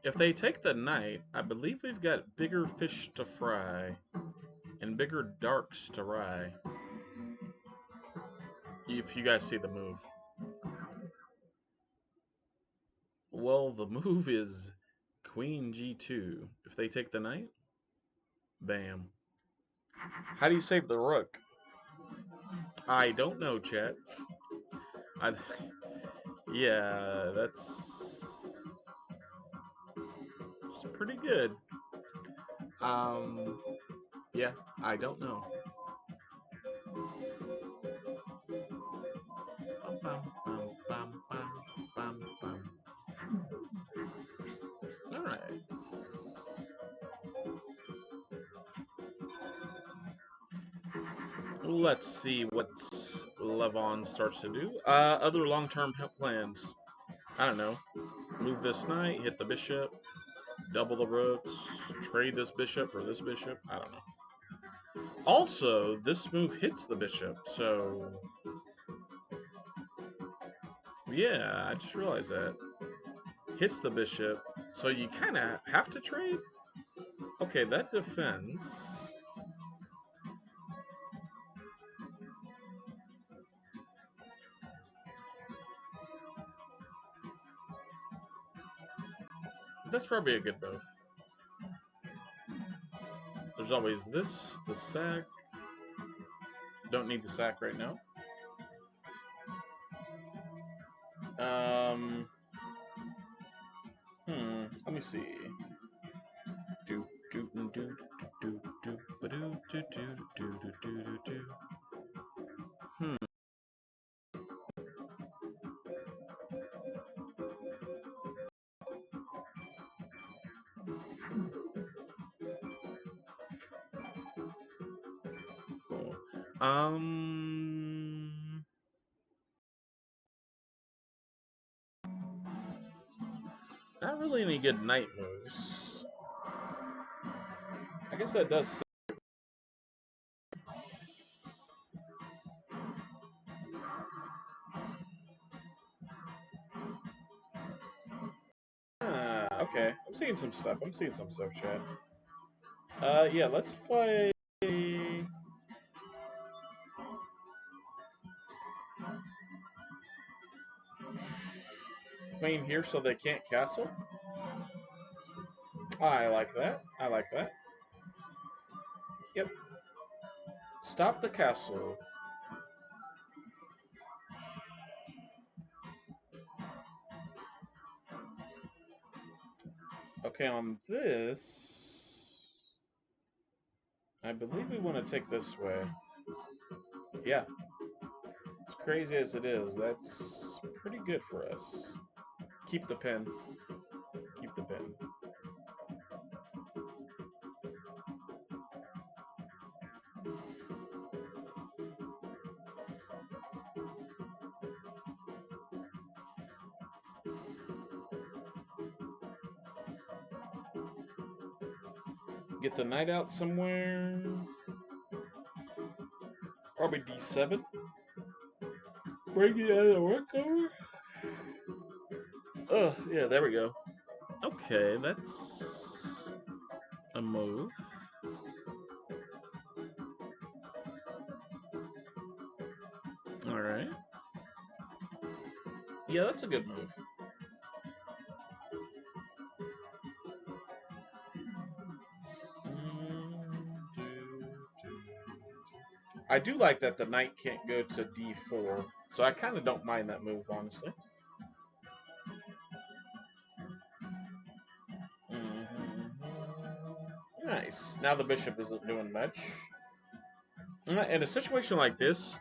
If they take the knight, I believe we've got bigger fish to fry and bigger darks to rye. If you guys see the move. Well, the move is Queen G2. If they take the knight, bam. How do you save the rook? I don't know, chat. I, yeah, it's pretty good. Um, yeah, I don't know. Bum, bum, bum, bum, bum, bum, bum. All right. Let's see what Levon starts to do. Other long-term plans. I don't know. Move this knight, hit the bishop, double the rooks, trade this bishop for this bishop. I don't know. Also, this move hits the bishop, so yeah, I just realized that. Hits the bishop, so you kind of have to trade. Okay, that defends. That's probably a good move. There's always this, the sack. Don't need the sack right now. Um, let me see. Do do do do do do do do do do do do do. Hmm. Cool. Not really any good knight moves. I guess that does. Okay. I'm seeing some stuff. I'm seeing some stuff, Chad. Yeah, let's play Queen here so they can't castle. I like that. I like that. Yep. Stop the castle. Okay, on this, I believe we want to take this way. Yeah. As crazy as it is, that's pretty good for us. Keep the pin. Keep the pin. Get the knight out somewhere. Probably d7. Bring it out of the work over. Oh, yeah, there we go. Okay, that's a move. Alright. Yeah, that's a good move. I do like that the knight can't go to d4, so I kind of don't mind that move, honestly. Nice. Now the bishop isn't doing much. In a situation like this,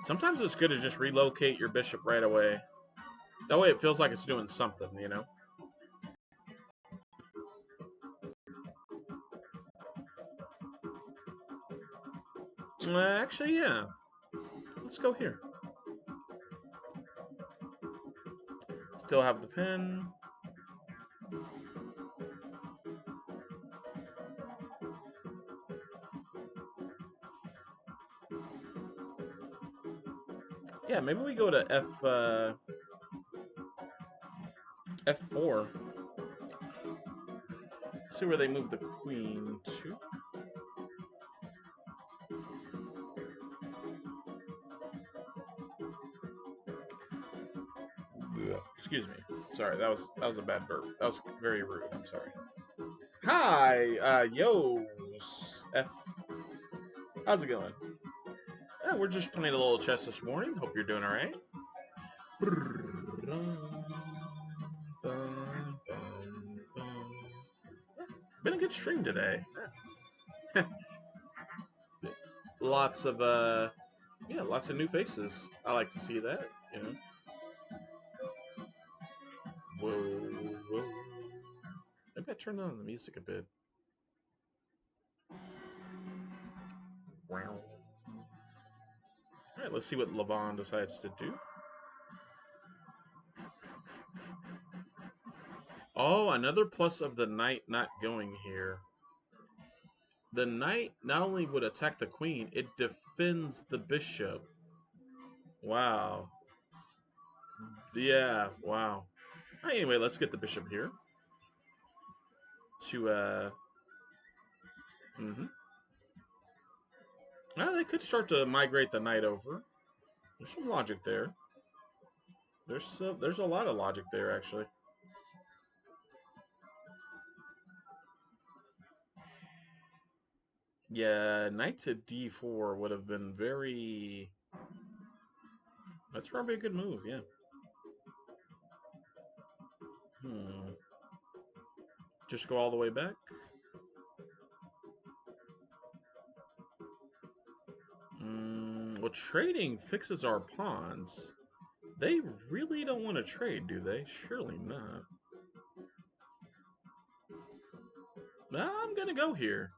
sometimes it's good to just relocate your bishop right away. That way it feels like it's doing something, you know? Actually, yeah. Let's go here. Still have the pin. Yeah, maybe we go to F4. see where they move the queen to. Excuse me. Sorry, that was a bad burp. That was very rude. I'm sorry. Hi, yo, F. How's it going? We're just playing a little chess this morning. Hope you're doing all right. Been a good stream today. Lots of lots of new faces. I like to see that. You know. Whoa, whoa. Maybe I turned on the music a bit. Wow. All right, let's see what Levon decides to do. Oh, another plus of the knight not going here. The knight not only would attack the queen, it defends the bishop. Wow. Yeah, wow. Right, anyway, let's get the bishop here. To, Well, they could start to migrate the knight over. There's some logic there. There's a lot of logic there, actually. Yeah, knight to d4 would have been very... That's probably a good move, yeah. Just go all the way back? Well, trading fixes our pawns. They really don't want to trade, do they? Surely not. I'm going to go here.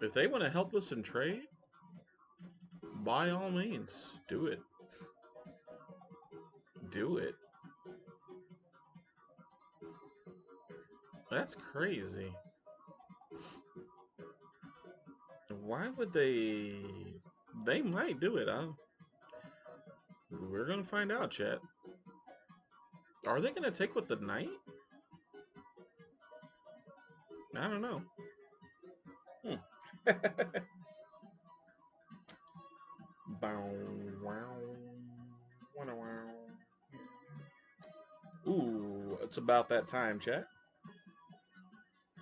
If they want to help us in trade, by all means, do it. Do it. That's crazy. Why would they... They might do it, huh? We're going to find out, chat. Are they going to take with the knight? I don't know. Ooh, it's about that time, chat.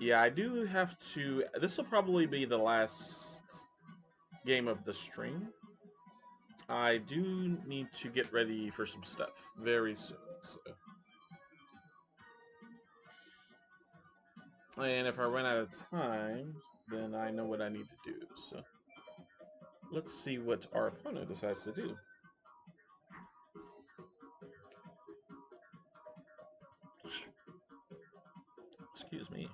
Yeah, I do have to... This will probably be the last game of the stream. I do need to get ready for some stuff very soon. So. And if I run out of time, then I know what I need to do. So let's see what our opponent decides to do. Excuse me.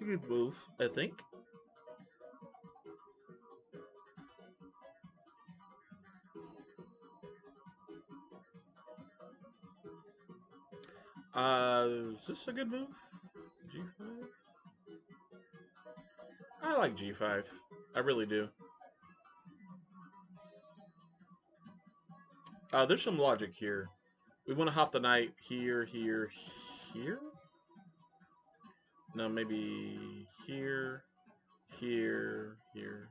Good move, I think. Is this a good move? G5? I like G5. I really do. There's some logic here. We want to hop the knight here, here, here? No, maybe here, here, here.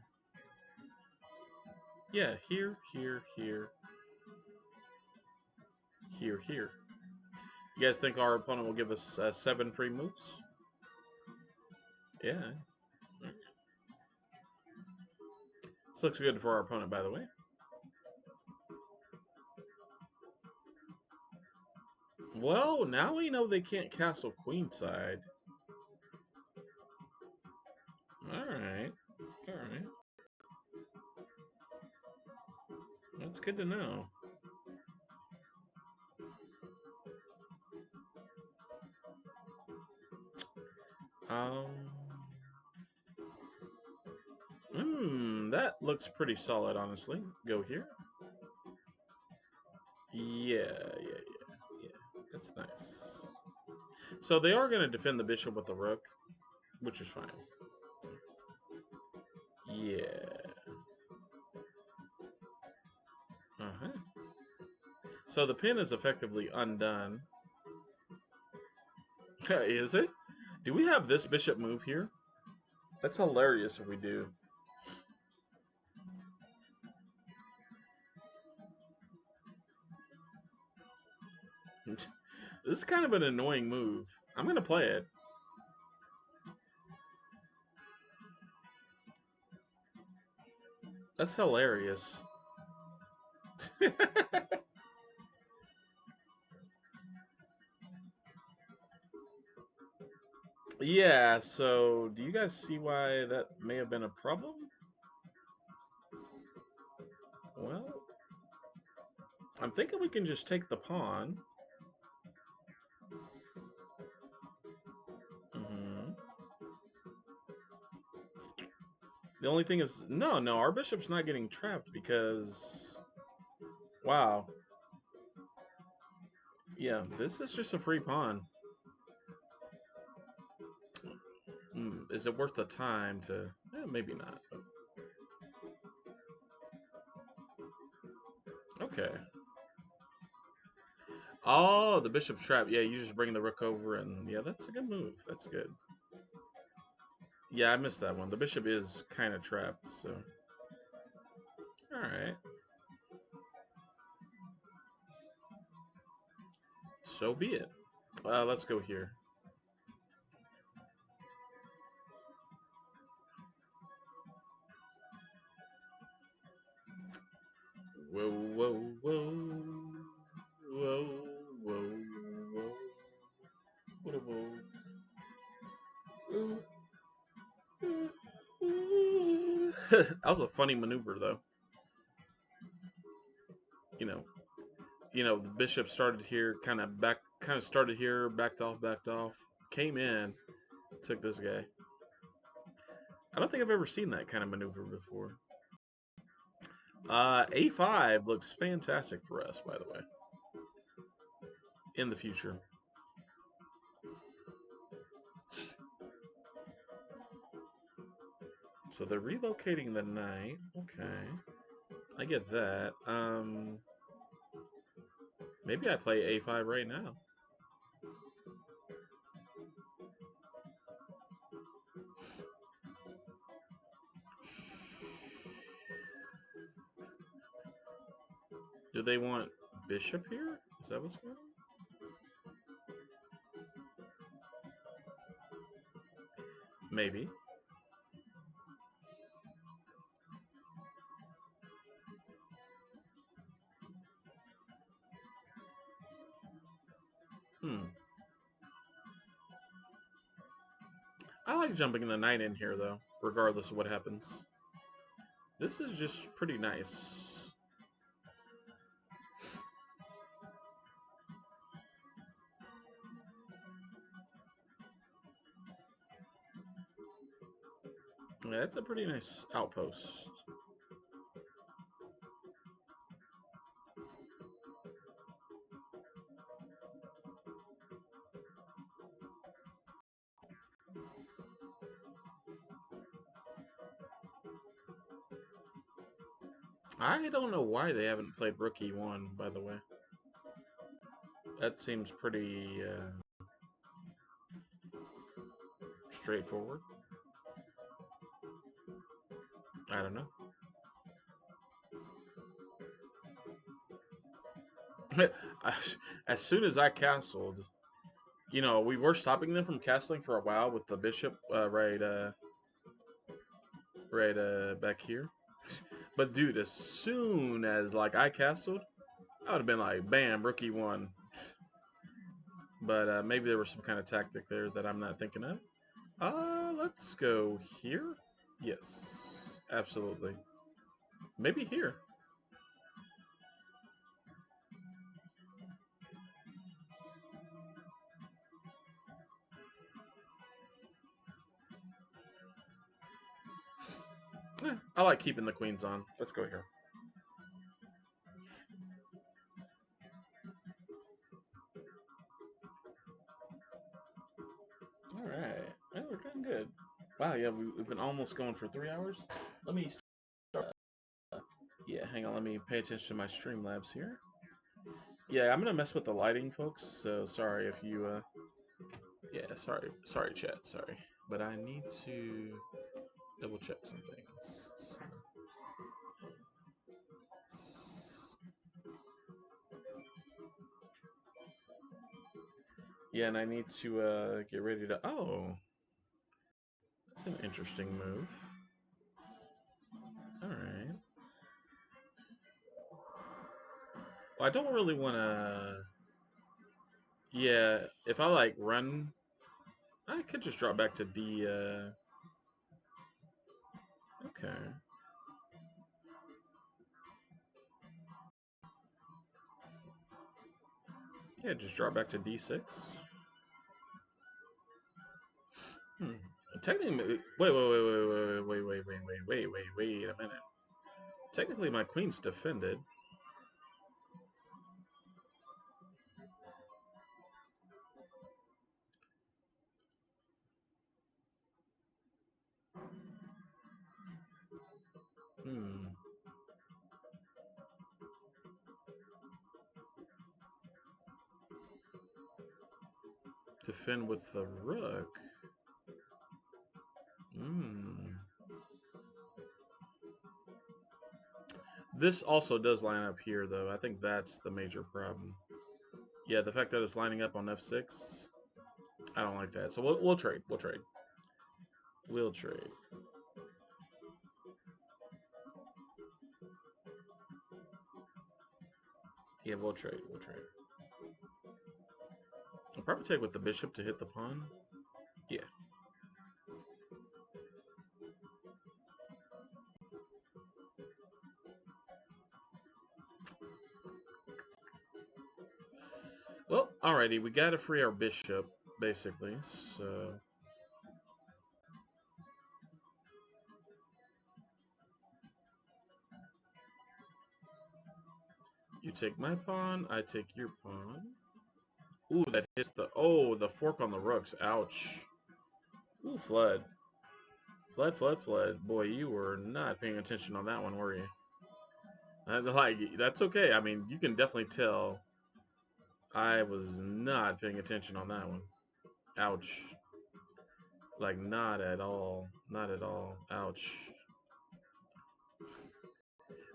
Yeah, here, here, here, here, here. You guys think our opponent will give us 7 free moves? Yeah. This looks good for our opponent, by the way. Well, now we know they can't castle queenside. Alright. Alright. That's good to know. That looks pretty solid, honestly. Go here. Yeah. That's nice. So they are going to defend the bishop with the rook, which is fine. Yeah. Uh-huh. So the pin is effectively undone. Is it? Do we have this bishop move here? That's hilarious if we do. This is kind of an annoying move. I'm going to play it. That's hilarious. Yeah, so do you guys see why that may have been a problem? Well, I'm thinking we can just take the pawn. Hmm. The only thing is, no, our bishop's not getting trapped because, wow. Yeah, this is just a free pawn. Is it worth the time to, maybe not. Okay. Oh, the bishop's trapped. Yeah, you just bring the rook over and, yeah, that's a good move. That's good. Yeah, I missed that one. The bishop is kind of trapped, so. Alright. So be it. Let's go here. Whoa, whoa, whoa. Whoa, whoa, whoa. What a whoa. That was a funny maneuver, though. You know, the bishop started here, kind of started here, backed off, came in, took this guy. I don't think I've ever seen that kind of maneuver before. A5 looks fantastic for us, by the way, in the future. So they're relocating the knight. Okay, I get that. Maybe I play A5 right now. Do they want bishop here? Is that what's going on? Maybe. Hmm. I like jumping the knight in here, though, regardless of what happens. This is just pretty nice. Yeah, that's a pretty nice outpost. I don't know why they haven't played Rook E1, by the way. That seems pretty straightforward. I don't know. As soon as I castled, we were stopping them from castling for a while with the bishop right back here. But dude, as soon as like I castled, I would have been like, bam, Rook E1. But maybe there was some kind of tactic there that I'm not thinking of. Let's go here. Yes, absolutely. Maybe here. I like keeping the queens on. Let's go here. right. Yeah, we're doing good. Wow, yeah, we've been almost going for 3 hours. Let me start. Yeah, hang on. Let me pay attention to my Streamlabs here. Yeah, I'm gonna mess with the lighting, folks. So sorry if you. Yeah, sorry, chat. Sorry, but I need to double check some things. So, yeah, and I need to get ready to. Oh, that's an interesting move. All right. Well, I don't really want to. Yeah, if I like run, I could just drop back to D. Okay. Yeah, just drop back to D6. Hmm. Technically, wait a minute. Technically, my queen's defended. Hmm. Defend with the rook. Hmm. This also does line up here, though. I think that's the major problem. Yeah, the fact that it's lining up on F6, I don't like that. So we'll trade. We'll trade. We'll trade. Yeah, we'll trade. We'll trade. I'll probably take with the bishop to hit the pawn. Yeah. Well, alrighty, we gotta free our bishop, basically. So you take my pawn, I take your pawn. Ooh, that hits the fork on the rooks. Ouch. Ooh, flood. Flood. Boy, you were not paying attention on that one, were you? Like, that's okay. I mean, you can definitely tell I was not paying attention on that one. Ouch. Like, not at all. Not at all. Ouch.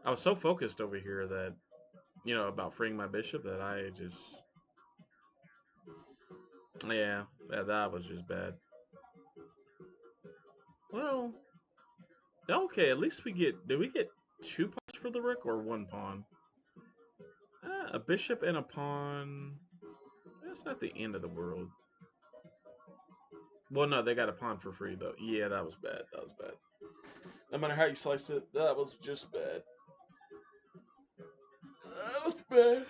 I was so focused over here that, about freeing my bishop that I just. Yeah, that was just bad. Well, okay, at least did we get 2 pawns for the rook or 1 pawn? A bishop and a pawn. That's not the end of the world. Well, no, they got a pawn for free, though. Yeah, that was bad. That was bad. No matter how you slice it, that was just bad. That was bad.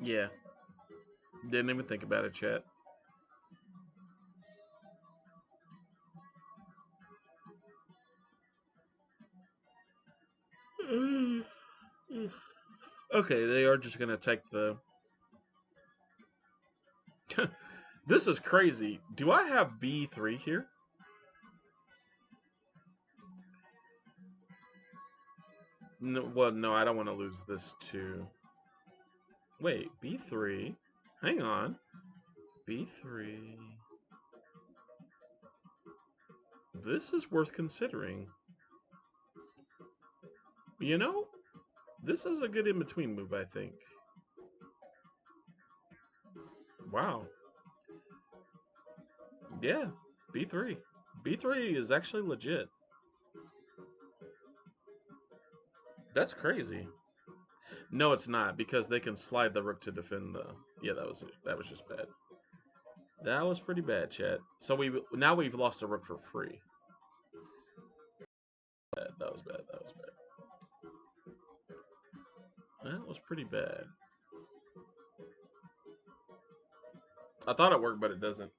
Yeah. Didn't even think about it, chat. Okay, they are just going to take the... This is crazy. Do I have B3 here? No, well, no, I don't want to lose this too. Wait, B3? Hang on. B3. This is worth considering. You know, this is a good in-between move, I think. Wow. Yeah, B3. B3 is actually legit. That's crazy. No, it's not, because they can slide the rook to defend the... Yeah, that was just bad. That was pretty bad, chat. So now we've lost a rook for free. That was bad. That was bad. That was pretty bad. I thought it worked, but it doesn't.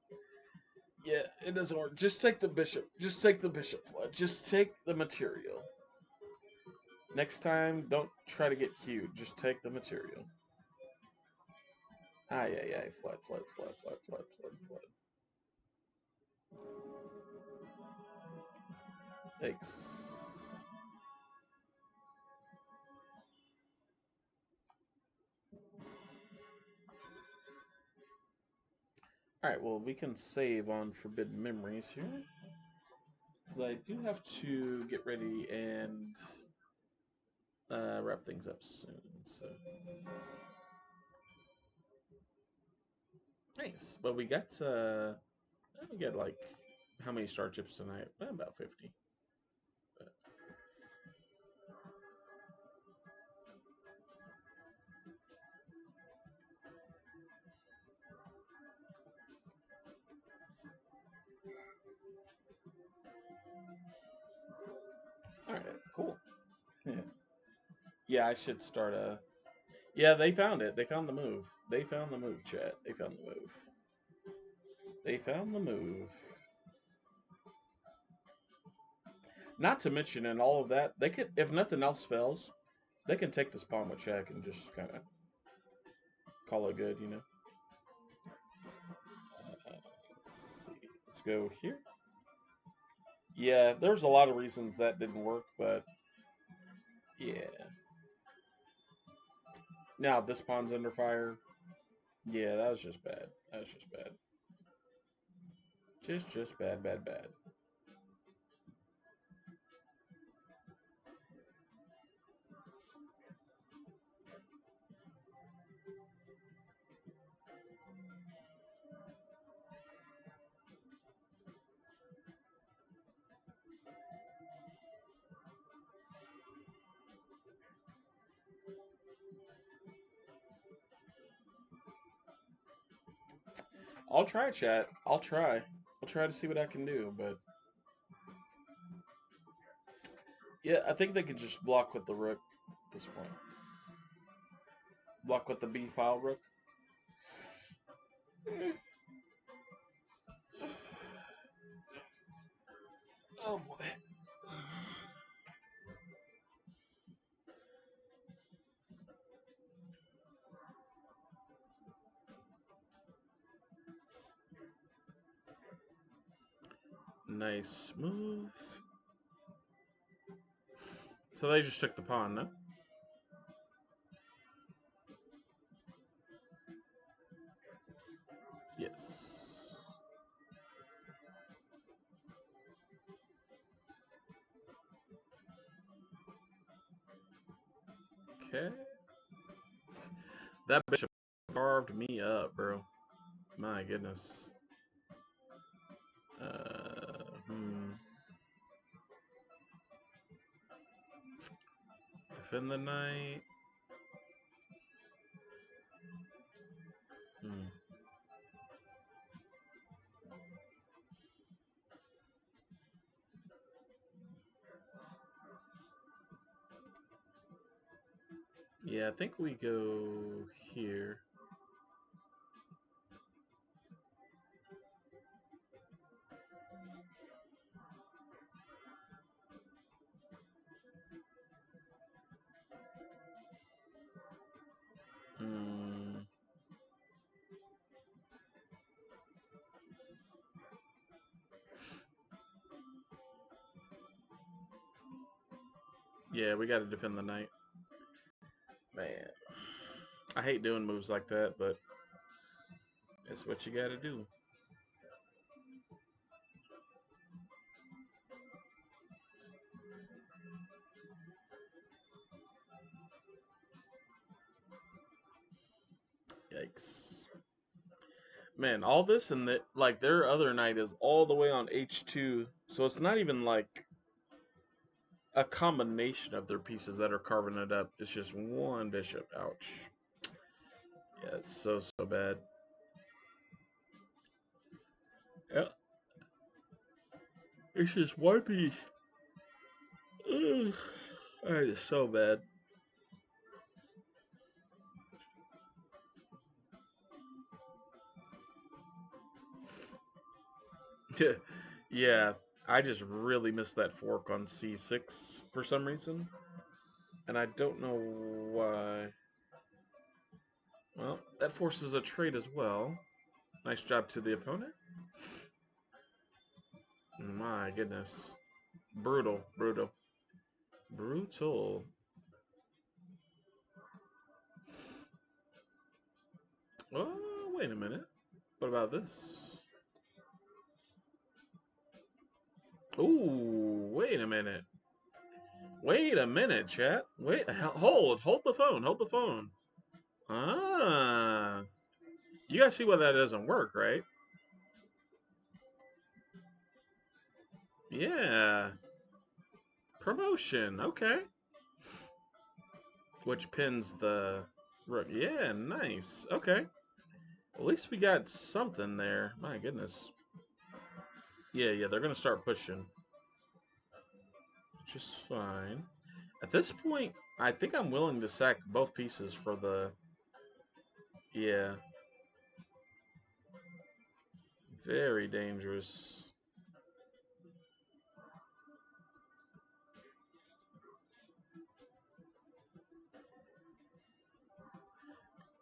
Yeah, it doesn't work. Just take the bishop. Just take the bishop flood. Just take the material. Next time, don't try to get cute. Just take the material. Aye, aye, aye. Flood, flood, flood, flood, flood, flood, flood. Thanks. Alright, well, we can save on Forbidden Memories here. Because I do have to get ready and wrap things up soon. So nice. But we got like how many star chips tonight? About 50. But, all right, cool. Yeah. Yeah, I should start a. Yeah, they found it. They found the move. They found the move, chat. They found the move. They found the move. Not to mention, in all of that, they could, if nothing else fails, they can take this pawn with check and just kind of call it good, you know. Let's see. Let's go here. Yeah, there's a lot of reasons that didn't work, but yeah. Now this pawn's under fire. Yeah, that was just bad. That was just bad. Just bad, bad, bad. I'll try, chat. I'll try. I'll try to see what I can do, but yeah, I think they can just block with the rook at this point. Block with the B file rook. Oh boy. Nice move. So they just took the pawn, no? Yes. Okay. That bishop carved me up, bro. My goodness. Hmm. Defend the knight. Hmm. Yeah, I think we go here. Hmm. Yeah, we got to defend the knight. Man, I hate doing moves like that, but it's what you got to do. Yikes. Man, all this and that, like their other knight is all the way on H2, so it's not even like a combination of their pieces that are carving it up. It's just one bishop. Ouch. Yeah, it's so bad. Yeah, it's just one piece. Ugh. That is so bad. Yeah, I just really missed that fork on C6 for some reason. And I don't know why. Well, that forces a trade as well. Nice job to the opponent. My goodness. Brutal, brutal. Brutal. Oh, wait a minute. What about this? Ooh, wait a minute. Wait a minute, chat. Wait, hold the phone, hold the phone. Ah, you guys see why that doesn't work, right? Yeah, promotion. Okay, which pins the rook. Yeah, nice. Okay, at least we got something there. My goodness. Yeah, they're gonna start pushing, which is fine. At this point, I think I'm willing to sack both pieces for the. Yeah, very dangerous.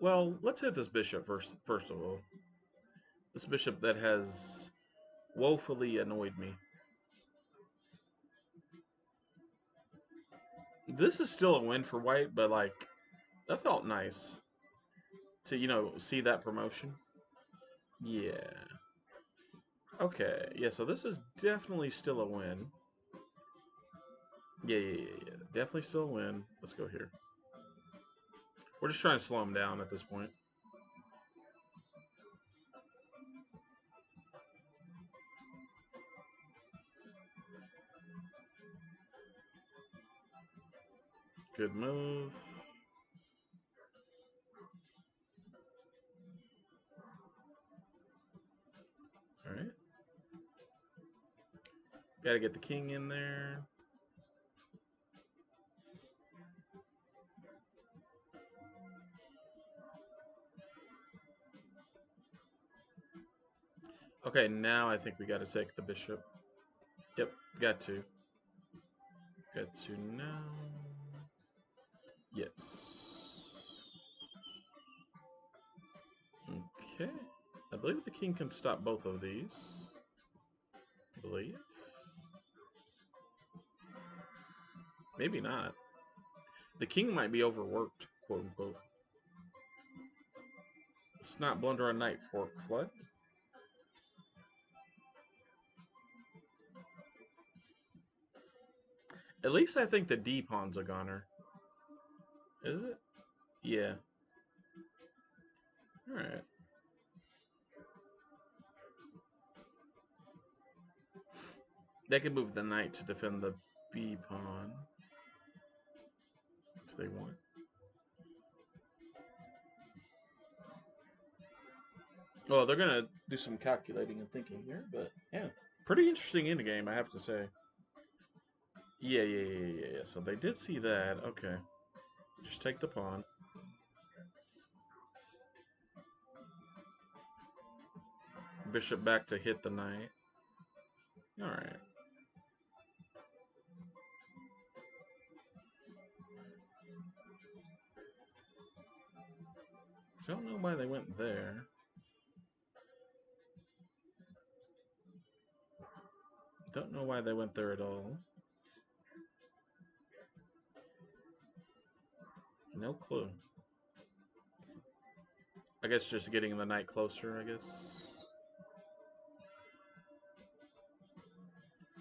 Well, let's hit this bishop first. First of all, this bishop that has woefully annoyed me. This is still a win for white, but like that felt nice to see that promotion. Yeah. Okay. Yeah. So this is definitely still a win. Yeah. Definitely still a win. Let's go here. We're just trying to slow him down at this point. Good move. All right. Got to get the king in there. Okay, now I think we got to take the bishop. Yep, got to. Got to now. Yes. Okay. I believe the king can stop both of these. I believe. Maybe not. The king might be overworked, quote unquote. Let's not blunder a knight for flood. At least I think the D pawn's a goner. Is it? Yeah. Alright. They can move the knight to defend the B pawn. If they want. Well, they're gonna do some calculating and thinking here, but yeah. Pretty interesting in the game, I have to say. Yeah. So they did see that. Okay. Just take the pawn. Bishop back to hit the knight. Alright. Don't know why they went there. Don't know why they went there at all. No clue. I guess just getting the knight closer, I guess.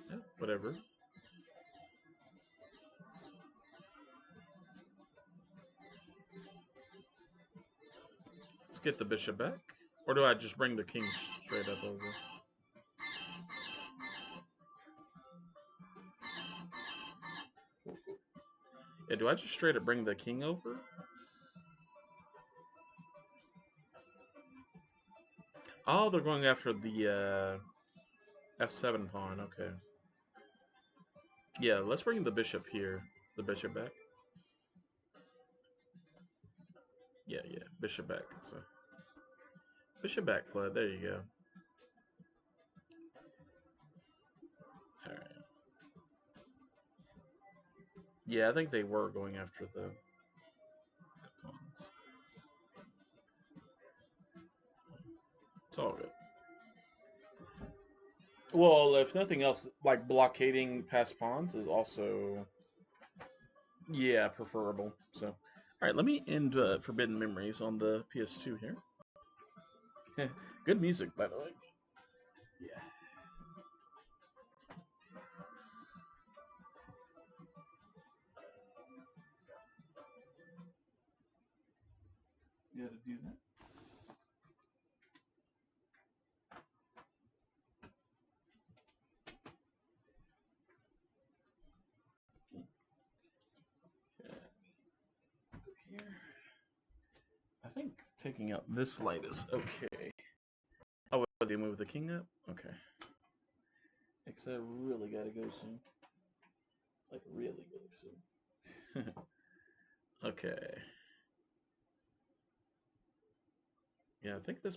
Yeah, whatever. Let's get the bishop back. Or do I just bring the king straight up over? Yeah, do I just straight up bring the king over? Oh, they're going after the f7 pawn. Okay. Yeah, let's bring the bishop here. The bishop back. Yeah. Bishop back. So bishop back flood. There you go. All right. Yeah, I think they were going after the pawns. It's all good. Well, if nothing else, like blockading past pawns is also, yeah, preferable. So, all right, let me end Forbidden Memories on the PS2 here. Good music, by the way. Yeah. Gotta do that. Okay. Here. I think taking out this light is okay. Oh, wait, they move the king up? Okay. Because I really gotta go soon. Like, really, really soon. Okay. Yeah, I think this.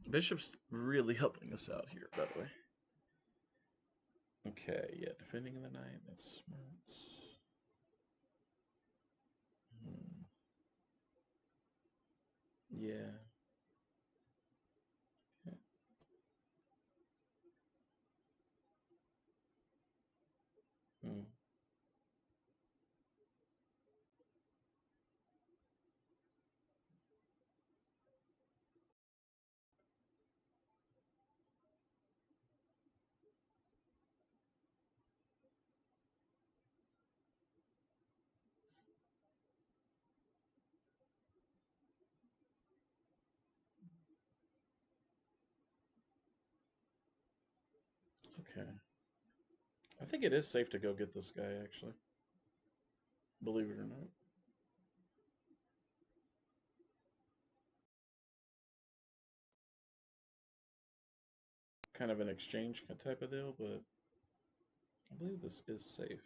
Bishop's really helping us out here, by the way. Okay, yeah, defending the knight, that's smart. Hmm. Yeah. Okay. Hmm. Okay. I think it is safe to go get this guy, actually. Believe it or not. Kind of an exchange type of deal, but I believe this is safe.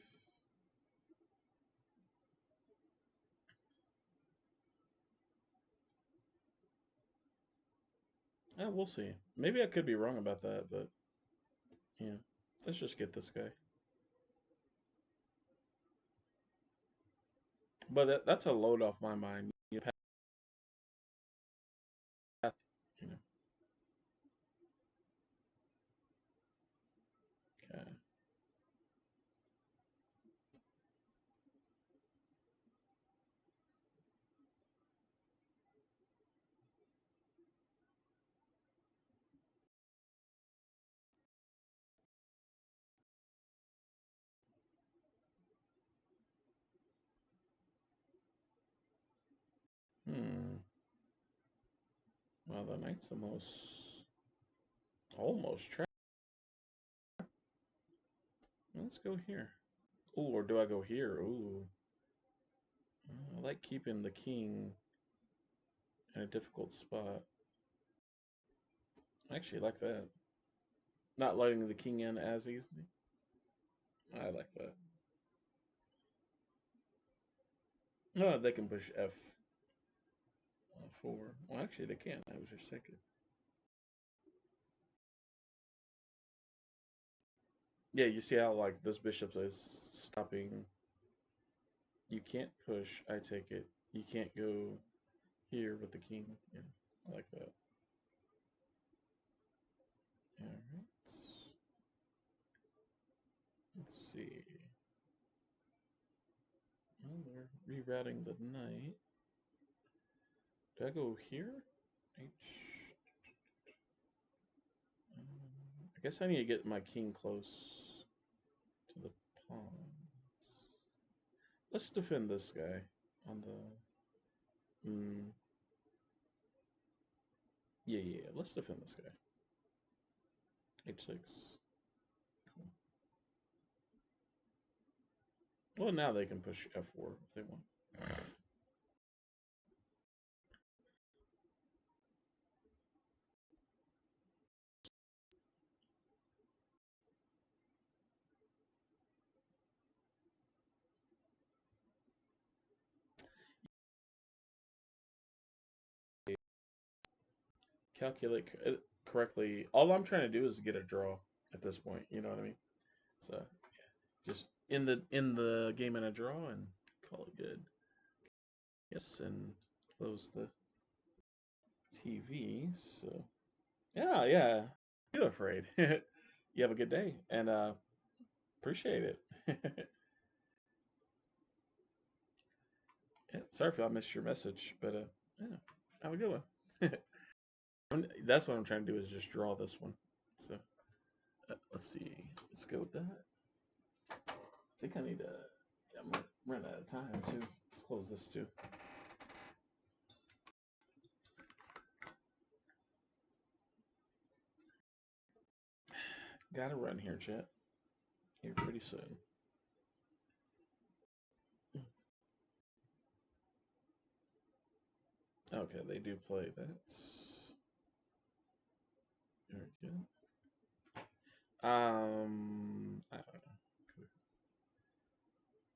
We'll see. Maybe I could be wrong about that, but yeah. Let's just get this guy. But that's a load off my mind. You have, you know. Okay. Hmm. Well, the knight's almost trapped. Let's go here. Ooh, or do I go here? Ooh. I like keeping the king in a difficult spot. I actually like that. Not letting the king in as easily. I like that. No, they can push F4. Well, actually, they can't. I was just thinking. Yeah, you see how like this bishop is stopping. You can't push. I take it. You can't go here with the king. Yeah, I like that. All right. Let's see. Well, they're rerouting the knight. Do I go here? H. I guess I need to get my king close to the pawns. Let's defend this guy on the. Yeah, yeah, yeah. Let's defend this guy. H6. Cool. Well, now they can push F4 if they want. Calculate correctly. All I'm trying to do is get a draw at this point. You know what I mean? So just in the game and a draw and call it good. Yes, and close the TV. So yeah, yeah. You afraid? You have a good day and appreciate it. Yeah, sorry if I missed your message, but yeah, have a good one. That's what I'm trying to do is just draw this one. So let's see. Let's go with that. I think I need to. Yeah, I'm gonna run out of time too. Let's close this too. Gotta run here, chat. Here pretty soon. Okay, they do play that. Very good. I don't know.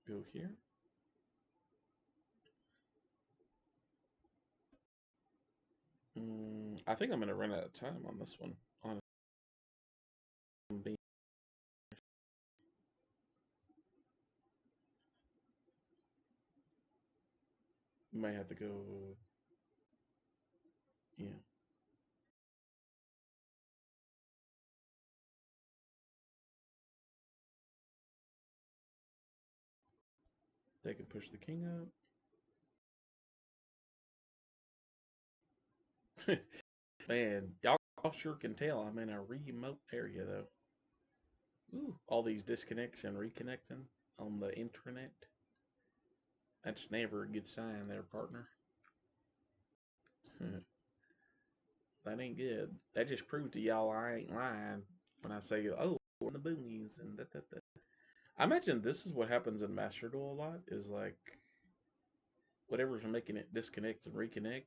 Go here. I think I'm gonna run out of time on this one. On might have to go. Yeah, they can push the king up. Man, y'all sure can tell I'm in a remote area though. Ooh, all these disconnects and reconnecting on the internet. That's never a good sign there, partner. That ain't good. That just proved to y'all I ain't lying when I say, oh, we're in the boonies and that. I imagine this is what happens in Master Duel a lot is like whatever's making it disconnect and reconnect.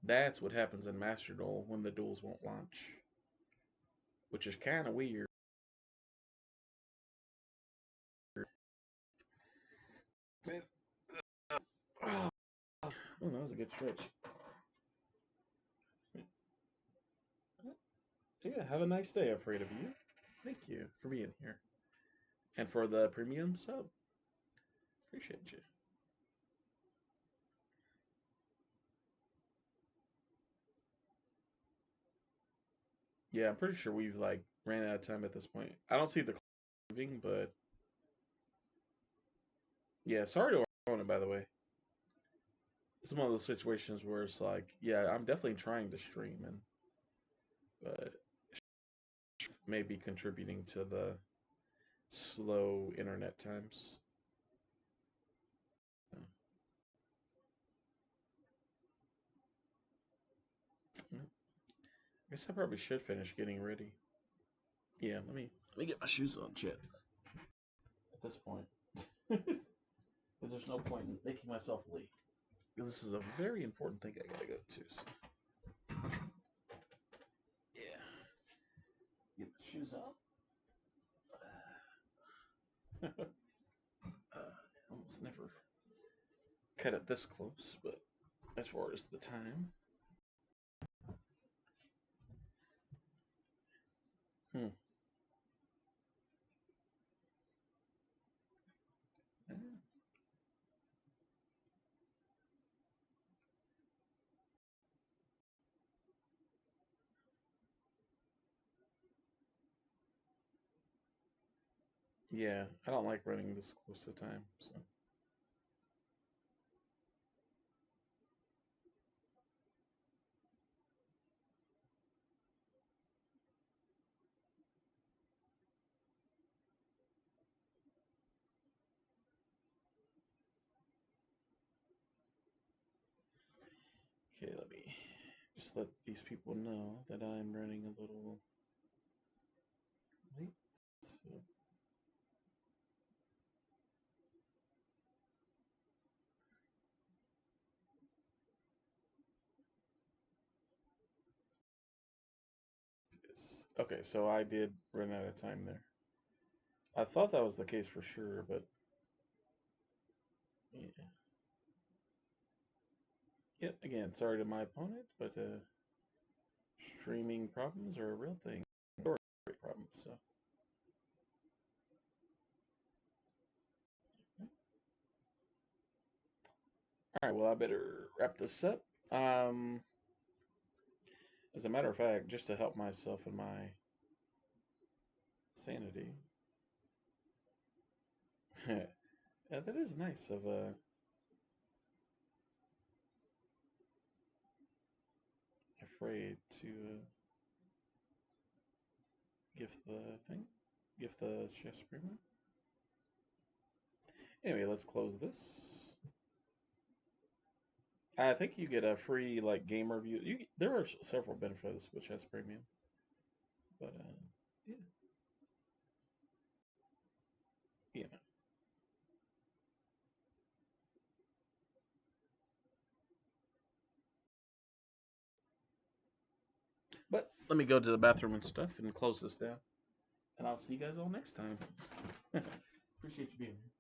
That's what happens in Master Duel when the duels won't launch, which is kind of weird. Oh, that was a good stretch. Yeah, have a nice day, afraid of you. Thank you for being here. And for the premium sub. Appreciate you. Yeah, I'm pretty sure we've like ran out of time at this point. I don't see the moving, but yeah, sorry to our opponent, by the way. It's one of those situations where it's like, yeah, I'm definitely trying to stream and but maybe contributing to the slow internet times. I guess I probably should finish getting ready. Yeah, let me get my shoes on, chat. At this point, because there's no point in making myself late. This is a very important thing I gotta go to. So. Yeah, get my shoes on. Almost never cut it this close, but as far as the time. Hmm. Yeah, I don't like running this close to time. So okay, let me just let these people know that I'm running a little late. So, Okay, so I did run out of time there. I thought that was the case for sure, but yeah. Yet again, sorry to my opponent, but streaming problems are a real thing. Or problems. So, all right. Well, I better wrap this up. Um, as a matter of fact, just to help myself and my sanity, yeah, that is nice of afraid to gift the thing, gift the chess premium. Anyway, let's close this. I think you get a free like game review. There are several benefits with chess premium, but yeah, you know. But let me go to the bathroom and stuff and close this down. And I'll see you guys all next time. Appreciate you being here.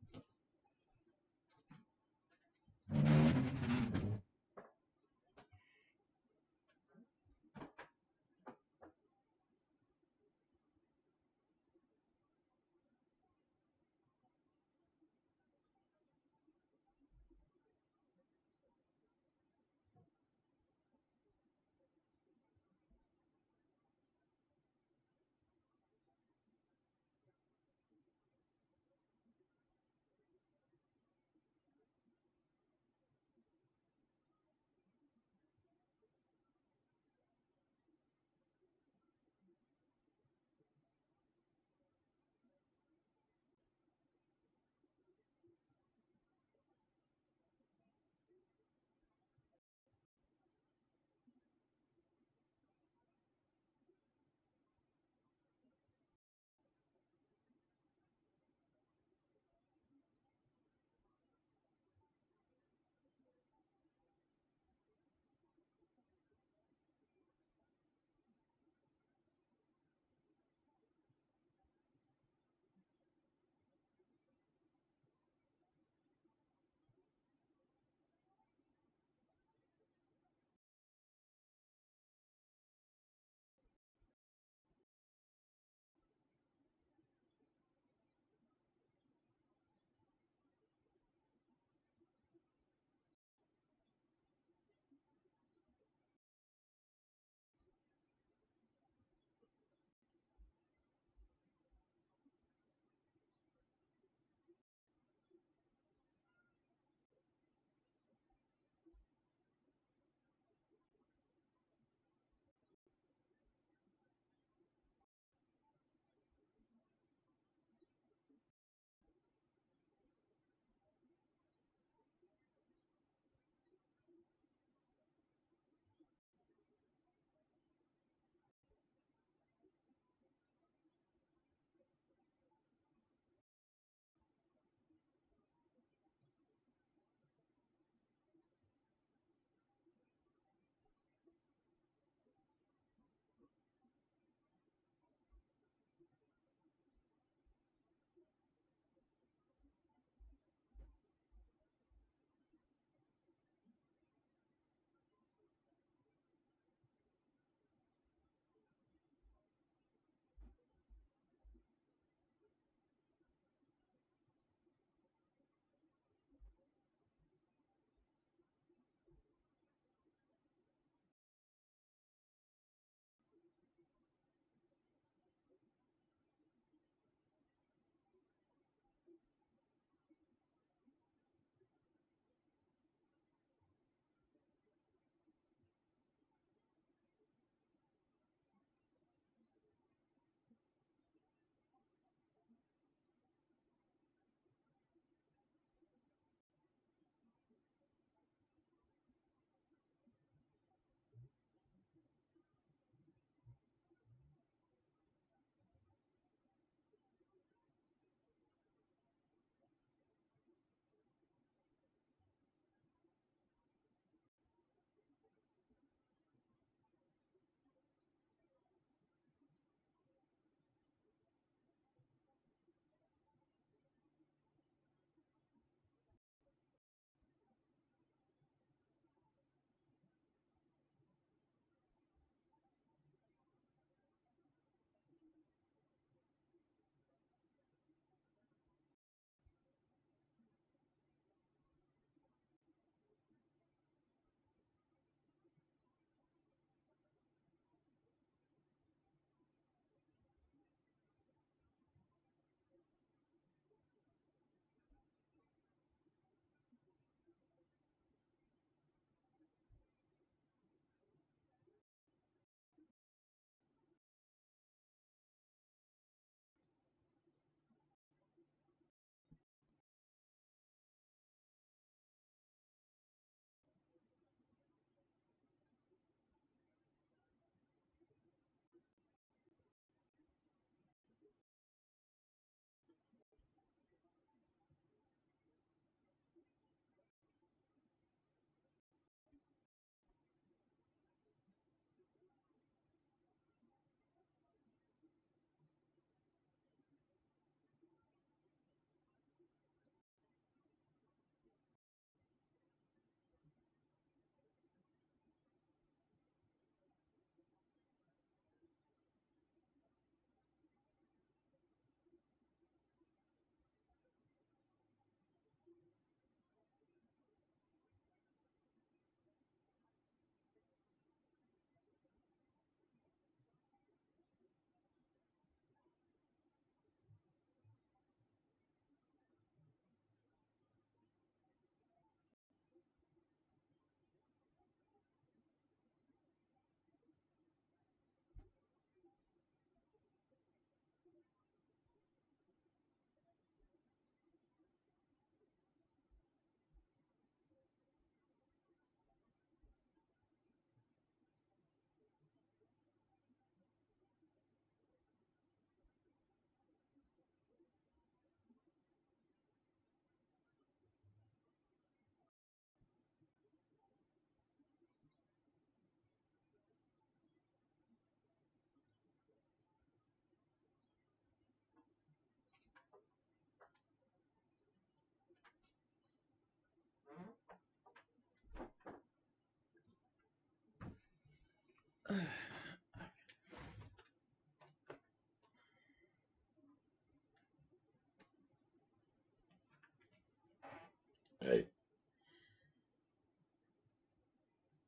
Hey,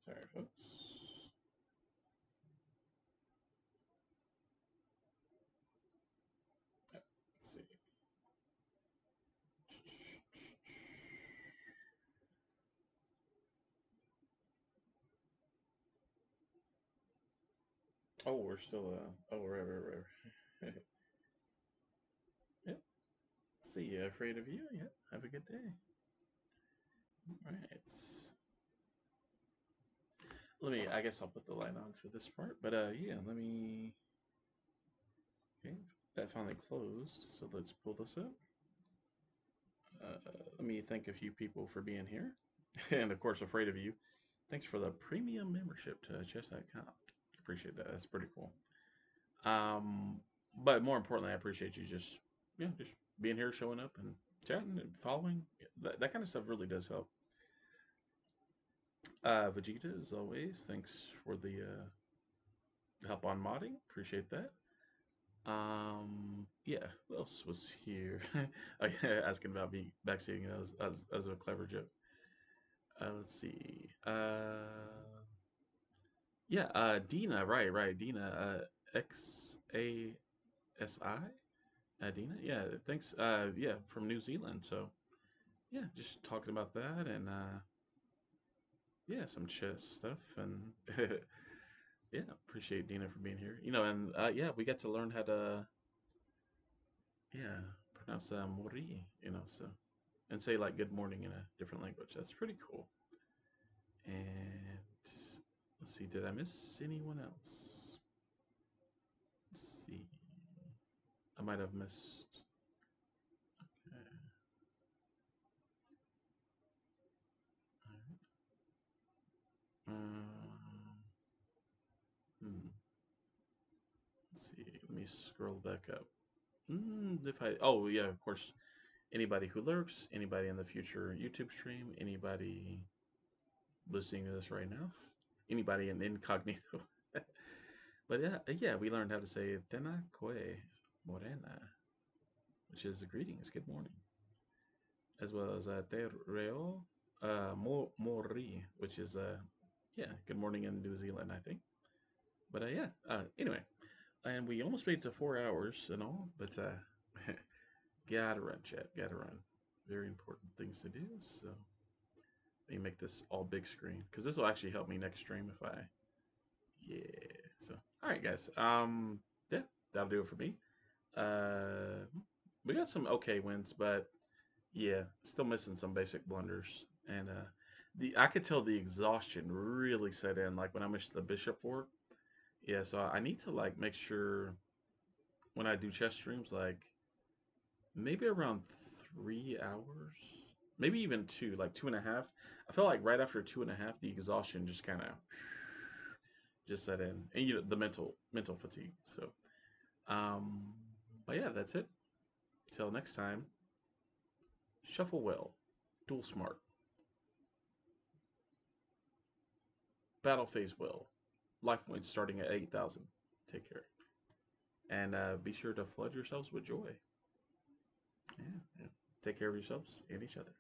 sorry, folks. Let's see. Oh, we're still. Oh, right. Yep. See you. Afraid of you? Yep. Have a good day. All right. Let me. I guess I'll put the light on for this part. But yeah. Let me. Okay. That finally closed. So let's pull this up. Let me thank a few people for being here, and of course, afraid of you. Thanks for the premium membership to chess.com. Appreciate that. That's pretty cool. Um, but more importantly, I appreciate you just being here, showing up, and chatting and following. That kind of stuff really does help. Vegeta, as always, thanks for the help on modding. Appreciate that. Yeah, who else was here? Asking about me backseating as a clever joke. Let's see. Yeah, Dina, right, Dina, XASI, Dina, yeah, thanks, yeah, from New Zealand. So yeah, just talking about that and yeah, some chess stuff and yeah, appreciate Dina for being here. And yeah, we got to learn how to yeah pronounce mori, so and say like good morning in a different language. That's pretty cool. And let's see, did I miss anyone else? Let's see. I might have missed. Okay. Um, hmm. Let's see. Let me scroll back up. If I, oh yeah, of course. Anybody who lurks, anybody in the future YouTube stream, anybody listening to this right now, anybody in incognito. But yeah, we learned how to say "Tena kwe morena," which is greetings, good morning, as well as "Te reo mori," which is yeah, good morning in New Zealand, I think. But yeah, anyway, and we almost made it to 4 hours and all, but gotta run, chat, gotta run. Very important things to do. So let me make this all big screen because this will actually help me next stream if I. Yeah. So all right, guys. Yeah, that'll do it for me. Uh, we got some okay wins, but yeah, still missing some basic blunders, and the I could tell the exhaustion really set in, like when I missed the bishop fork. Yeah, so I need to like make sure when I do chess streams, like maybe around 3 hours, maybe even two, like 2.5. I feel like right after 2.5, the exhaustion just kind of just set in, and the mental fatigue. So, um, but yeah, that's it. Till next time, shuffle well, duel smart, battle phase well, life points starting at 8,000. Take care, and be sure to flood yourselves with joy. Yeah. Take care of yourselves and each other.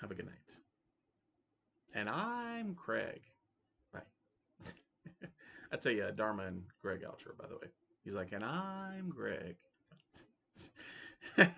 Have a good night. And I'm Craig. Bye. That's a Dharma and Greg outro, by the way. He's like, and I'm Greg. uh,